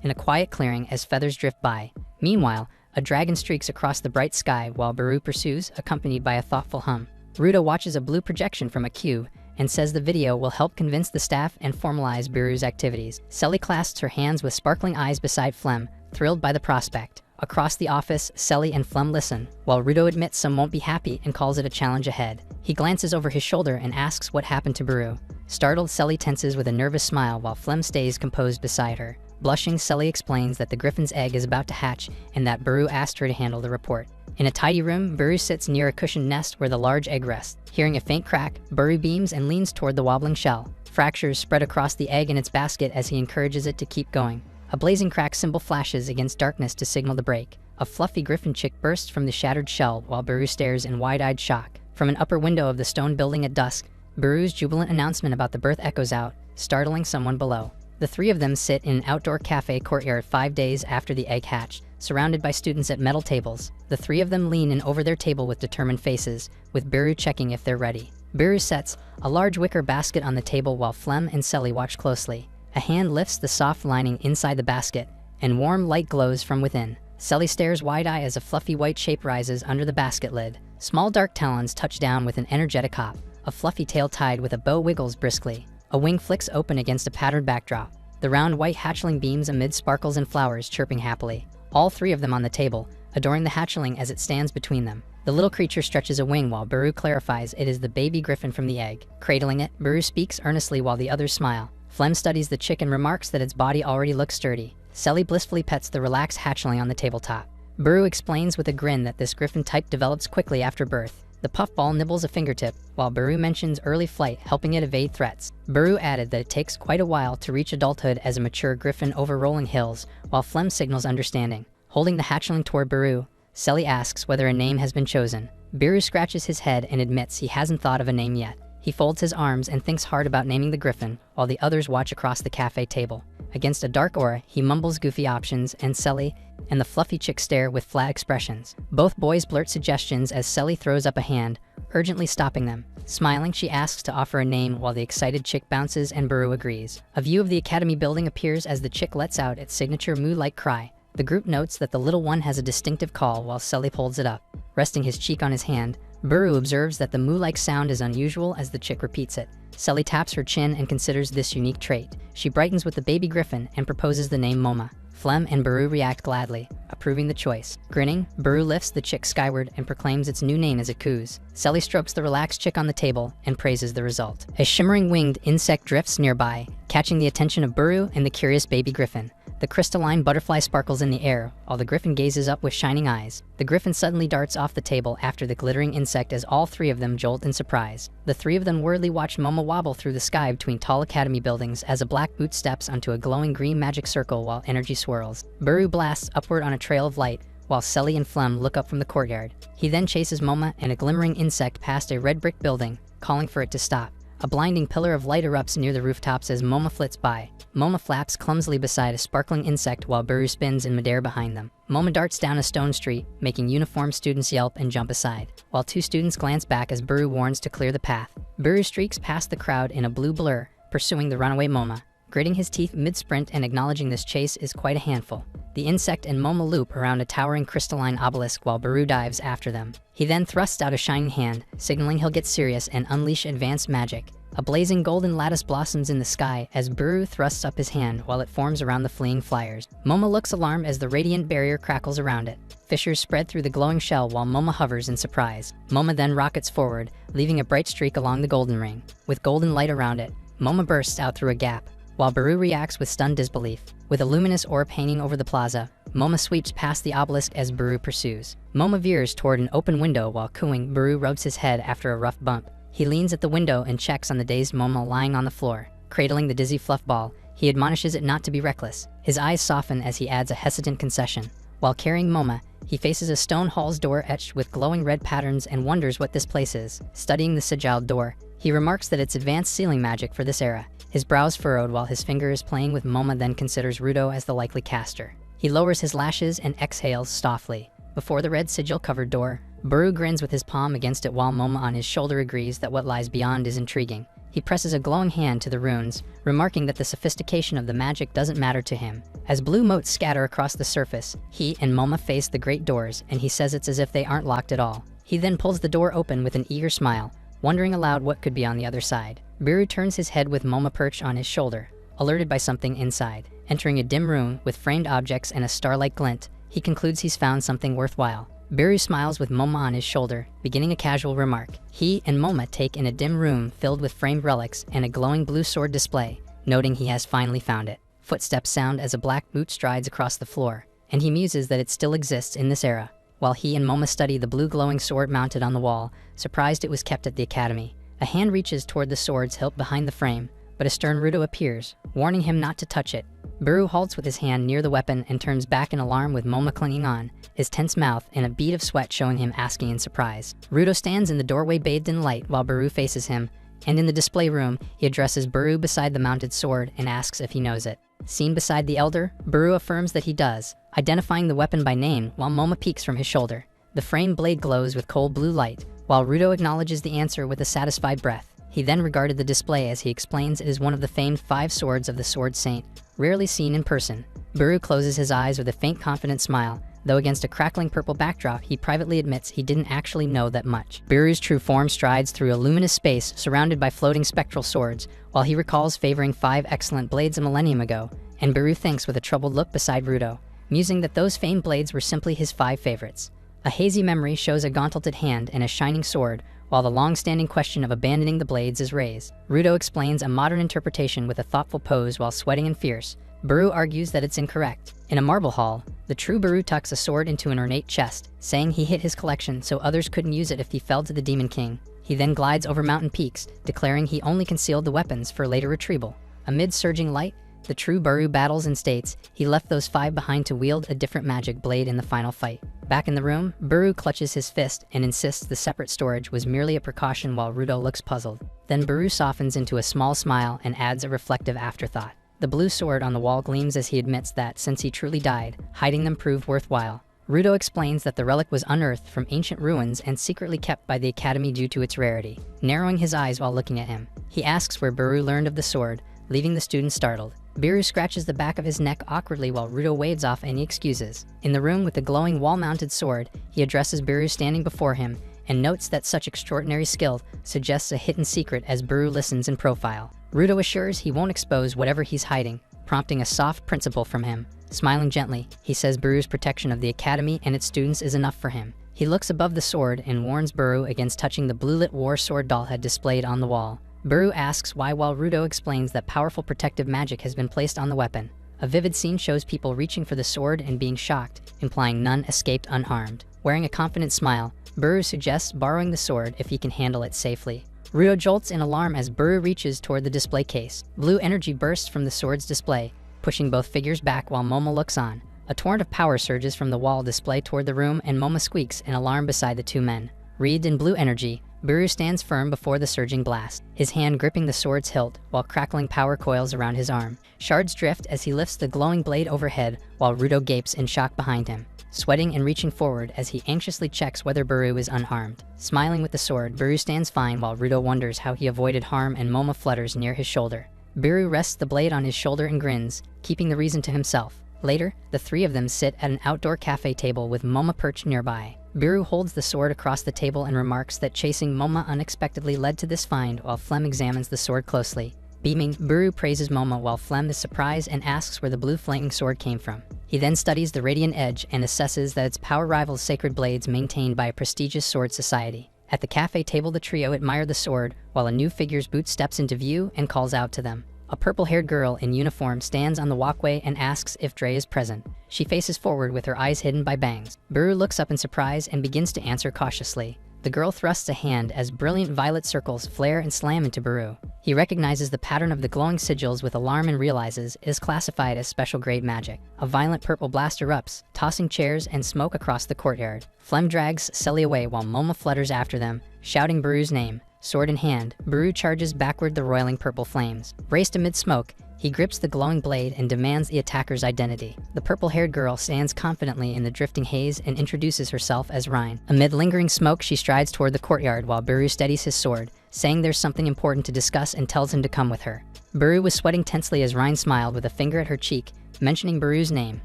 A: in a quiet clearing as feathers drift by. Meanwhile, a dragon streaks across the bright sky while Baru pursues, accompanied by a thoughtful hum. Ruta watches a blue projection from a cube and says the video will help convince the staff and formalize Baru's activities. Selly clasps her hands with sparkling eyes beside Flem, thrilled by the prospect. Across the office, Selly and Flem listen, while Ruto admits some won't be happy and calls it a challenge ahead. He glances over his shoulder and asks what happened to Baru. Startled, Selly tenses with a nervous smile while Flem stays composed beside her. Blushing, Selly explains that the griffin's egg is about to hatch and that Baru asked her to handle the report. In a tidy room, Baru sits near a cushioned nest where the large egg rests. Hearing a faint crack, Baru beams and leans toward the wobbling shell. Fractures spread across the egg in its basket as he encourages it to keep going. A blazing crack symbol flashes against darkness to signal the break. A fluffy griffin chick bursts from the shattered shell while Baru stares in wide-eyed shock. From an upper window of the stone building at dusk, Baru's jubilant announcement about the birth echoes out, startling someone below. The three of them sit in an outdoor cafe courtyard 5 days after the egg hatched, surrounded by students at metal tables. The three of them lean in over their table with determined faces, with Baru checking if they're ready. Baru sets a large wicker basket on the table while Flem and Selly watch closely. A hand lifts the soft lining inside the basket, and warm light glows from within. Selly stares wide-eyed as a fluffy white shape rises under the basket lid. Small dark talons touch down with an energetic hop. A fluffy tail tied with a bow wiggles briskly. A wing flicks open against a patterned backdrop. The round white hatchling beams amid sparkles and flowers, chirping happily. All three of them on the table, adoring the hatchling as it stands between them. The little creature stretches a wing while Baru clarifies it is the baby griffin from the egg. Cradling it, Baru speaks earnestly while the others smile. Flem studies the chick and remarks that its body already looks sturdy. Selly blissfully pets the relaxed hatchling on the tabletop. Baru explains with a grin that this griffin type develops quickly after birth. The puffball nibbles a fingertip, while Baru mentions early flight helping it evade threats. Baru added that it takes quite a while to reach adulthood as a mature griffin over rolling hills, while Flem signals understanding. Holding the hatchling toward Baru, Selly asks whether a name has been chosen. Baru scratches his head and admits he hasn't thought of a name yet. He folds his arms and thinks hard about naming the griffin, while the others watch across the cafe table. Against a dark aura, he mumbles goofy options, and Selly and the fluffy chick stare with flat expressions. Both boys blurt suggestions as Selly throws up a hand, urgently stopping them. Smiling, she asks to offer a name while the excited chick bounces and Baru agrees. A view of the academy building appears as the chick lets out its signature moo-like cry. The group notes that the little one has a distinctive call while Selly holds it up. Resting his cheek on his hand, Baru observes that the moo-like sound is unusual as the chick repeats it. Selly taps her chin and considers this unique trait. She brightens with the baby griffin and proposes the name Moma. Flem and Baru react gladly, approving the choice. Grinning, Baru lifts the chick skyward and proclaims its new name as it coos. Selly strokes the relaxed chick on the table and praises the result. A shimmering winged insect drifts nearby, catching the attention of Baru and the curious baby griffin. The crystalline butterfly sparkles in the air, while the griffin gazes up with shining eyes. The griffin suddenly darts off the table after the glittering insect as all three of them jolt in surprise. The three of them worriedly watch Moma wobble through the sky between tall academy buildings as a black boot steps onto a glowing green magic circle while energy swirls. Baru blasts upward on a trail of light, while Selly and Flem look up from the courtyard. He then chases Moma and a glimmering insect past a red brick building, calling for it to stop. A blinding pillar of light erupts near the rooftops as Moma flits by. Moma flaps clumsily beside a sparkling insect while Buru spins in midair behind them. Moma darts down a stone street, making uniformed students yelp and jump aside, while two students glance back as Buru warns to clear the path. Buru streaks past the crowd in a blue blur, pursuing the runaway Moma. Gritting his teeth mid-sprint and acknowledging this chase is quite a handful. The insect and Moma loop around a towering crystalline obelisk while Buru dives after them. He then thrusts out a shining hand, signaling he'll get serious and unleash advanced magic. A blazing golden lattice blossoms in the sky as Buru thrusts up his hand while it forms around the fleeing flyers. Moma looks alarmed as the radiant barrier crackles around it. Fissures spread through the glowing shell while Moma hovers in surprise. Moma then rockets forward, leaving a bright streak along the golden ring. With golden light around it, Moma bursts out through a gap, while Buru reacts with stunned disbelief. With a luminous orb hanging over the plaza, Moma sweeps past the obelisk as Buru pursues. Moma veers toward an open window while cooing. Buru rubs his head after a rough bump. He leans at the window and checks on the dazed Moma lying on the floor. Cradling the dizzy fluff ball, he admonishes it not to be reckless. His eyes soften as he adds a hesitant concession. While carrying Moma, he faces a stone hall's door etched with glowing red patterns and wonders what this place is. Studying the sigilled door, he remarks that it's advanced sealing magic for this era. His brows furrowed while his finger is playing with Moma, then considers Rudo as the likely caster. He lowers his lashes and exhales softly. Before the red sigil-covered door, Buru grins with his palm against it while Moma on his shoulder agrees that what lies beyond is intriguing. He presses a glowing hand to the runes, remarking that the sophistication of the magic doesn't matter to him. As blue motes scatter across the surface, he and Moma face the great doors, and he says it's as if they aren't locked at all. He then pulls the door open with an eager smile, wondering aloud what could be on the other side. Buru turns his head with Moma perched on his shoulder, alerted by something inside. Entering a dim room with framed objects and a starlight glint, he concludes he's found something worthwhile. Buru smiles with Moma on his shoulder, beginning a casual remark. He and Moma take in a dim room filled with framed relics and a glowing blue sword display, noting he has finally found it. Footsteps sound as a black boot strides across the floor, and he muses that it still exists in this era. While he and Moma study the blue glowing sword mounted on the wall, surprised it was kept at the academy. A hand reaches toward the sword's hilt behind the frame, but a stern Rudo appears, warning him not to touch it. Buru halts with his hand near the weapon and turns back in alarm with Moma clinging on, his tense mouth and a bead of sweat showing him asking in surprise. Rudo stands in the doorway bathed in light while Buru faces him, and in the display room, he addresses Buru beside the mounted sword and asks if he knows it. Seen beside the elder, Buru affirms that he does, identifying the weapon by name while Moma peeks from his shoulder. The framed blade glows with cold blue light, while Rudo acknowledges the answer with a satisfied breath. He then regarded the display as he explains it is one of the famed 5 swords of the Sword Saint, rarely seen in person. Buru closes his eyes with a faint confident smile, though against a crackling purple backdrop he privately admits he didn't actually know that much. Buru's true form strides through a luminous space surrounded by floating spectral swords, while he recalls favoring 5 excellent blades a millennium ago, and Buru thinks with a troubled look beside Rudo, musing that those famed blades were simply his 5 favorites. A hazy memory shows a gauntleted hand and a shining sword, while the long-standing question of abandoning the blades is raised. Rudo explains a modern interpretation with a thoughtful pose while sweating and fierce. Buru argues that it's incorrect. In a marble hall, the true Buru tucks a sword into an ornate chest, saying he hid his collection so others couldn't use it if he fell to the Demon King. He then glides over mountain peaks, declaring he only concealed the weapons for later retrieval. Amid surging light, the true Buru battles and states he left those 5 behind to wield a different magic blade in the final fight. Back in the room, Buru clutches his fist and insists the separate storage was merely a precaution while Rudo looks puzzled. Then Buru softens into a small smile and adds a reflective afterthought. The blue sword on the wall gleams as he admits that, since he truly died, hiding them proved worthwhile. Rudo explains that the relic was unearthed from ancient ruins and secretly kept by the Academy due to its rarity. Narrowing his eyes while looking at him, he asks where Buru learned of the sword, leaving the student startled. Buru scratches the back of his neck awkwardly while Rudo waves off any excuses. In the room with the glowing wall-mounted sword, he addresses Buru standing before him and notes that such extraordinary skill suggests a hidden secret as Buru listens in profile. Rudo assures he won't expose whatever he's hiding, prompting a soft principle from him. Smiling gently, he says Buru's protection of the Academy and its students is enough for him. He looks above the sword and warns Buru against touching the blue-lit war sword doll had displayed on the wall. Buru asks why while Rudo explains that powerful protective magic has been placed on the weapon. A vivid scene shows people reaching for the sword and being shocked, implying none escaped unharmed. Wearing a confident smile, Buru suggests borrowing the sword if he can handle it safely. Rudo jolts in alarm as Buru reaches toward the display case. Blue energy bursts from the sword's display, pushing both figures back while Moma looks on. A torrent of power surges from the wall display toward the room and Moma squeaks in alarm beside the 2 men. Wreathed in blue energy, Buru stands firm before the surging blast, his hand gripping the sword's hilt while crackling power coils around his arm. Shards drift as he lifts the glowing blade overhead while Rudo gapes in shock behind him, sweating and reaching forward as he anxiously checks whether Buru is unharmed. Smiling with the sword, Buru stands fine while Rudo wonders how he avoided harm and Moma flutters near his shoulder. Buru rests the blade on his shoulder and grins, keeping the reason to himself. Later, the three of them sit at an outdoor cafe table with Moma perched nearby. Buru holds the sword across the table and remarks that chasing Moma unexpectedly led to this find while Flem examines the sword closely. Beaming, Buru praises Moma while Flem is surprised and asks where the blue flaming sword came from. He then studies the radiant edge and assesses that its power rivals sacred blades maintained by a prestigious sword society. At the cafe table, the trio admire the sword while a new figure's boot steps into view and calls out to them. A purple-haired girl in uniform stands on the walkway and asks if Dre is present. She faces forward with her eyes hidden by bangs. Buru looks up in surprise and begins to answer cautiously. The girl thrusts a hand as brilliant violet circles flare and slam into Buru. He recognizes the pattern of the glowing sigils with alarm and realizes it is classified as special grade magic. A violent purple blast erupts, tossing chairs and smoke across the courtyard. Flem drags Selly away while Moma flutters after them, shouting Buru's name. Sword in hand, Buru charges backward the roiling purple flames. Braced amid smoke, he grips the glowing blade and demands the attacker's identity. The purple-haired girl stands confidently in the drifting haze and introduces herself as Rhine. Amid lingering smoke, she strides toward the courtyard while Buru steadies his sword, saying there's something important to discuss and tells him to come with her. Buru was sweating tensely as Rhine smiled with a finger at her cheek, mentioning Buru's name.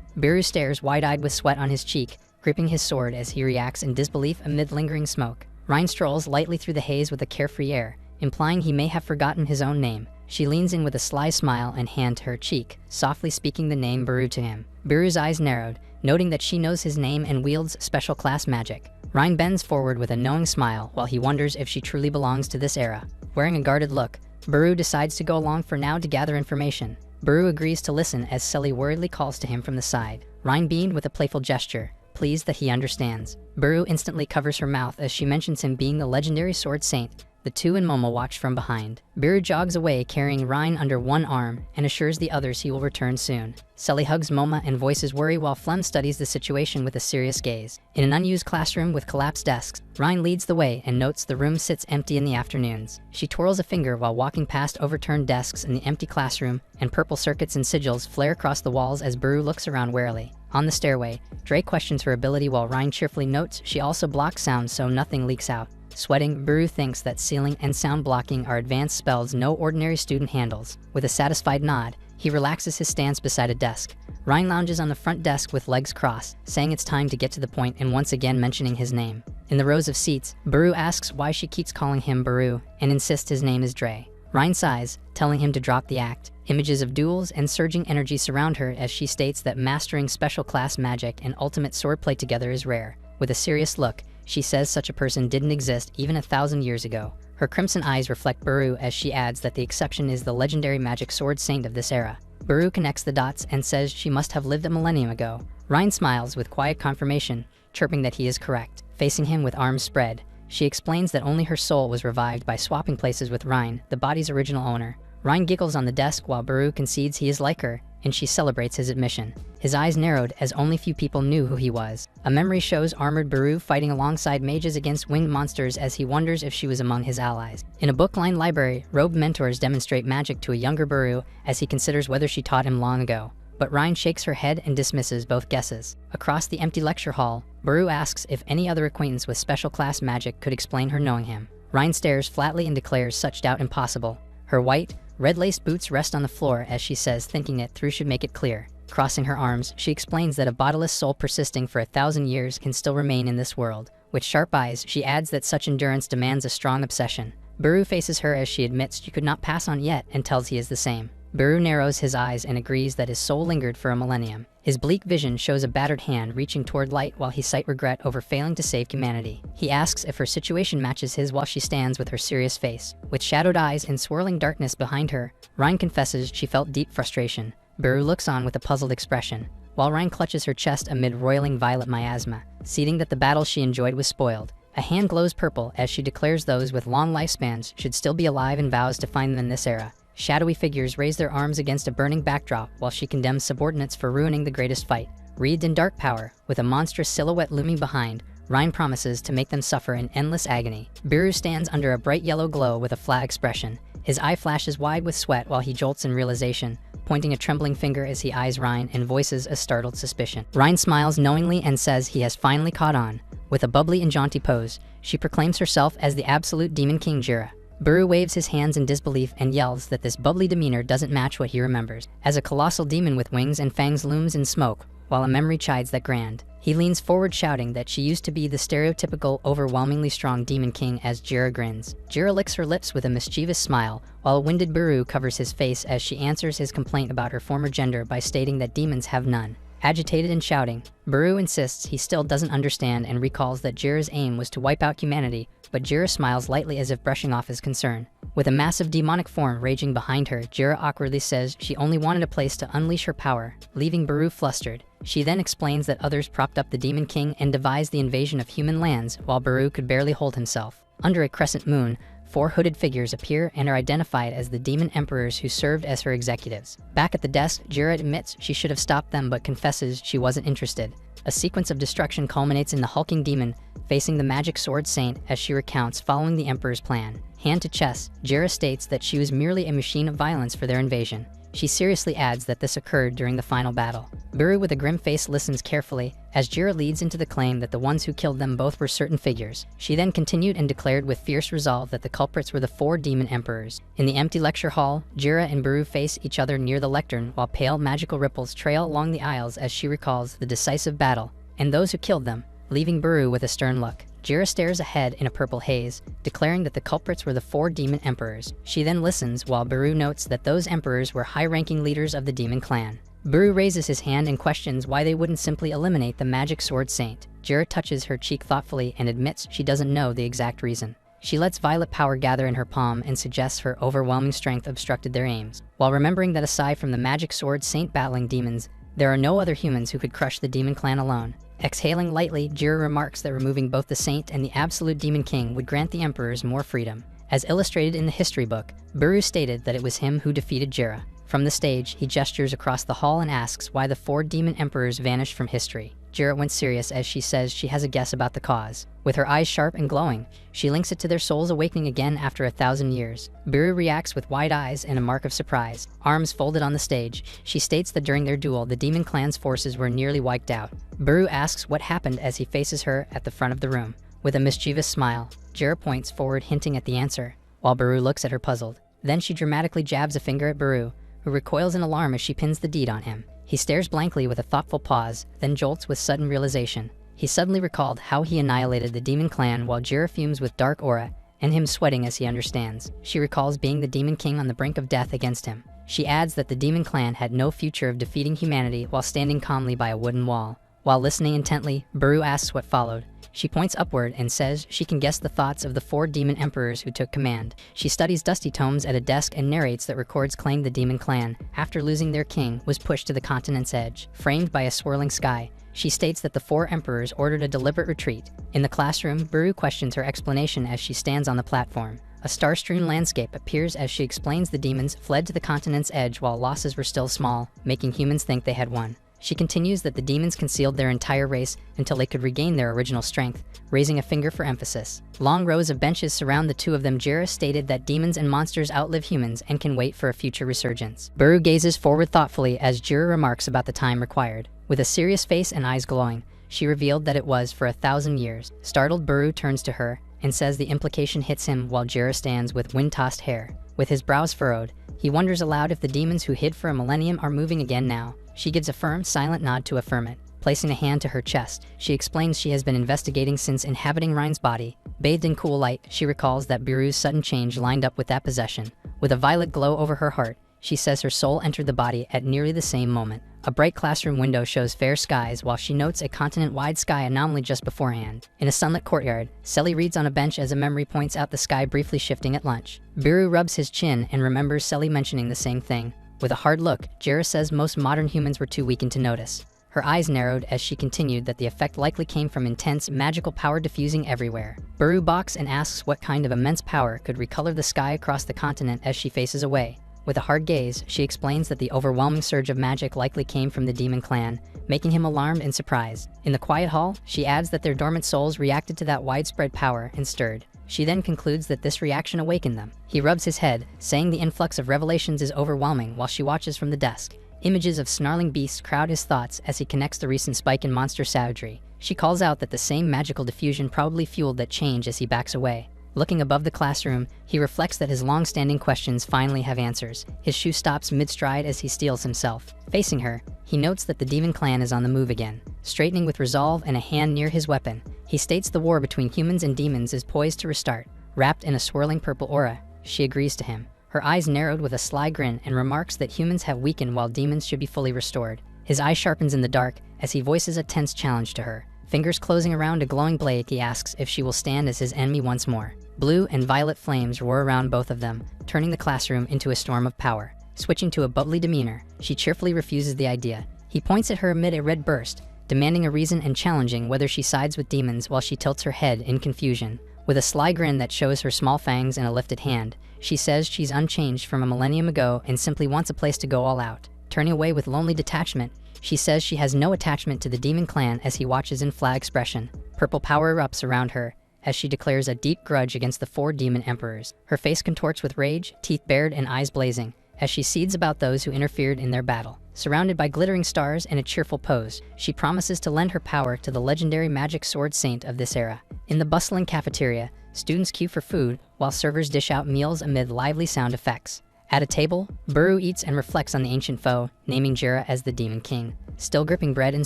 A: Buru stares wide-eyed with sweat on his cheek, gripping his sword as he reacts in disbelief amid lingering smoke. Rhine strolls lightly through the haze with a carefree air, implying he may have forgotten his own name. She leans in with a sly smile and hand to her cheek, softly speaking the name Buru to him. Buru's eyes narrowed, noting that she knows his name and wields special class magic. Rhine bends forward with a knowing smile while he wonders if she truly belongs to this era. Wearing a guarded look, Buru decides to go along for now to gather information. Buru agrees to listen as Selly worriedly calls to him from the side. Rhine beamed with a playful gesture, pleased that he understands. Buru instantly covers her mouth as she mentions him being the legendary sword saint. The two and Moma watch from behind. Buru jogs away carrying Rhine under one arm and assures the others he will return soon. Selly hugs Moma and voices worry while Flem studies the situation with a serious gaze. In an unused classroom with collapsed desks, Rhine leads the way and notes the room sits empty in the afternoons. She twirls a finger while walking past overturned desks in the empty classroom, and purple circuits and sigils flare across the walls as Buru looks around warily. On the stairway, Dre questions her ability while Rhine cheerfully notes she also blocks sound so nothing leaks out. Sweating, Buru thinks that ceiling and sound blocking are advanced spells no ordinary student handles. With a satisfied nod, he relaxes his stance beside a desk. Rhine lounges on the front desk with legs crossed, saying it's time to get to the point and once again mentioning his name. In the rows of seats, Buru asks why she keeps calling him Buru and insists his name is Dre. Rhine sighs, telling him to drop the act. Images of duels and surging energy surround her as she states that mastering special class magic and ultimate swordplay together is rare. With a serious look, she says such a person didn't exist even 1,000 years ago. Her crimson eyes reflect Buru as she adds that the exception is the legendary magic sword saint of this era. Buru connects the dots and says she must have lived a millennium ago. Rhine smiles with quiet confirmation, chirping that he is correct. Facing him with arms spread, she explains that only her soul was revived by swapping places with Rhine, the body's original owner. Rhine giggles on the desk while Buru concedes he is like her, and she celebrates his admission. His eyes narrowed as only few people knew who he was. A memory shows armored Buru fighting alongside mages against winged monsters as he wonders if she was among his allies. In a book-lined library, robed mentors demonstrate magic to a younger Buru as he considers whether she taught him long ago. But Rhine shakes her head and dismisses both guesses. Across the empty lecture hall, Buru asks if any other acquaintance with special class magic could explain her knowing him. Rhine stares flatly and declares such doubt impossible. Her white, red-laced boots rest on the floor as she says thinking it through should make it clear. Crossing her arms, she explains that a bodiless soul persisting for 1,000 years can still remain in this world. With sharp eyes, she adds that such endurance demands a strong obsession. Buru faces her as she admits she could not pass on yet and tells he is the same. Buru narrows his eyes and agrees that his soul lingered for a millennium. His bleak vision shows a battered hand reaching toward light while he cites regret over failing to save humanity. He asks if her situation matches his while she stands with her serious face. With shadowed eyes and swirling darkness behind her, Rhine confesses she felt deep frustration. Buru looks on with a puzzled expression, while Rhine clutches her chest amid roiling violet miasma, ceding that the battle she enjoyed was spoiled. A hand glows purple as she declares those with long lifespans should still be alive and vows to find them in this era. Shadowy figures raise their arms against a burning backdrop while she condemns subordinates for ruining the greatest fight. Wreathed in dark power, with a monstrous silhouette looming behind, Ryan promises to make them suffer in endless agony. Biru stands under a bright yellow glow with a flat expression. His eye flashes wide with sweat while he jolts in realization, pointing a trembling finger as he eyes Ryan and voices a startled suspicion. Ryan smiles knowingly and says he has finally caught on. With a bubbly and jaunty pose, she proclaims herself as the absolute Demon King Jira. Biru waves his hands in disbelief and yells that this bubbly demeanor doesn't match what he remembers. As a colossal demon with wings and fangs looms in smoke, while a memory chides that grand, he leans forward shouting that she used to be the stereotypical, overwhelmingly strong Demon King as Jira grins. Jira licks her lips with a mischievous smile, while a winded Biru covers his face as she answers his complaint about her former gender by stating that demons have none. Agitated and shouting, Biru insists he still doesn't understand and recalls that Jira's aim was to wipe out humanity, but Jira smiles lightly as if brushing off his concern. With a massive demonic form raging behind her, Jira awkwardly says she only wanted a place to unleash her power, leaving Biru flustered. She then explains that others propped up the Demon King and devised the invasion of human lands while Biru could barely hold himself. Under a crescent moon, 4 hooded figures appear and are identified as the demon emperors who served as her executives. Back at the desk, Jira admits she should have stopped them but confesses she wasn't interested. A sequence of destruction culminates in the hulking demon facing the magic sword saint as she recounts following the emperor's plan. Hand to chest, Jira states that she was merely a machine of violence for their invasion. She seriously adds that this occurred during the final battle. Biru with a grim face listens carefully as Jira leads into the claim that the ones who killed them both were certain figures. She then continued and declared with fierce resolve that the culprits were the 4 demon emperors. In the empty lecture hall, Jira and Biru face each other near the lectern while pale magical ripples trail along the aisles as she recalls the decisive battle and those who killed them, leaving Biru with a stern look. Jira stares ahead in a purple haze, declaring that the culprits were the 4 demon emperors. She then listens while Biru notes that those emperors were high-ranking leaders of the demon clan. Biru raises his hand and questions why they wouldn't simply eliminate the magic sword saint. Jira touches her cheek thoughtfully and admits she doesn't know the exact reason. She lets violet power gather in her palm and suggests her overwhelming strength obstructed their aims, while remembering that aside from the magic sword saint battling demons, there are no other humans who could crush the demon clan alone. Exhaling lightly, Jira remarks that removing both the saint and the absolute demon king would grant the emperors more freedom. As illustrated in the history book, Biru stated that it was him who defeated Jira. From the stage, he gestures across the hall and asks why the 4 demon emperors vanished from history. Jira went serious as she says she has a guess about the cause. With her eyes sharp and glowing, she links it to their souls awakening again after 1,000 years. Biru reacts with wide eyes and a mark of surprise. Arms folded on the stage, she states that during their duel, the demon clan's forces were nearly wiped out. Biru asks what happened as he faces her at the front of the room. With a mischievous smile, Jira points forward hinting at the answer, while Biru looks at her puzzled. Then she dramatically jabs a finger at Biru, who recoils in alarm as she pins the deed on him. He stares blankly with a thoughtful pause, then jolts with sudden realization. He suddenly recalled how he annihilated the demon clan while Jira fumes with dark aura, and him sweating as he understands. She recalls being the demon king on the brink of death against him. She adds that the demon clan had no future of defeating humanity while standing calmly by a wooden wall. While listening intently, Biru asks what followed. She points upward and says she can guess the thoughts of the 4 demon emperors who took command. She studies dusty tomes at a desk and narrates that records claim the demon clan, after losing their king, was pushed to the continent's edge. Framed by a swirling sky, she states that the 4 emperors ordered a deliberate retreat. In the classroom, Biru questions her explanation as she stands on the platform. A star-strewn landscape appears as she explains the demons fled to the continent's edge while losses were still small, making humans think they had won. She continues that the demons concealed their entire race until they could regain their original strength, raising a finger for emphasis. Long rows of benches surround the 2 of them. Jira stated that demons and monsters outlive humans and can wait for a future resurgence. Biru gazes forward thoughtfully as Jira remarks about the time required. With a serious face and eyes glowing, she revealed that it was for 1,000 years. Startled, Biru turns to her and says the implication hits him while Jira stands with wind-tossed hair. With his brows furrowed, he wonders aloud if the demons who hid for a millennium are moving again now. She gives a firm, silent nod to affirm it. Placing a hand to her chest, she explains she has been investigating since inhabiting Ryan's body. Bathed in cool light, she recalls that Biru's sudden change lined up with that possession. With a violet glow over her heart, she says her soul entered the body at nearly the same moment. A bright classroom window shows fair skies while she notes a continent-wide sky anomaly just beforehand. In a sunlit courtyard, Selly reads on a bench as a memory points out the sky briefly shifting at lunch. Biru rubs his chin and remembers Selly mentioning the same thing. With a hard look, Jira says most modern humans were too weakened to notice. Her eyes narrowed as she continued that the effect likely came from intense, magical power diffusing everywhere. Biru balks and asks what kind of immense power could recolor the sky across the continent as she faces away. With a hard gaze, she explains that the overwhelming surge of magic likely came from the demon clan, making him alarmed and surprised. In the quiet hall, she adds that their dormant souls reacted to that widespread power and stirred. She then concludes that this reaction awakened them. He rubs his head, saying the influx of revelations is overwhelming while she watches from the desk. Images of snarling beasts crowd his thoughts as he connects the recent spike in monster savagery. She calls out that the same magical diffusion probably fueled that change as he backs away. Looking above the classroom, he reflects that his long-standing questions finally have answers. His shoe stops mid-stride as he steels himself. Facing her, he notes that the demon clan is on the move again. Straightening with resolve and a hand near his weapon, he states the war between humans and demons is poised to restart. Wrapped in a swirling purple aura, she agrees to him. Her eyes narrowed with a sly grin and remarks that humans have weakened while demons should be fully restored. His eye sharpens in the dark as he voices a tense challenge to her. Fingers closing around a glowing blade, he asks if she will stand as his enemy once more. Blue and violet flames roar around both of them, turning the classroom into a storm of power. Switching to a bubbly demeanor, she cheerfully refuses the idea. He points at her amid a red burst, demanding a reason and challenging whether she sides with demons while she tilts her head in confusion. With a sly grin that shows her small fangs and a lifted hand, she says she's unchanged from a millennium ago and simply wants a place to go all out. Turning away with lonely detachment, she says she has no attachment to the demon clan as he watches in flat expression. Purple power erupts around her as she declares a deep grudge against the 4 demon emperors. Her face contorts with rage, teeth bared and eyes blazing, as she seethes about those who interfered in their battle. Surrounded by glittering stars and a cheerful pose, she promises to lend her power to the legendary magic sword saint of this era. In the bustling cafeteria, students queue for food while servers dish out meals amid lively sound effects. At a table, Buru eats and reflects on the ancient foe, naming Jira as the Demon King. Still gripping bread and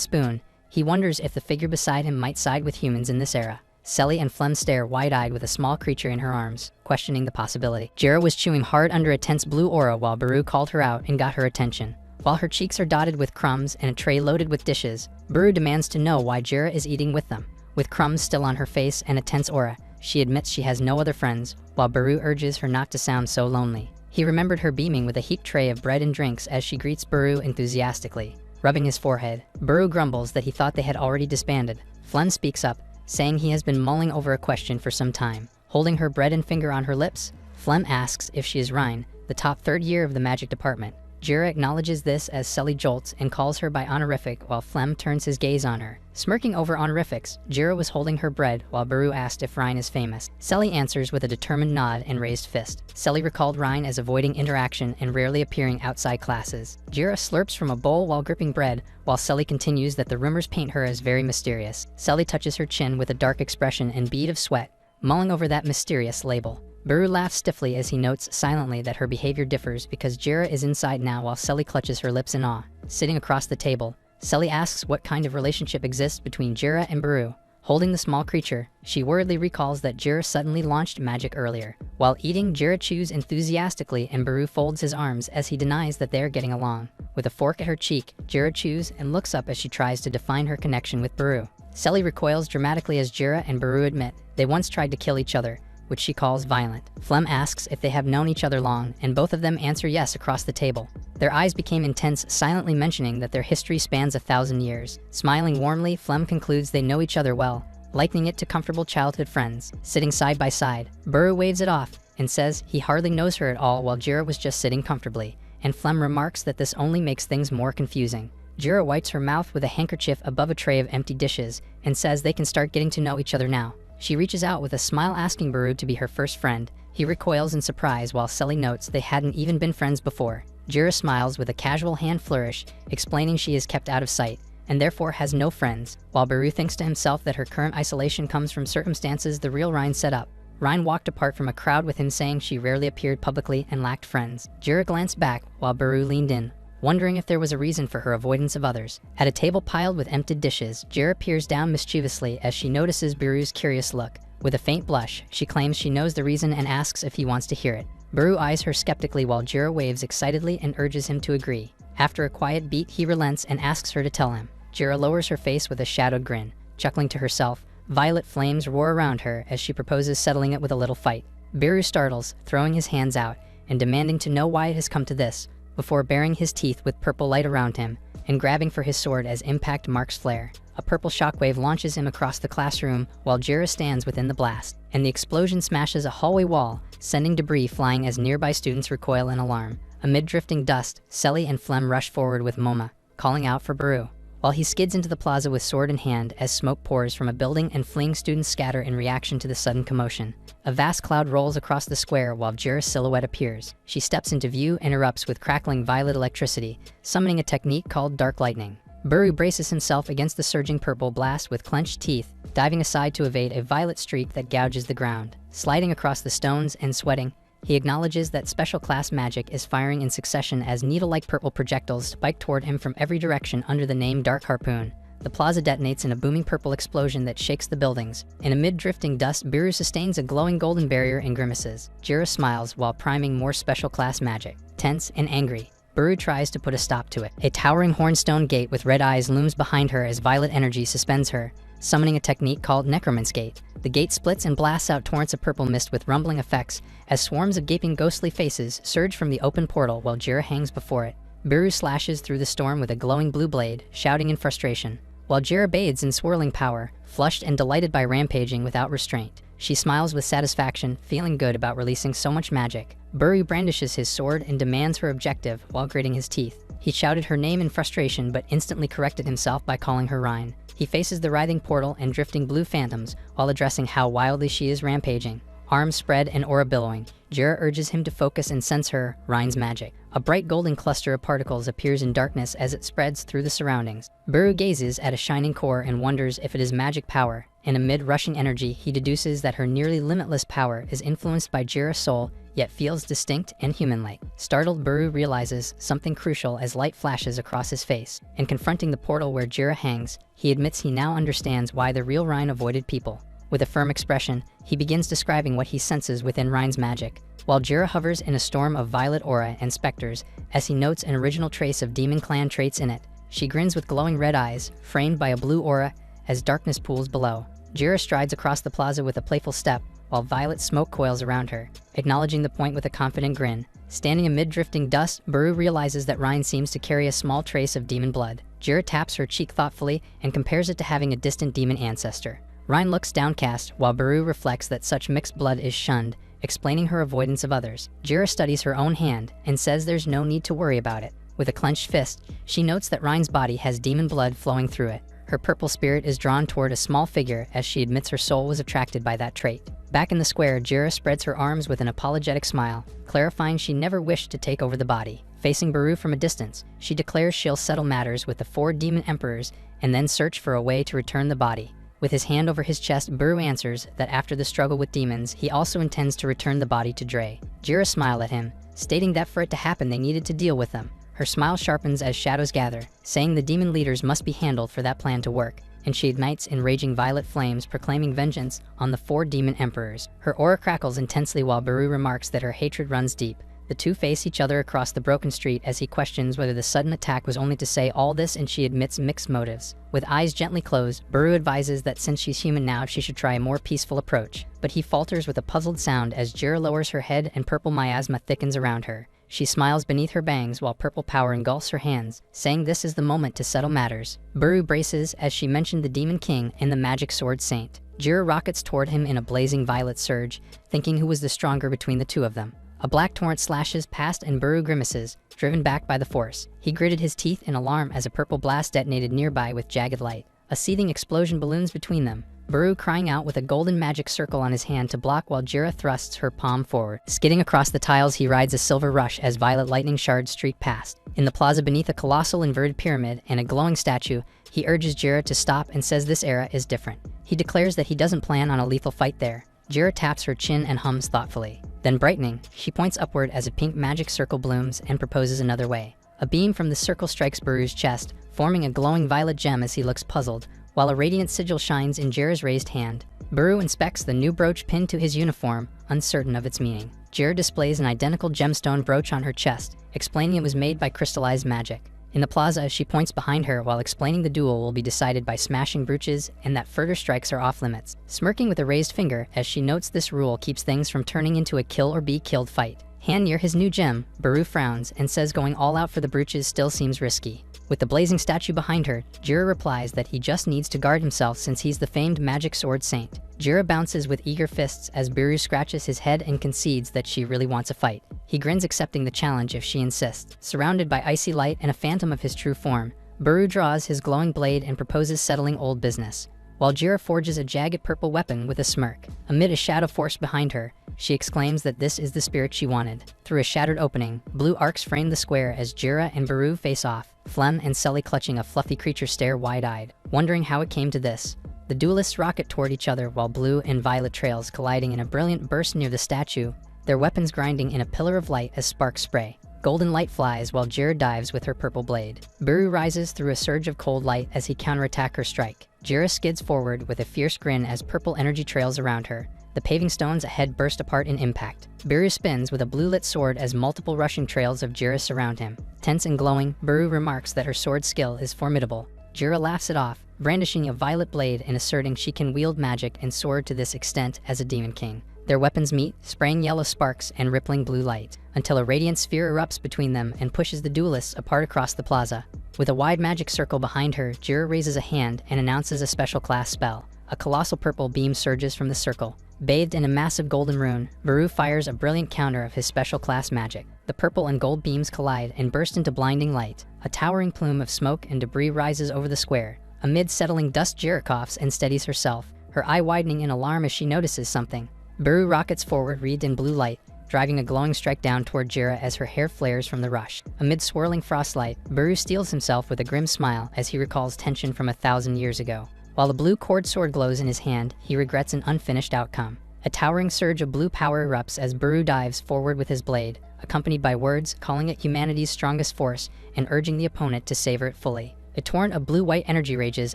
A: spoon, he wonders if the figure beside him might side with humans in this era. Selly and Flem stare wide-eyed with a small creature in her arms, questioning the possibility. Jira was chewing hard under a tense blue aura while Buru called her out and got her attention. While her cheeks are dotted with crumbs and a tray loaded with dishes, Buru demands to know why Jira is eating with them. With crumbs still on her face and a tense aura, she admits she has no other friends, while Buru urges her not to sound so lonely. He remembered her beaming with a heaped tray of bread and drinks as she greets Buru enthusiastically. Rubbing his forehead, Buru grumbles that he thought they had already disbanded. Flem speaks up, saying he has been mulling over a question for some time. Holding her bread and finger on her lips, Flem asks if she is Rhine, the top 3rd year of the magic department. Jira acknowledges this as Selly jolts and calls her by honorific while Flem turns his gaze on her. Smirking over honorifics, Jira was holding her bread while Buru asked if Rhine is famous. Selly answers with a determined nod and raised fist. Selly recalled Rhine as avoiding interaction and rarely appearing outside classes. Jira slurps from a bowl while gripping bread, while Selly continues that the rumors paint her as very mysterious. Selly touches her chin with a dark expression and bead of sweat, mulling over that mysterious label. Buru laughs stiffly as he notes silently that her behavior differs because Jira is inside now while Selly clutches her lips in awe. Sitting across the table, Selly asks what kind of relationship exists between Jira and Buru. Holding the small creature, she worriedly recalls that Jira suddenly launched magic earlier. While eating, Jira chews enthusiastically and Buru folds his arms as he denies that they are getting along. With a fork at her cheek, Jira chews and looks up as she tries to define her connection with Buru. Selly recoils dramatically as Jira and Buru admit they once tried to kill each other, which she calls violent. Flem asks if they have known each other long, and both of them answer yes across the table. Their eyes became intense, silently mentioning that their history spans 1,000 years. Smiling warmly, Flem concludes they know each other well, likening it to comfortable childhood friends. Sitting side by side, Buru waves it off and says he hardly knows her at all while Jira was just sitting comfortably, and Flem remarks that this only makes things more confusing. Jira wipes her mouth with a handkerchief above a tray of empty dishes and says they can start getting to know each other now. She reaches out with a smile asking Buru to be her first friend. He recoils in surprise while Selly notes they hadn't even been friends before. Jira smiles with a casual hand flourish, explaining she is kept out of sight, and therefore has no friends, while Buru thinks to himself that her current isolation comes from circumstances the real Rhine set up. Rhine walked apart from a crowd with him saying she rarely appeared publicly and lacked friends. Jira glanced back while Buru leaned in, wondering if there was a reason for her avoidance of others. At a table piled with emptied dishes, Jira peers down mischievously as she notices Buru's curious look. With a faint blush, she claims she knows the reason and asks if he wants to hear it. Buru eyes her skeptically while Jira waves excitedly and urges him to agree. After a quiet beat, he relents and asks her to tell him. Jira lowers her face with a shadowed grin, chuckling to herself. Violet flames roar around her as she proposes settling it with a little fight. Buru startles, throwing his hands out and demanding to know why it has come to this, before baring his teeth with purple light around him and grabbing for his sword as impact marks flare. A purple shockwave launches him across the classroom while Jira stands within the blast, and the explosion smashes a hallway wall, sending debris flying as nearby students recoil in alarm. Amid drifting dust, Selly and Flem rush forward with Moma, calling out for Baru, while he skids into the plaza with sword in hand as smoke pours from a building and fleeing students scatter in reaction to the sudden commotion. A vast cloud rolls across the square while Jira's silhouette appears. She steps into view and erupts with crackling violet electricity, summoning a technique called Dark Lightning. Baru braces himself against the surging purple blast with clenched teeth, diving aside to evade a violet streak that gouges the ground. Sliding across the stones and sweating, he acknowledges that special class magic is firing in succession as needle-like purple projectiles spike toward him from every direction under the name Dark Harpoon. The plaza detonates in a booming purple explosion that shakes the buildings. And amid drifting dust, Baru sustains a glowing golden barrier and grimaces. Jira smiles while priming more special class magic. Tense and angry, Baru tries to put a stop to it. A towering hornstone gate with red eyes looms behind her as violet energy suspends her, summoning a technique called Necroman's Gate. The gate splits and blasts out torrents of purple mist with rumbling effects as swarms of gaping ghostly faces surge from the open portal while Jira hangs before it. Baru slashes through the storm with a glowing blue blade, shouting in frustration, while Jira bathes in swirling power, flushed and delighted by rampaging without restraint. She smiles with satisfaction, feeling good about releasing so much magic. Baru brandishes his sword and demands her objective while gritting his teeth. He shouted her name in frustration but instantly corrected himself by calling her Rhine. He faces the writhing portal and drifting blue phantoms while addressing how wildly she is rampaging. Arms spread and aura billowing, Jira urges him to focus and sense her, Rhine's magic. A bright golden cluster of particles appears in darkness as it spreads through the surroundings. Baru gazes at a shining core and wonders if it is magic power, and amid rushing energy, he deduces that her nearly limitless power is influenced by Jira's soul, yet feels distinct and human-like. Startled, Baru realizes something crucial as light flashes across his face, and confronting the portal where Jira hangs, he admits he now understands why the real Rhine avoided people. With a firm expression, he begins describing what he senses within Rhine's magic, while Jira hovers in a storm of violet aura and specters as he notes an original trace of Demon Clan traits in it. She grins with glowing red eyes, framed by a blue aura, as darkness pools below. Jira strides across the plaza with a playful step, while violet smoke coils around her, acknowledging the point with a confident grin. Standing amid drifting dust, Baru realizes that Rhine seems to carry a small trace of demon blood. Jira taps her cheek thoughtfully and compares it to having a distant demon ancestor. Rhine looks downcast, while Baru reflects that such mixed blood is shunned, explaining her avoidance of others. Jira studies her own hand and says there's no need to worry about it. With a clenched fist, she notes that Rhine's body has demon blood flowing through it. Her purple spirit is drawn toward a small figure as she admits her soul was attracted by that trait. Back in the square, Jira spreads her arms with an apologetic smile, clarifying she never wished to take over the body. Facing Baru from a distance, she declares she'll settle matters with the 4 demon emperors and then search for a way to return the body. With his hand over his chest, Baru answers that after the struggle with demons, he also intends to return the body to Dre. Jira smiled at him, stating that for it to happen they needed to deal with them. Her smile sharpens as shadows gather, saying the demon leaders must be handled for that plan to work, and she ignites in raging violet flames, proclaiming vengeance on the 4 demon emperors. Her aura crackles intensely while Baru remarks that her hatred runs deep. The two face each other across the broken street as he questions whether the sudden attack was only to say all this, and she admits mixed motives. With eyes gently closed, Baru advises that since she's human now, she should try a more peaceful approach. But he falters with a puzzled sound as Jira lowers her head and purple miasma thickens around her. She smiles beneath her bangs while purple power engulfs her hands, saying this is the moment to settle matters. Baru braces as she mentioned the Demon King and the Magic Sword Saint. Jira rockets toward him in a blazing violet surge, thinking who was the stronger between the two of them. A black torrent slashes past and Baru grimaces, driven back by the force. He gritted his teeth in alarm as a purple blast detonated nearby with jagged light. A seething explosion balloons between them, Baru crying out with a golden magic circle on his hand to block while Jira thrusts her palm forward. Skidding across the tiles, he rides a silver rush as violet lightning shards streak past. In the plaza beneath a colossal inverted pyramid and a glowing statue, he urges Jira to stop and says this era is different. He declares that he doesn't plan on a lethal fight there. Jira taps her chin and hums thoughtfully. Then brightening, she points upward as a pink magic circle blooms and proposes another way. A beam from the circle strikes Baru's chest, forming a glowing violet gem as he looks puzzled, while a radiant sigil shines in Jira's raised hand. Baru inspects the new brooch pinned to his uniform, uncertain of its meaning. Jira displays an identical gemstone brooch on her chest, explaining it was made by crystallized magic. In the plaza, she points behind her while explaining the duel will be decided by smashing brooches and that further strikes are off limits, smirking with a raised finger as she notes this rule keeps things from turning into a kill or be killed fight. Hand near his new gem, Baru frowns and says going all out for the brooches still seems risky. With the blazing statue behind her, Jira replies that he just needs to guard himself since he's the famed Magic Sword Saint. Jira bounces with eager fists as Baru scratches his head and concedes that she really wants a fight. He grins, accepting the challenge if she insists. Surrounded by icy light and a phantom of his true form, Baru draws his glowing blade and proposes settling old business, while Jira forges a jagged purple weapon with a smirk. Amid a shadow force behind her, she exclaims that this is the spirit she wanted. Through a shattered opening, blue arcs frame the square as Jira and Baru face off. Flem and Sully, clutching a fluffy creature, stare wide-eyed, wondering how it came to this. The duelists rocket toward each other while blue and violet trails colliding in a brilliant burst near the statue, their weapons grinding in a pillar of light as sparks spray. Golden light flies while Jira dives with her purple blade. Baru rises through a surge of cold light as he counterattacks her strike. Jira skids forward with a fierce grin as purple energy trails around her. The paving stones ahead burst apart in impact. Baru spins with a blue-lit sword as multiple rushing trails of Jira surround him. Tense and glowing, Baru remarks that her sword skill is formidable. Jira laughs it off, brandishing a violet blade and asserting she can wield magic and sword to this extent as a demon king. Their weapons meet, spraying yellow sparks and rippling blue light, until a radiant sphere erupts between them and pushes the duelists apart across the plaza. With a wide magic circle behind her, Jira raises a hand and announces a special class spell. A colossal purple beam surges from the circle. Bathed in a massive golden rune, Baru fires a brilliant counter of his special class magic. The purple and gold beams collide and burst into blinding light. A towering plume of smoke and debris rises over the square. Amid settling dust, Jira coughs and steadies herself, her eye widening in alarm as she notices something. Baru rockets forward, wreathed in blue light, driving a glowing strike down toward Jira as her hair flares from the rush. Amid swirling frostlight, Baru steels himself with a grim smile as he recalls tension from 1,000 years ago. While the blue cord sword glows in his hand, he regrets an unfinished outcome. A towering surge of blue power erupts as Baru dives forward with his blade, accompanied by words calling it humanity's strongest force and urging the opponent to savor it fully. A torrent of blue-white energy rages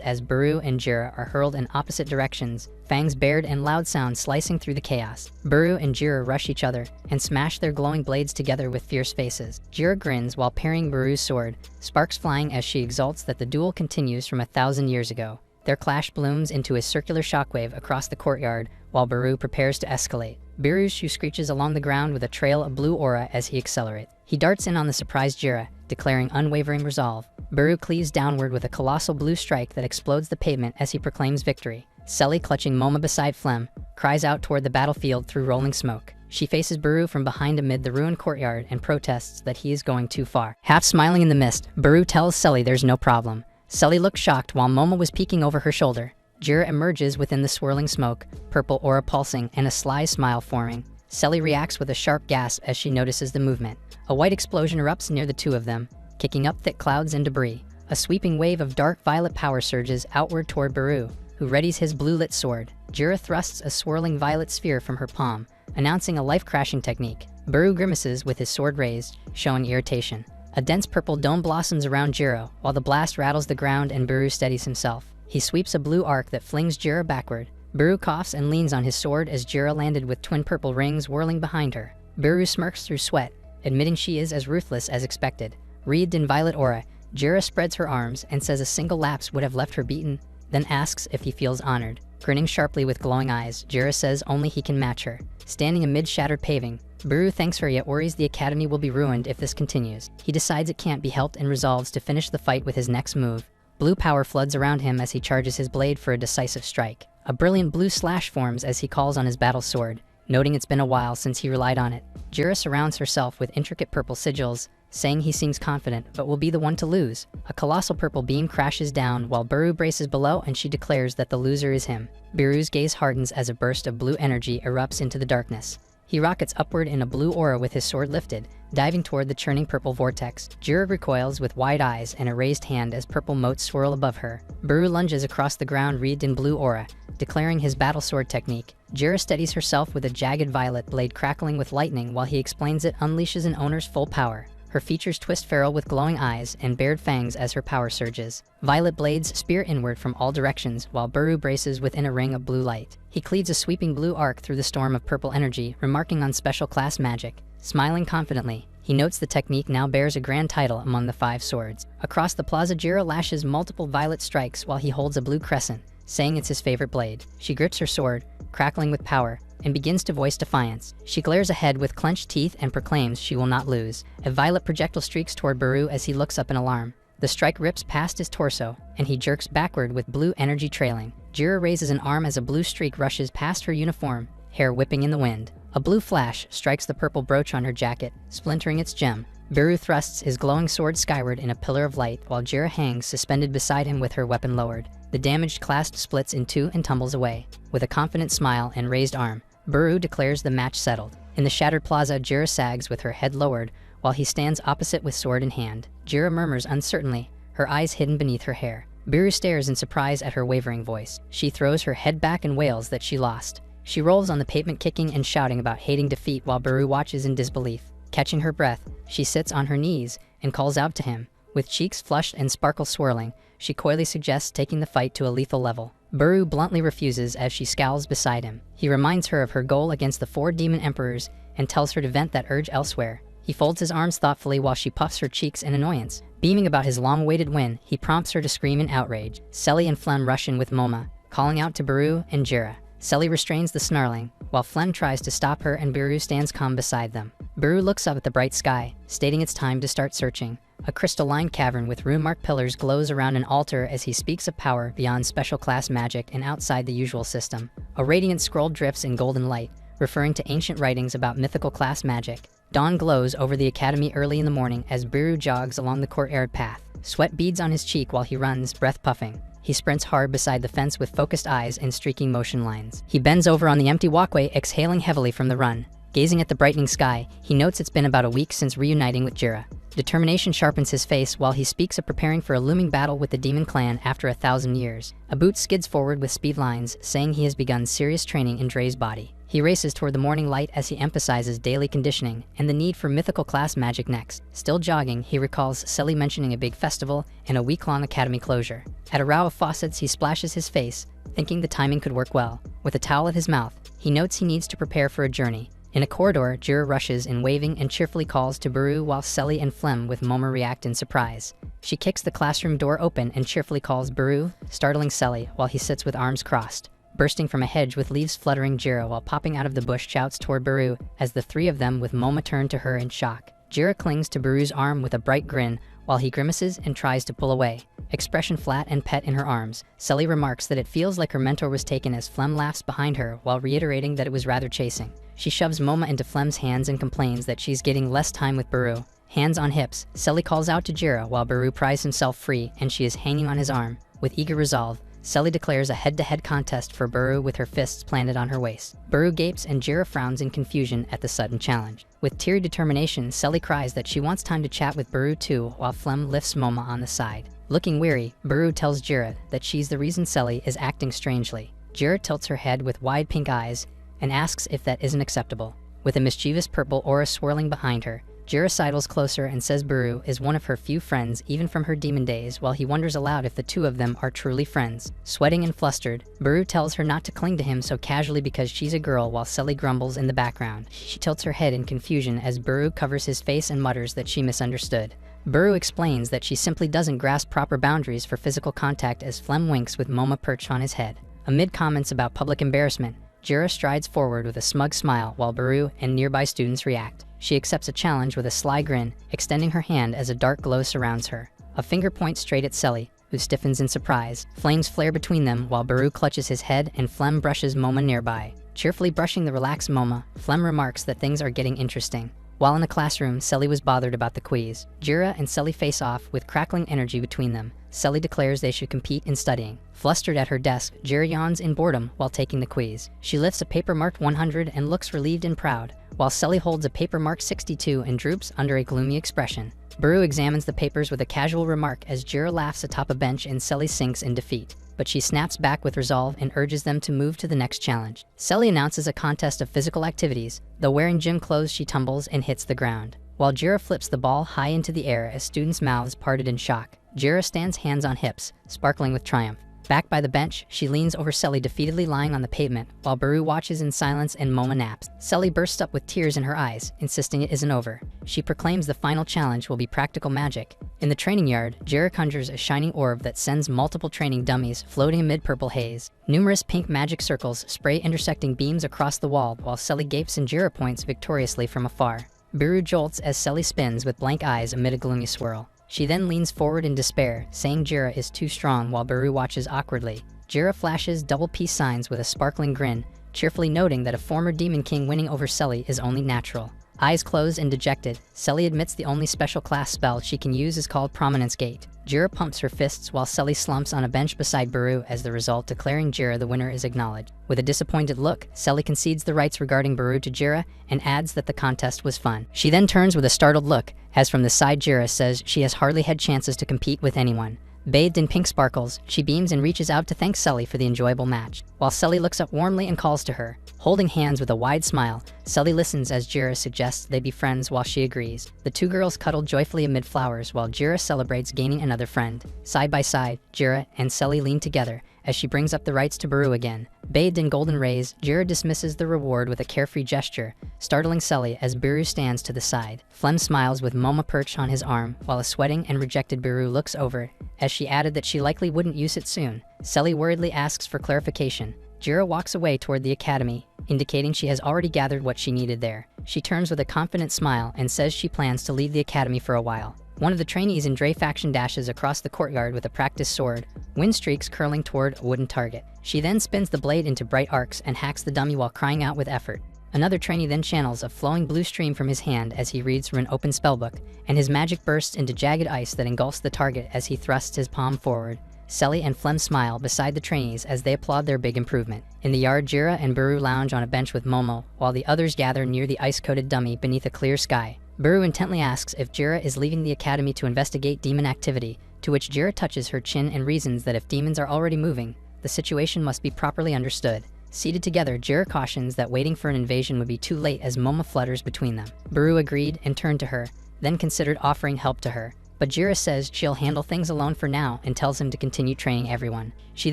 A: as Baru and Jira are hurled in opposite directions, fangs bared and loud sounds slicing through the chaos. Baru and Jira rush each other and smash their glowing blades together with fierce faces. Jira grins while parrying Baru's sword, sparks flying as she exults that the duel continues from 1,000 years ago. Their clash blooms into a circular shockwave across the courtyard while Baru prepares to escalate. Baru's shoe screeches along the ground with a trail of blue aura as he accelerates. He darts in on the surprised Jira, declaring unwavering resolve. Baru cleaves downward with a colossal blue strike that explodes the pavement as he proclaims victory. Sully, clutching Moma beside Flem, cries out toward the battlefield through rolling smoke. She faces Baru from behind amid the ruined courtyard and protests that he is going too far. Half smiling in the mist, Baru tells Sully there's no problem. Sully looks shocked while Moma was peeking over her shoulder. Jira emerges within the swirling smoke, purple aura pulsing and a sly smile forming. Sully reacts with a sharp gasp as she notices the movement. A white explosion erupts near the two of them, kicking up thick clouds and debris. A sweeping wave of dark violet power surges outward toward Baru, who readies his blue-lit sword. Jira thrusts a swirling violet sphere from her palm, announcing a life-crashing technique. Baru grimaces with his sword raised, showing irritation. A dense purple dome blossoms around Jira, while the blast rattles the ground and Baru steadies himself. He sweeps a blue arc that flings Jira backward. Baru coughs and leans on his sword as Jira landed with twin purple rings whirling behind her. Baru smirks through sweat, admitting she is as ruthless as expected. Wreathed in violet aura, Jira spreads her arms and says a single lapse would have left her beaten, then asks if he feels honored. Grinning sharply with glowing eyes, Jira says only he can match her. Standing amid shattered paving, Baru thanks her yet worries the academy will be ruined if this continues. He decides it can't be helped and resolves to finish the fight with his next move. Blue power floods around him as he charges his blade for a decisive strike. A brilliant blue slash forms as he calls on his battle sword, noting it's been a while since he relied on it. Jira surrounds herself with intricate purple sigils, saying he seems confident but will be the one to lose. A colossal purple beam crashes down while Baru braces below and she declares that the loser is him. Baru's gaze hardens as a burst of blue energy erupts into the darkness. He rockets upward in a blue aura with his sword lifted, diving toward the churning purple vortex. Jira recoils with wide eyes and a raised hand as purple motes swirl above her. Baru lunges across the ground wreathed in blue aura, declaring his battle sword technique. Jira steadies herself with a jagged violet blade crackling with lightning while he explains it unleashes an owner's full power. Her features twist feral with glowing eyes and bared fangs as her power surges. Violet blades spear inward from all directions while Baru braces within a ring of blue light. He cleaves a sweeping blue arc through the storm of purple energy, remarking on special class magic. Smiling confidently, he notes the technique now bears a grand title among the 5 swords. Across the plaza, Jira lashes multiple violet strikes while he holds a blue crescent, saying it's his favorite blade. She grips her sword, crackling with power, and begins to voice defiance. She glares ahead with clenched teeth and proclaims she will not lose. A violet projectile streaks toward Baru as he looks up in alarm. The strike rips past his torso, and he jerks backward with blue energy trailing. Jira raises an arm as a blue streak rushes past her uniform, hair whipping in the wind. A blue flash strikes the purple brooch on her jacket, splintering its gem. Buru thrusts his glowing sword skyward in a pillar of light while Jira hangs suspended beside him with her weapon lowered. The damaged clasp splits in two and tumbles away. With a confident smile and raised arm, Buru declares the match settled. In the shattered plaza, Jira sags with her head lowered while he stands opposite with sword in hand. Jira murmurs uncertainly, her eyes hidden beneath her hair. Buru stares in surprise at her wavering voice. She throws her head back and wails that she lost. She rolls on the pavement kicking and shouting about hating defeat while Buru watches in disbelief. Catching her breath, she sits on her knees and calls out to him. With cheeks flushed and sparkles swirling, she coyly suggests taking the fight to a lethal level. Buru bluntly refuses as she scowls beside him. He reminds her of her goal against the 4 demon emperors and tells her to vent that urge elsewhere. He folds his arms thoughtfully while she puffs her cheeks in annoyance. Beaming about his long-awaited win, he prompts her to scream in outrage. Selly and Flem rush in with Moma, calling out to Buru and Jira. Selly restrains the snarling, while Flem tries to stop her and Buru stands calm beside them. Buru looks up at the bright sky, stating it's time to start searching. A crystalline cavern with rune-marked pillars glows around an altar as he speaks of power beyond special class magic and outside the usual system. A radiant scroll drifts in golden light, referring to ancient writings about mythical class magic. Dawn glows over the academy early in the morning as Buru jogs along the courtyard path. Sweat beads on his cheek while he runs, breath puffing. He sprints hard beside the fence with focused eyes and streaking motion lines. He bends over on the empty walkway, exhaling heavily from the run. Gazing at the brightening sky, he notes it's been about a week since reuniting with Jira. Determination sharpens his face while he speaks of preparing for a looming battle with the Demon Clan after 1,000 years. A boot skids forward with speed lines, saying he has begun serious training in Dre's body. He races toward the morning light as he emphasizes daily conditioning and the need for mythical class magic next. Still jogging, he recalls Selly mentioning a big festival and a week-long academy closure. At a row of faucets, he splashes his face, thinking the timing could work well. With a towel at his mouth, he notes he needs to prepare for a journey. In a corridor, Jira rushes in waving and cheerfully calls to Buru while Selly and Flem with Moma react in surprise. She kicks the classroom door open and cheerfully calls Buru, startling Selly while he sits with arms crossed. Bursting from a hedge with leaves fluttering, Jira while popping out of the bush shouts toward Buru as the 3 of them with Moma turn to her in shock. Jira clings to Buru's arm with a bright grin while he grimaces and tries to pull away. Expression flat and pet in her arms, Selly remarks that it feels like her mentor was taken as Flem laughs behind her while reiterating that it was rather chasing. She shoves Moma into Flem's hands and complains that she's getting less time with Buru. Hands on hips, Selly calls out to Jira while Buru pries himself free and she is hanging on his arm. With eager resolve, Selly declares a head-to-head contest for Buru with her fists planted on her waist. Buru gapes and Jira frowns in confusion at the sudden challenge. With teary determination, Selly cries that she wants time to chat with Buru too while Flem lifts Moma on the side. Looking weary, Buru tells Jira that she's the reason Selly is acting strangely. Jira tilts her head with wide pink eyes and asks if that isn't acceptable. With a mischievous purple aura swirling behind her, Jira sidles closer and says Buru is one of her few friends even from her demon days while he wonders aloud if the 2 of them are truly friends. Sweating and flustered, Buru tells her not to cling to him so casually because she's a girl while Selly grumbles in the background. She tilts her head in confusion as Buru covers his face and mutters that she misunderstood. Buru explains that she simply doesn't grasp proper boundaries for physical contact as Flem winks with Moma perched on his head. Amid comments about public embarrassment, Jira strides forward with a smug smile while Buru and nearby students react. She accepts a challenge with a sly grin, extending her hand as a dark glow surrounds her. A finger points straight at Selly, who stiffens in surprise. Flames flare between them while Buru clutches his head and Flem brushes Moma nearby. Cheerfully brushing the relaxed Moma, Flem remarks that things are getting interesting. While in the classroom, Selly was bothered about the quiz. Jira and Selly face off with crackling energy between them. Selly declares they should compete in studying. Flustered at her desk, Jira yawns in boredom while taking the quiz. She lifts a paper marked 100 and looks relieved and proud, while Selly holds a paper marked 62 and droops under a gloomy expression. Buru examines the papers with a casual remark as Jira laughs atop a bench and Selly sinks in defeat. But she snaps back with resolve and urges them to move to the next challenge. Selly announces a contest of physical activities, though wearing gym clothes she tumbles and hits the ground. While Jira flips the ball high into the air as students' mouths parted in shock, Jira stands hands on hips, sparkling with triumph. Back by the bench, she leans over Selly defeatedly lying on the pavement, while Buru watches in silence and Moma naps. Selly bursts up with tears in her eyes, insisting it isn't over. She proclaims the final challenge will be practical magic. In the training yard, Jira conjures a shining orb that sends multiple training dummies floating amid purple haze. Numerous pink magic circles spray intersecting beams across the wall while Selly gapes and Jira points victoriously from afar. Buru jolts as Selly spins with blank eyes amid a gloomy swirl. She then leans forward in despair, saying Jira is too strong while Buru watches awkwardly. Jira flashes double peace signs with a sparkling grin, cheerfully noting that a former Demon King winning over Selly is only natural. Eyes closed and dejected, Selly admits the only special class spell she can use is called Prominence Gate. Jira pumps her fists while Selly slumps on a bench beside Baru as the result, declaring Jira the winner is acknowledged. With a disappointed look, Selly concedes the rights regarding Baru to Jira and adds that the contest was fun. She then turns with a startled look, as from the side Jira says she has hardly had chances to compete with anyone. Bathed in pink sparkles, she beams and reaches out to thank Selly for the enjoyable match, while Selly looks up warmly and calls to her. Holding hands with a wide smile, Selly listens as Jira suggests they be friends while she agrees. The two girls cuddle joyfully amid flowers while Jira celebrates gaining another friend. Side by side, Jira and Selly lean together as she brings up the rights to Baru again. Bathed in golden rays, Jira dismisses the reward with a carefree gesture, startling Selly as Baru stands to the side. Flem smiles with Moma perched on his arm, while a sweating and rejected Baru looks over, as she added that she likely wouldn't use it soon. Selly worriedly asks for clarification. Jira walks away toward the academy, indicating she has already gathered what she needed there. She turns with a confident smile and says she plans to lead the academy for a while. One of the trainees in Dre faction dashes across the courtyard with a practice sword, wind streaks curling toward a wooden target. She then spins the blade into bright arcs and hacks the dummy while crying out with effort. Another trainee then channels a flowing blue stream from his hand as he reads from an open spellbook, and his magic bursts into jagged ice that engulfs the target as he thrusts his palm forward. Selly and Flem smile beside the trainees as they applaud their big improvement. In the yard, Jira and Baru lounge on a bench with Momo, while the others gather near the ice-coated dummy beneath a clear sky. Baru intently asks if Jira is leaving the academy to investigate demon activity, to which Jira touches her chin and reasons that if demons are already moving, the situation must be properly understood. Seated together, Jira cautions that waiting for an invasion would be too late as Momo flutters between them. Baru agreed and turned to her, then considered offering help to her. But Jira says she'll handle things alone for now and tells him to continue training everyone. She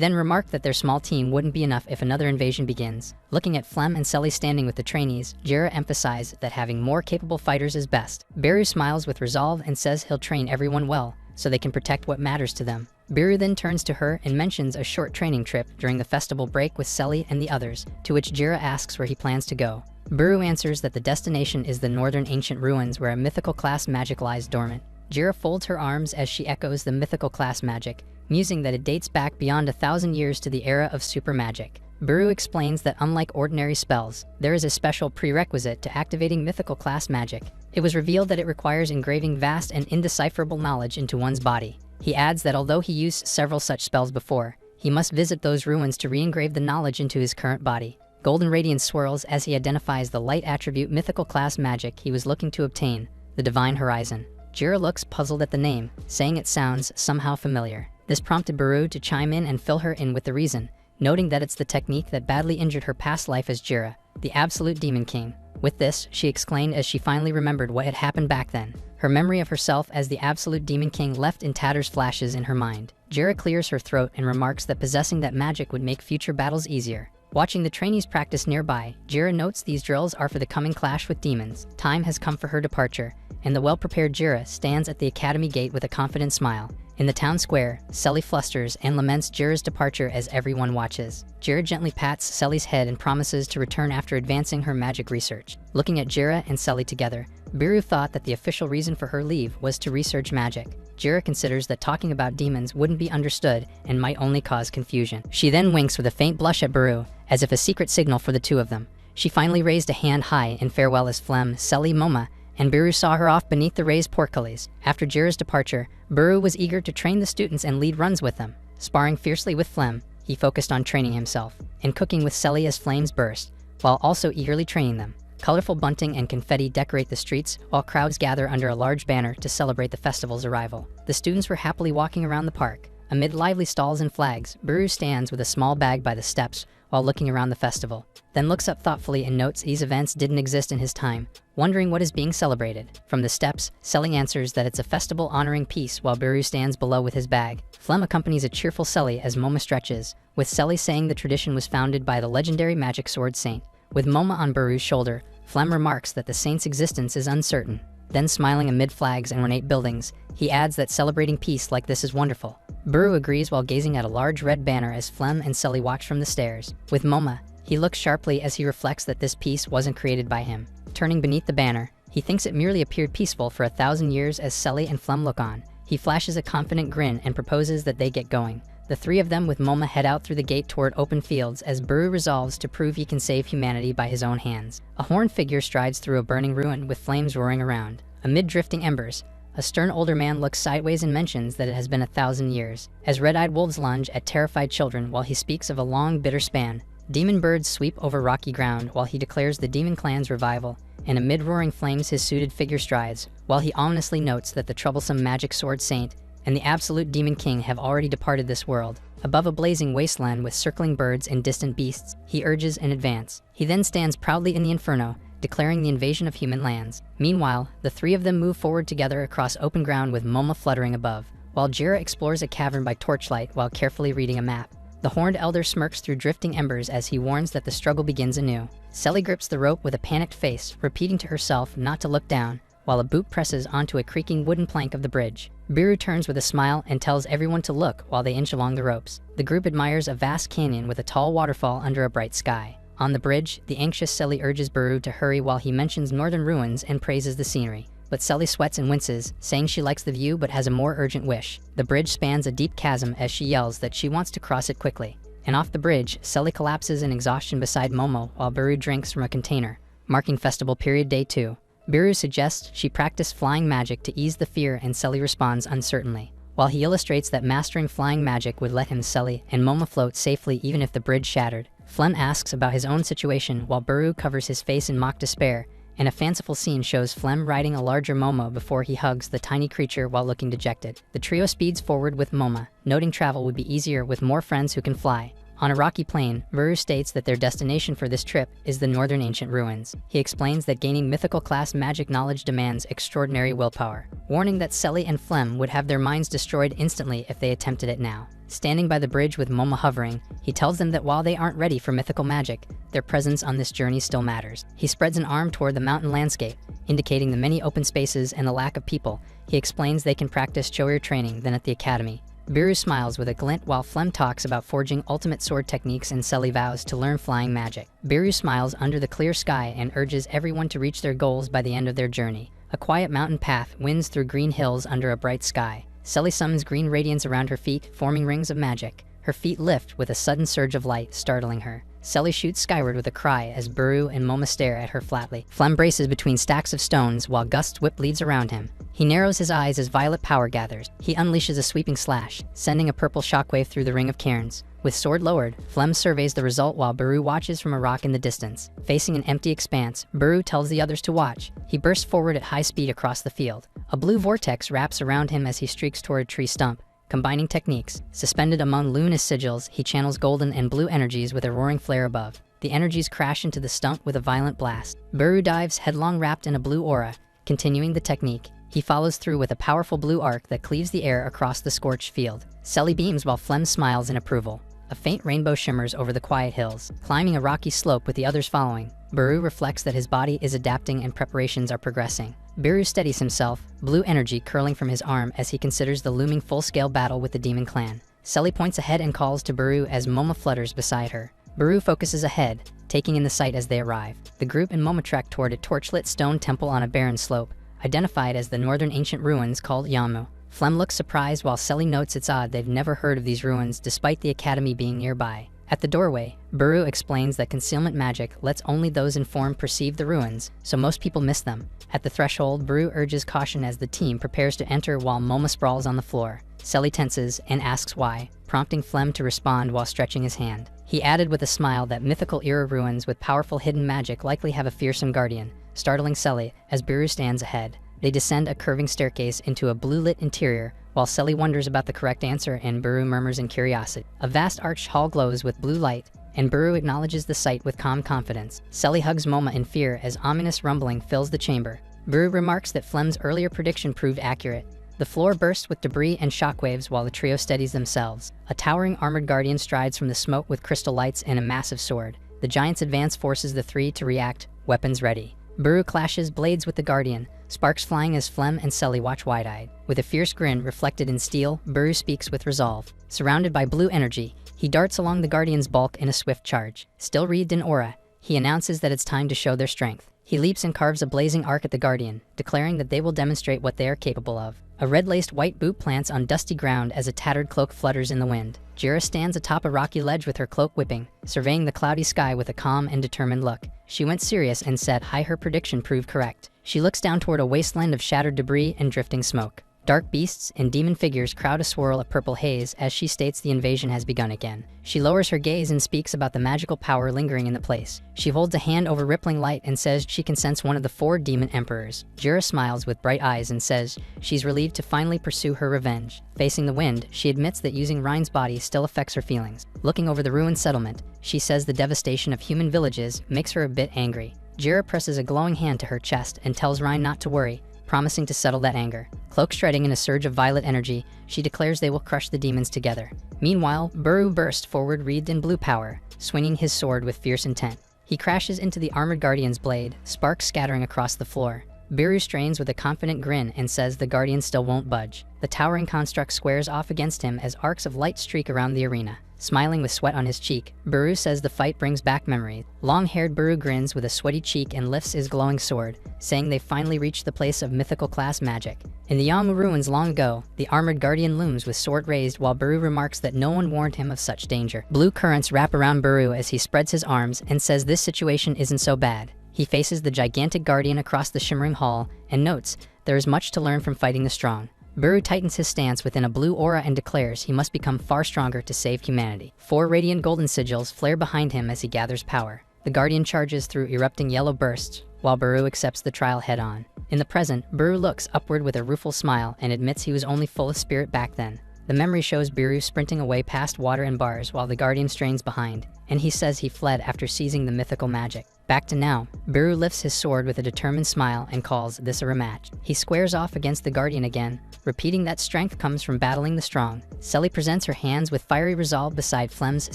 A: then remarked that their small team wouldn't be enough if another invasion begins. Looking at Flem and Selly standing with the trainees, Jira emphasized that having more capable fighters is best. Baru smiles with resolve and says he'll train everyone well, so they can protect what matters to them. Baru then turns to her and mentions a short training trip during the festival break with Selly and the others, to which Jira asks where he plans to go. Baru answers that the destination is the northern ancient ruins where a mythical class magic lies dormant. Jira folds her arms as she echoes the mythical class magic, musing that it dates back beyond 1,000 years to the era of super magic. Baru explains that unlike ordinary spells, there is a special prerequisite to activating mythical class magic. It was revealed that it requires engraving vast and indecipherable knowledge into one's body. He adds that although he used several such spells before, he must visit those ruins to re-engrave the knowledge into his current body. Golden radiance swirls as he identifies the light attribute mythical class magic he was looking to obtain, the Divine Horizon. Jira looks puzzled at the name, saying it sounds somehow familiar. This prompted Baru to chime in and fill her in with the reason, noting that it's the technique that badly injured her past life as Jira, the absolute Demon King. With this, she exclaimed as she finally remembered what had happened back then. Her memory of herself as the absolute Demon King left in tatters flashes in her mind. Jira clears her throat and remarks that possessing that magic would make future battles easier. Watching the trainees practice nearby, Jira notes these drills are for the coming clash with demons. Time has come for her departure, and the well-prepared Jira stands at the academy gate with a confident smile. In the town square, Selly flusters and laments Jira's departure as everyone watches. Jira gently pats Selly's head and promises to return after advancing her magic research. Looking at Jira and Selly together, Baru thought that the official reason for her leave was to research magic. Jira considers that talking about demons wouldn't be understood and might only cause confusion. She then winks with a faint blush at Baru, as if a secret signal for the two of them. She finally raised a hand high in farewell as Flem, Selly, Moma, and Baru saw her off beneath the raised portcullis. After Jira's departure, Baru was eager to train the students and lead runs with them. Sparring fiercely with Flem, he focused on training himself, and cooking with Selly as flames burst, while also eagerly training them. Colorful bunting and confetti decorate the streets, while crowds gather under a large banner to celebrate the festival's arrival. The students were happily walking around the park. Amid lively stalls and flags, Baru stands with a small bag by the steps while looking around the festival, then looks up thoughtfully and notes these events didn't exist in his time, wondering what is being celebrated. From the steps, Selly answers that it's a festival honoring peace while Baru stands below with his bag. Flem accompanies a cheerful Selly as Moma stretches, with Selly saying the tradition was founded by the legendary magic sword saint. With Moma on Baru's shoulder, Flem remarks that the saint's existence is uncertain. Then smiling amid flags and ornate buildings, he adds that celebrating peace like this is wonderful. Baru agrees while gazing at a large red banner as Flem and Selly watch from the stairs. With Moma, he looks sharply as he reflects that this peace wasn't created by him. Turning beneath the banner, he thinks it merely appeared peaceful for 1,000 years as Selly and Flem look on. He flashes a confident grin and proposes that they get going. The three of them with Moma head out through the gate toward open fields as Buru resolves to prove he can save humanity by his own hands. A horned figure strides through a burning ruin with flames roaring around. Amid drifting embers, a stern older man looks sideways and mentions that it has been 1,000 years. As red-eyed wolves lunge at terrified children while he speaks of a long, bitter span, demon birds sweep over rocky ground while he declares the demon clan's revival, and amid roaring flames his suited figure strides, while he ominously notes that the troublesome magic sword saint and the absolute demon king have already departed this world. Above a blazing wasteland with circling birds and distant beasts, he urges an advance. He then stands proudly in the inferno, declaring the invasion of human lands. Meanwhile, the three of them move forward together across open ground with Moma fluttering above, while Jira explores a cavern by torchlight while carefully reading a map. The horned elder smirks through drifting embers as he warns that the struggle begins anew. Selly grips the rope with a panicked face, repeating to herself not to look down, while a boot presses onto a creaking wooden plank of the bridge. Biru turns with a smile and tells everyone to look while they inch along the ropes. The group admires a vast canyon with a tall waterfall under a bright sky. On the bridge, the anxious Selly urges Biru to hurry while he mentions northern ruins and praises the scenery. But Selly sweats and winces, saying she likes the view but has a more urgent wish. The bridge spans a deep chasm as she yells that she wants to cross it quickly. And off the bridge, Selly collapses in exhaustion beside Momo while Biru drinks from a container, marking Festival Period Day 2. Biru suggests she practice flying magic to ease the fear and Selly responds uncertainly. While he illustrates that mastering flying magic would let him, Selly, and Moma float safely even if the bridge shattered. Flem asks about his own situation while Biru covers his face in mock despair, and a fanciful scene shows Flem riding a larger Momo before he hugs the tiny creature while looking dejected. The trio speeds forward with Moma, noting travel would be easier with more friends who can fly. On a rocky plain, Biru states that their destination for this trip is the northern ancient ruins. He explains that gaining mythical class magic knowledge demands extraordinary willpower, warning that Selly and Flem would have their minds destroyed instantly if they attempted it now. Standing by the bridge with Moma hovering, he tells them that while they aren't ready for mythical magic, their presence on this journey still matters. He spreads an arm toward the mountain landscape, indicating the many open spaces and the lack of people. He explains they can practice Choir training then at the academy. Biru smiles with a glint while Flem talks about forging ultimate sword techniques and Selly vows to learn flying magic. Biru smiles under the clear sky and urges everyone to reach their goals by the end of their journey. A quiet mountain path winds through green hills under a bright sky. Selly summons green radiance around her feet, forming rings of magic. Her feet lift with a sudden surge of light, startling her. Selly shoots skyward with a cry as Biru and Moma stare at her flatly. Flem braces between stacks of stones while Gust's whip leads around him. He narrows his eyes as violet power gathers. He unleashes a sweeping slash, sending a purple shockwave through the ring of cairns. With sword lowered, Flem surveys the result while Biru watches from a rock in the distance. Facing an empty expanse, Biru tells the others to watch. He bursts forward at high speed across the field. A blue vortex wraps around him as he streaks toward a tree stump. Combining techniques, suspended among luminous sigils, he channels golden and blue energies with a roaring flare above. The energies crash into the stump with a violent blast. Biru dives headlong wrapped in a blue aura, continuing the technique. He follows through with a powerful blue arc that cleaves the air across the scorched field. Selly beams while Flem smiles in approval. A faint rainbow shimmers over the quiet hills, climbing a rocky slope with the others following. Biru reflects that his body is adapting and preparations are progressing. Biru steadies himself, blue energy curling from his arm as he considers the looming full-scale battle with the demon clan. Selly points ahead and calls to Biru as Moma flutters beside her. Biru focuses ahead, taking in the sight as they arrive. The group and Moma trek toward a torchlit stone temple on a barren slope, identified as the northern ancient ruins called Yamu. Flem looks surprised while Selly notes it's odd they've never heard of these ruins despite the academy being nearby. At the doorway, Biru explains that concealment magic lets only those informed perceive the ruins, so most people miss them. At the threshold, Biru urges caution as the team prepares to enter while Moma sprawls on the floor. Selly tenses and asks why, prompting Flem to respond while stretching his hand. He added with a smile that mythical era ruins with powerful hidden magic likely have a fearsome guardian, startling Selly as Biru stands ahead. They descend a curving staircase into a blue-lit interior, while Selly wonders about the correct answer and Biru murmurs in curiosity. A vast arched hall glows with blue light, and Biru acknowledges the sight with calm confidence. Selly hugs Moma in fear as ominous rumbling fills the chamber. Biru remarks that Flem's earlier prediction proved accurate. The floor bursts with debris and shockwaves while the trio steadies themselves. A towering armored guardian strides from the smoke with crystal lights and a massive sword. The giant's advance forces the three to react, weapons ready. Biru clashes blades with the guardian, sparks flying as Flem and Selly watch wide-eyed. With a fierce grin reflected in steel, Biru speaks with resolve. Surrounded by blue energy, he darts along the guardian's bulk in a swift charge. Still wreathed in aura, he announces that it's time to show their strength. He leaps and carves a blazing arc at the guardian, declaring that they will demonstrate what they are capable of. A red-laced white boot plants on dusty ground as a tattered cloak flutters in the wind. Jira stands atop a rocky ledge with her cloak whipping, surveying the cloudy sky with a calm and determined look. She went serious and said her prediction proved correct. She looks down toward a wasteland of shattered debris and drifting smoke. Dark beasts and demon figures crowd a swirl of purple haze as she states the invasion has begun again. She lowers her gaze and speaks about the magical power lingering in the place. She holds a hand over rippling light and says she can sense one of the 4 demon emperors. Jira smiles with bright eyes and says she's relieved to finally pursue her revenge. Facing the wind, she admits that using Rhine's body still affects her feelings. Looking over the ruined settlement, she says the devastation of human villages makes her a bit angry. Jira presses a glowing hand to her chest and tells Rhine not to worry, promising to settle that anger. Cloak shredding in a surge of violet energy, she declares they will crush the demons together. Meanwhile, Buru burst forward wreathed in blue power, swinging his sword with fierce intent. He crashes into the armored guardian's blade, sparks scattering across the floor. Buru strains with a confident grin and says the guardian still won't budge. The towering construct squares off against him as arcs of light streak around the arena. Smiling with sweat on his cheek, Buru says the fight brings back memories. Long-haired Buru grins with a sweaty cheek and lifts his glowing sword, saying they've finally reached the place of mythical class magic. In the Yamu ruins long ago, the armored guardian looms with sword raised while Buru remarks that no one warned him of such danger. Blue currents wrap around Buru as he spreads his arms and says this situation isn't so bad. He faces the gigantic guardian across the shimmering hall and notes there is much to learn from fighting the strong. Buru tightens his stance within a blue aura and declares he must become far stronger to save humanity. 4 radiant golden sigils flare behind him as he gathers power. The guardian charges through erupting yellow bursts, while Buru accepts the trial head-on. In the present, Buru looks upward with a rueful smile and admits he was only full of spirit back then. The memory shows Buru sprinting away past water and bars while the guardian strains behind, and he says he fled after seizing the mythical magic. Back to now, Buru lifts his sword with a determined smile and calls this a rematch. He squares off against the guardian again, repeating that strength comes from battling the strong. Selly presents her hands with fiery resolve beside Flem's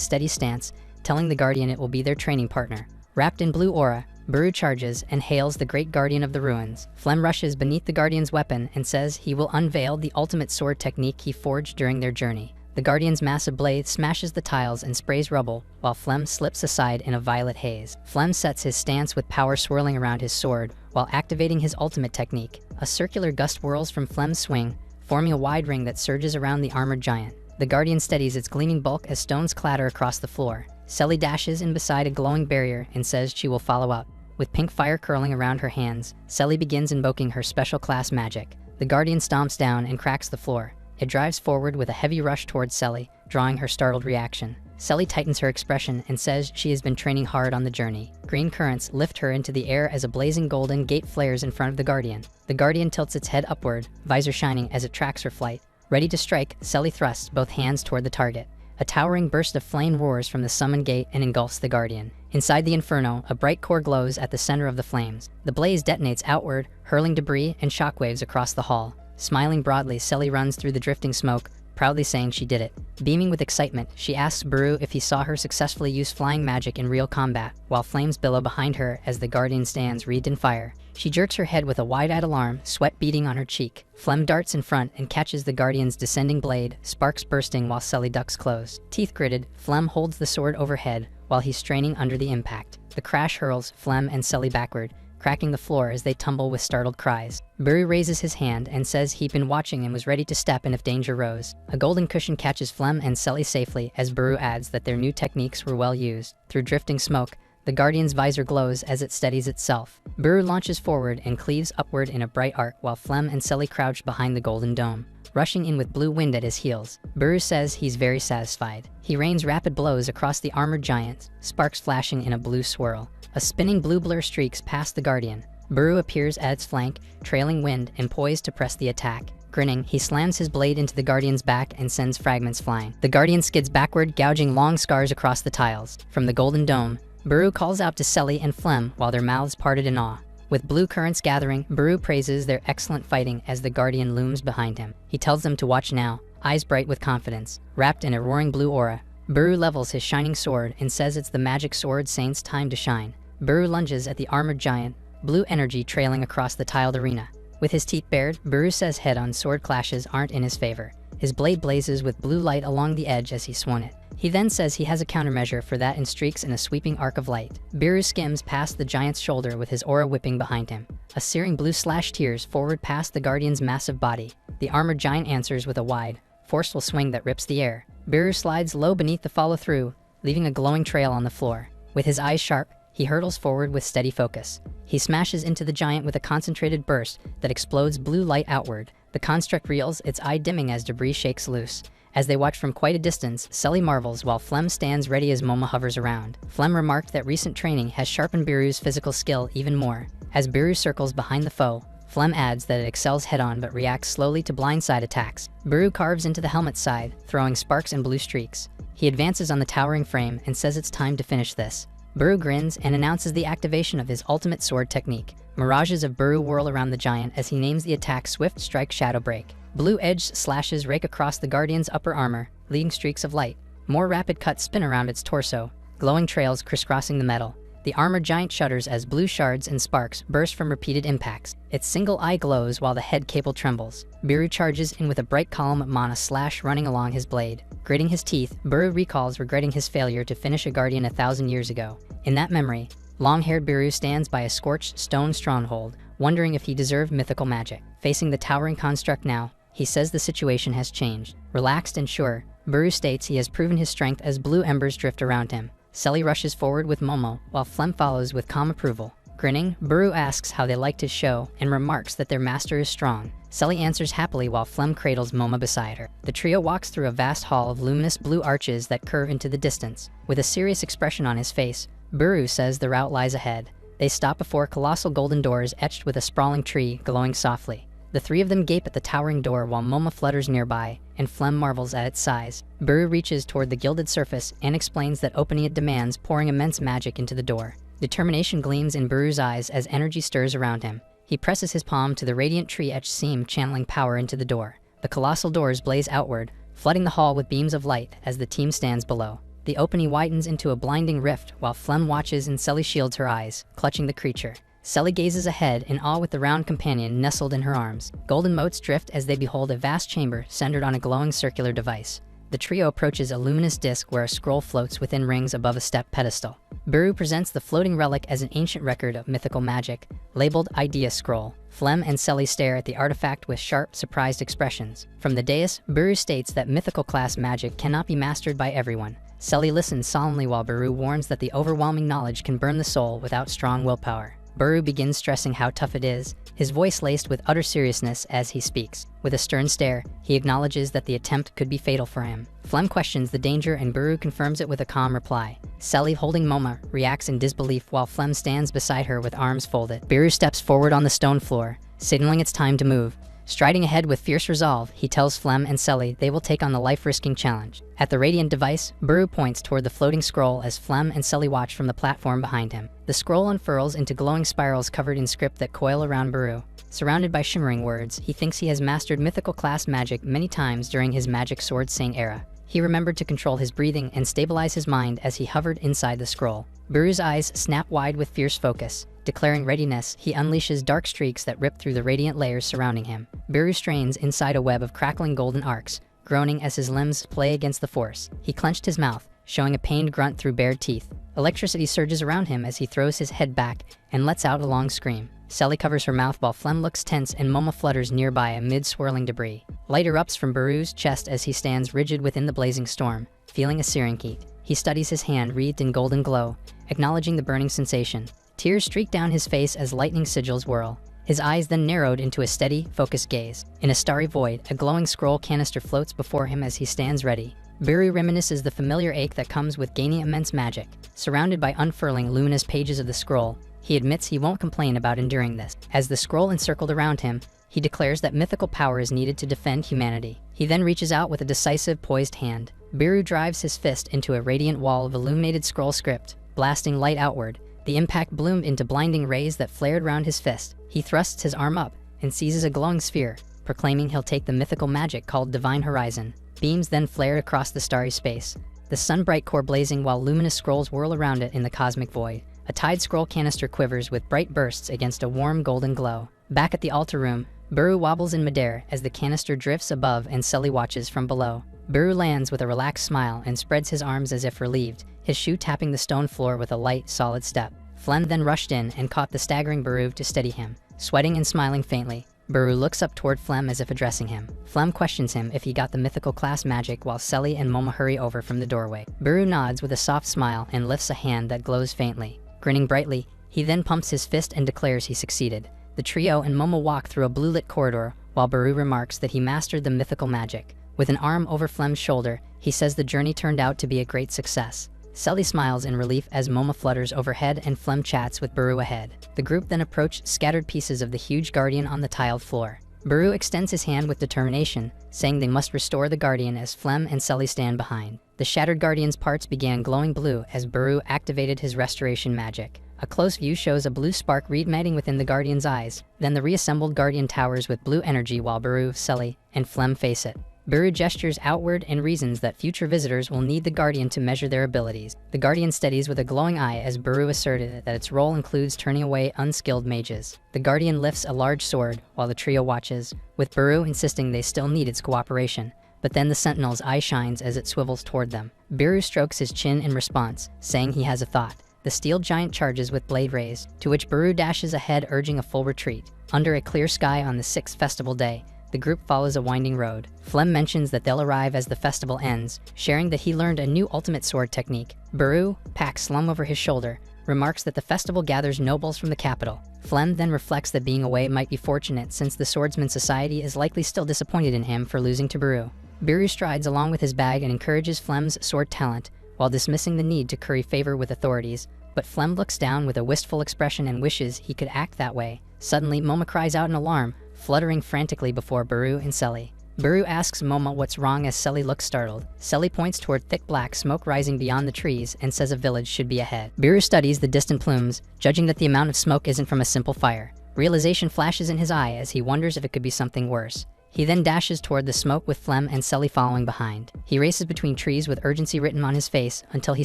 A: steady stance, telling the guardian it will be their training partner. Wrapped in blue aura, Buru charges and hails the great guardian of the ruins. Flem rushes beneath the guardian's weapon and says he will unveil the ultimate sword technique he forged during their journey. The guardian's massive blade smashes the tiles and sprays rubble, while Flem slips aside in a violet haze. Flem sets his stance with power swirling around his sword, while activating his ultimate technique. A circular gust whirls from Flem's swing, forming a wide ring that surges around the armored giant. The guardian steadies its gleaming bulk as stones clatter across the floor. Selly dashes in beside a glowing barrier and says she will follow up. With pink fire curling around her hands, Selly begins invoking her special class magic. The guardian stomps down and cracks the floor. It drives forward with a heavy rush towards Selly, drawing her startled reaction. Selly tightens her expression and says she has been training hard on the journey. Green currents lift her into the air as a blazing golden gate flares in front of the guardian. The guardian tilts its head upward, visor shining as it tracks her flight. Ready to strike, Selly thrusts both hands toward the target. A towering burst of flame roars from the summon gate and engulfs the guardian. Inside the inferno, a bright core glows at the center of the flames. The blaze detonates outward, hurling debris and shockwaves across the hall. Smiling broadly, Selly runs through the drifting smoke, proudly saying she did it. Beaming with excitement, she asks Buru if he saw her successfully use flying magic in real combat, while flames billow behind her as the guardian stands wreathed in fire. She jerks her head with a wide-eyed alarm, sweat beading on her cheek. Flem darts in front and catches the guardian's descending blade, sparks bursting while Selly ducks close. Teeth gritted, Flem holds the sword overhead while he's straining under the impact. The crash hurls Flem and Selly backward, cracking the floor as they tumble with startled cries. Buru raises his hand and says he'd been watching and was ready to step in if danger rose. A golden cushion catches Flem and Selly safely as Buru adds that their new techniques were well used. Through drifting smoke, the guardian's visor glows as it steadies itself. Buru launches forward and cleaves upward in a bright arc while Flem and Selly crouch behind the golden dome, rushing in with blue wind at his heels. Buru says he's very satisfied. He rains rapid blows across the armored giants, sparks flashing in a blue swirl. A spinning blue blur streaks past the guardian. Buru appears at its flank, trailing wind and poised to press the attack. Grinning, he slams his blade into the guardian's back and sends fragments flying. The guardian skids backward, gouging long scars across the tiles. From the golden dome, Buru calls out to Selly and Flem while their mouths parted in awe. With blue currents gathering, Buru praises their excellent fighting as the guardian looms behind him. He tells them to watch now, eyes bright with confidence. Wrapped in a roaring blue aura, Buru levels his shining sword and says it's the magic sword saint's time to shine. Buru lunges at the armored giant, blue energy trailing across the tiled arena. With his teeth bared, Buru says head-on sword clashes aren't in his favor. His blade blazes with blue light along the edge as he swung it. He then says he has a countermeasure for that and streaks in a sweeping arc of light. Biru skims past the giant's shoulder with his aura whipping behind him. A searing blue tears forward past the guardian's massive body. The armored giant answers with a wide, forceful swing that rips the air. Biru slides low beneath the follow-through, leaving a glowing trail on the floor. With his eyes sharp, he hurtles forward with steady focus. He smashes into the giant with a concentrated burst that explodes blue light outward. The construct reels, its eye dimming as debris shakes loose. As they watch from quite a distance, Sully marvels while Flem stands ready as Moma hovers around. Flem remarked that recent training has sharpened Biru's physical skill even more. As Biru circles behind the foe, Flem adds that it excels head-on but reacts slowly to blindside attacks. Biru carves into the helmet's side, throwing sparks and blue streaks. He advances on the towering frame and says it's time to finish this. Biru grins and announces the activation of his ultimate sword technique. Mirages of Biru whirl around the giant as he names the attack Swift Strike Shadow Break. Blue-edged slashes rake across the guardian's upper armor, leading streaks of light. More rapid cuts spin around its torso, glowing trails crisscrossing the metal. The armored giant shudders as blue shards and sparks burst from repeated impacts. Its single eye glows while the head cable trembles. Biru charges in with a bright column of mana slash running along his blade. Gritting his teeth, Biru recalls regretting his failure to finish a guardian 1,000 years ago. In that memory, long-haired Biru stands by a scorched stone stronghold, wondering if he deserved mythical magic. Facing the towering construct now, he says the situation has changed. Relaxed and sure, Biru states he has proven his strength as blue embers drift around him. Sully rushes forward with Momo, while Flem follows with calm approval. Grinning, Biru asks how they liked his show and remarks that their master is strong. Sully answers happily while Flem cradles Moma beside her. The trio walks through a vast hall of luminous blue arches that curve into the distance. With a serious expression on his face, Biru says the route lies ahead. They stop before colossal golden doors etched with a sprawling tree glowing softly. The three of them gape at the towering door while Moma flutters nearby, and Flem marvels at its size. Biru reaches toward the gilded surface and explains that opening it demands pouring immense magic into the door. Determination gleams in Biru's eyes as energy stirs around him. He presses his palm to the radiant tree-etched seam, channeling power into the door. The colossal doors blaze outward, flooding the hall with beams of light as the team stands below. The opening widens into a blinding rift while Flem watches and Sully shields her eyes, clutching the creature. Sully gazes ahead in awe with the round companion nestled in her arms. Golden motes drift as they behold a vast chamber centered on a glowing circular device. The trio approaches a luminous disc where a scroll floats within rings above a step pedestal. Biru presents the floating relic as an ancient record of mythical magic, labeled Idea Scroll. Flem and Sully stare at the artifact with sharp, surprised expressions. From the dais, Biru states that mythical class magic cannot be mastered by everyone. Sully listens solemnly while Biru warns that the overwhelming knowledge can burn the soul without strong willpower. Biru begins stressing how tough it is, his voice laced with utter seriousness as he speaks. With a stern stare, he acknowledges that the attempt could be fatal for him. Flem questions the danger and Biru confirms it with a calm reply. Sully, holding Moma, reacts in disbelief while Flem stands beside her with arms folded. Biru steps forward on the stone floor, signaling it's time to move. Striding ahead with fierce resolve, he tells Flem and Sully they will take on the life-risking challenge. At the radiant device, Biru points toward the floating scroll as Flem and Sully watch from the platform behind him. The scroll unfurls into glowing spirals covered in script that coil around Biru. Surrounded by shimmering words, he thinks he has mastered mythical class magic many times during his Magic Sword Saint era. He remembered to control his breathing and stabilize his mind as he hovered inside the scroll. Biru's eyes snap wide with fierce focus. Declaring readiness, he unleashes dark streaks that rip through the radiant layers surrounding him. Biru strains inside a web of crackling golden arcs, groaning as his limbs play against the force. He clenched his mouth, showing a pained grunt through bared teeth. Electricity surges around him as he throws his head back and lets out a long scream. Sully covers her mouth while Flem looks tense and Moma flutters nearby amid swirling debris. Light erupts from Biru's chest as he stands rigid within the blazing storm, feeling a searing heat. He studies his hand wreathed in golden glow, acknowledging the burning sensation. Tears streak down his face as lightning sigils whirl. His eyes then narrowed into a steady, focused gaze. In a starry void, a glowing scroll canister floats before him as he stands ready. Biru reminisces the familiar ache that comes with gaining immense magic. Surrounded by unfurling, luminous pages of the scroll, he admits he won't complain about enduring this. As the scroll encircled around him, he declares that mythical power is needed to defend humanity. He then reaches out with a decisive, poised hand. Biru drives his fist into a radiant wall of illuminated scroll script, blasting light outward. The impact bloomed into blinding rays that flared round his fist. He thrusts his arm up and seizes a glowing sphere, proclaiming he'll take the mythical magic called Divine Horizon. Beams then flared across the starry space, the sun-bright core blazing while luminous scrolls whirl around it in the cosmic void. A tide scroll canister quivers with bright bursts against a warm golden glow. Back at the altar room, Buru wobbles in midair as the canister drifts above and Sully watches from below. Buru lands with a relaxed smile and spreads his arms as if relieved, his shoe tapping the stone floor with a light, solid step. Flem then rushed in and caught the staggering Buru to steady him. Sweating and smiling faintly, Buru looks up toward Flem as if addressing him. Flem questions him if he got the mythical class magic while Sully and Moma hurry over from the doorway. Buru nods with a soft smile and lifts a hand that glows faintly. Grinning brightly, he then pumps his fist and declares he succeeded. The trio and Moma walk through a blue-lit corridor while Buru remarks that he mastered the mythical magic. With an arm over Flem's shoulder, he says the journey turned out to be a great success. Sully smiles in relief as Moma flutters overhead and Flem chats with Buru ahead. The group then approached scattered pieces of the huge guardian on the tiled floor. Buru extends his hand with determination, saying they must restore the guardian as Flem and Sully stand behind. The shattered guardian's parts began glowing blue as Buru activated his restoration magic. A close view shows a blue spark reigniting within the guardian's eyes. Then the reassembled guardian towers with blue energy while Buru, Sully, and Flem face it. Buru gestures outward and reasons that future visitors will need the Guardian to measure their abilities. The Guardian steadies with a glowing eye as Buru asserted that its role includes turning away unskilled mages. The Guardian lifts a large sword while the trio watches, with Buru insisting they still need its cooperation. But then the Sentinel's eye shines as it swivels toward them. Buru strokes his chin in response, saying he has a thought. The steel giant charges with blade raised, to which Buru dashes ahead urging a full retreat. Under a clear sky on the 6th festival day, the group follows a winding road. Flem mentions that they'll arrive as the festival ends, sharing that he learned a new ultimate sword technique. Buru, pack slung over his shoulder, remarks that the festival gathers nobles from the capital. Flem then reflects that being away might be fortunate since the Swordsman Society is likely still disappointed in him for losing to Buru. Buru strides along with his bag and encourages Flem's sword talent, while dismissing the need to curry favor with authorities. But Flem looks down with a wistful expression and wishes he could act that way. Suddenly, Moma cries out in alarm, fluttering frantically before Buru and Sully. Buru asks Moma what's wrong as Sully looks startled. Sully points toward thick black smoke rising beyond the trees and says a village should be ahead. Buru studies the distant plumes, judging that the amount of smoke isn't from a simple fire. Realization flashes in his eye as he wonders if it could be something worse. He then dashes toward the smoke with Flem and Sully following behind. He races between trees with urgency written on his face until he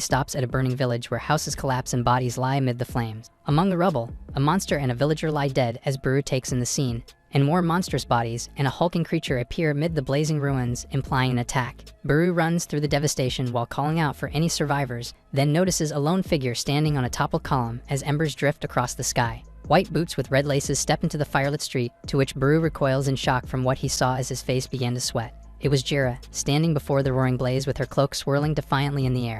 A: stops at a burning village where houses collapse and bodies lie amid the flames. Among the rubble, a monster and a villager lie dead as Buru takes in the scene, and more monstrous bodies and a hulking creature appear amid the blazing ruins, implying an attack. Buru runs through the devastation while calling out for any survivors, then notices a lone figure standing on a toppled column as embers drift across the sky. White boots with red laces step into the firelit street, to which Buru recoils in shock from what he saw as his face began to sweat. It was Jira, standing before the roaring blaze with her cloak swirling defiantly in the air.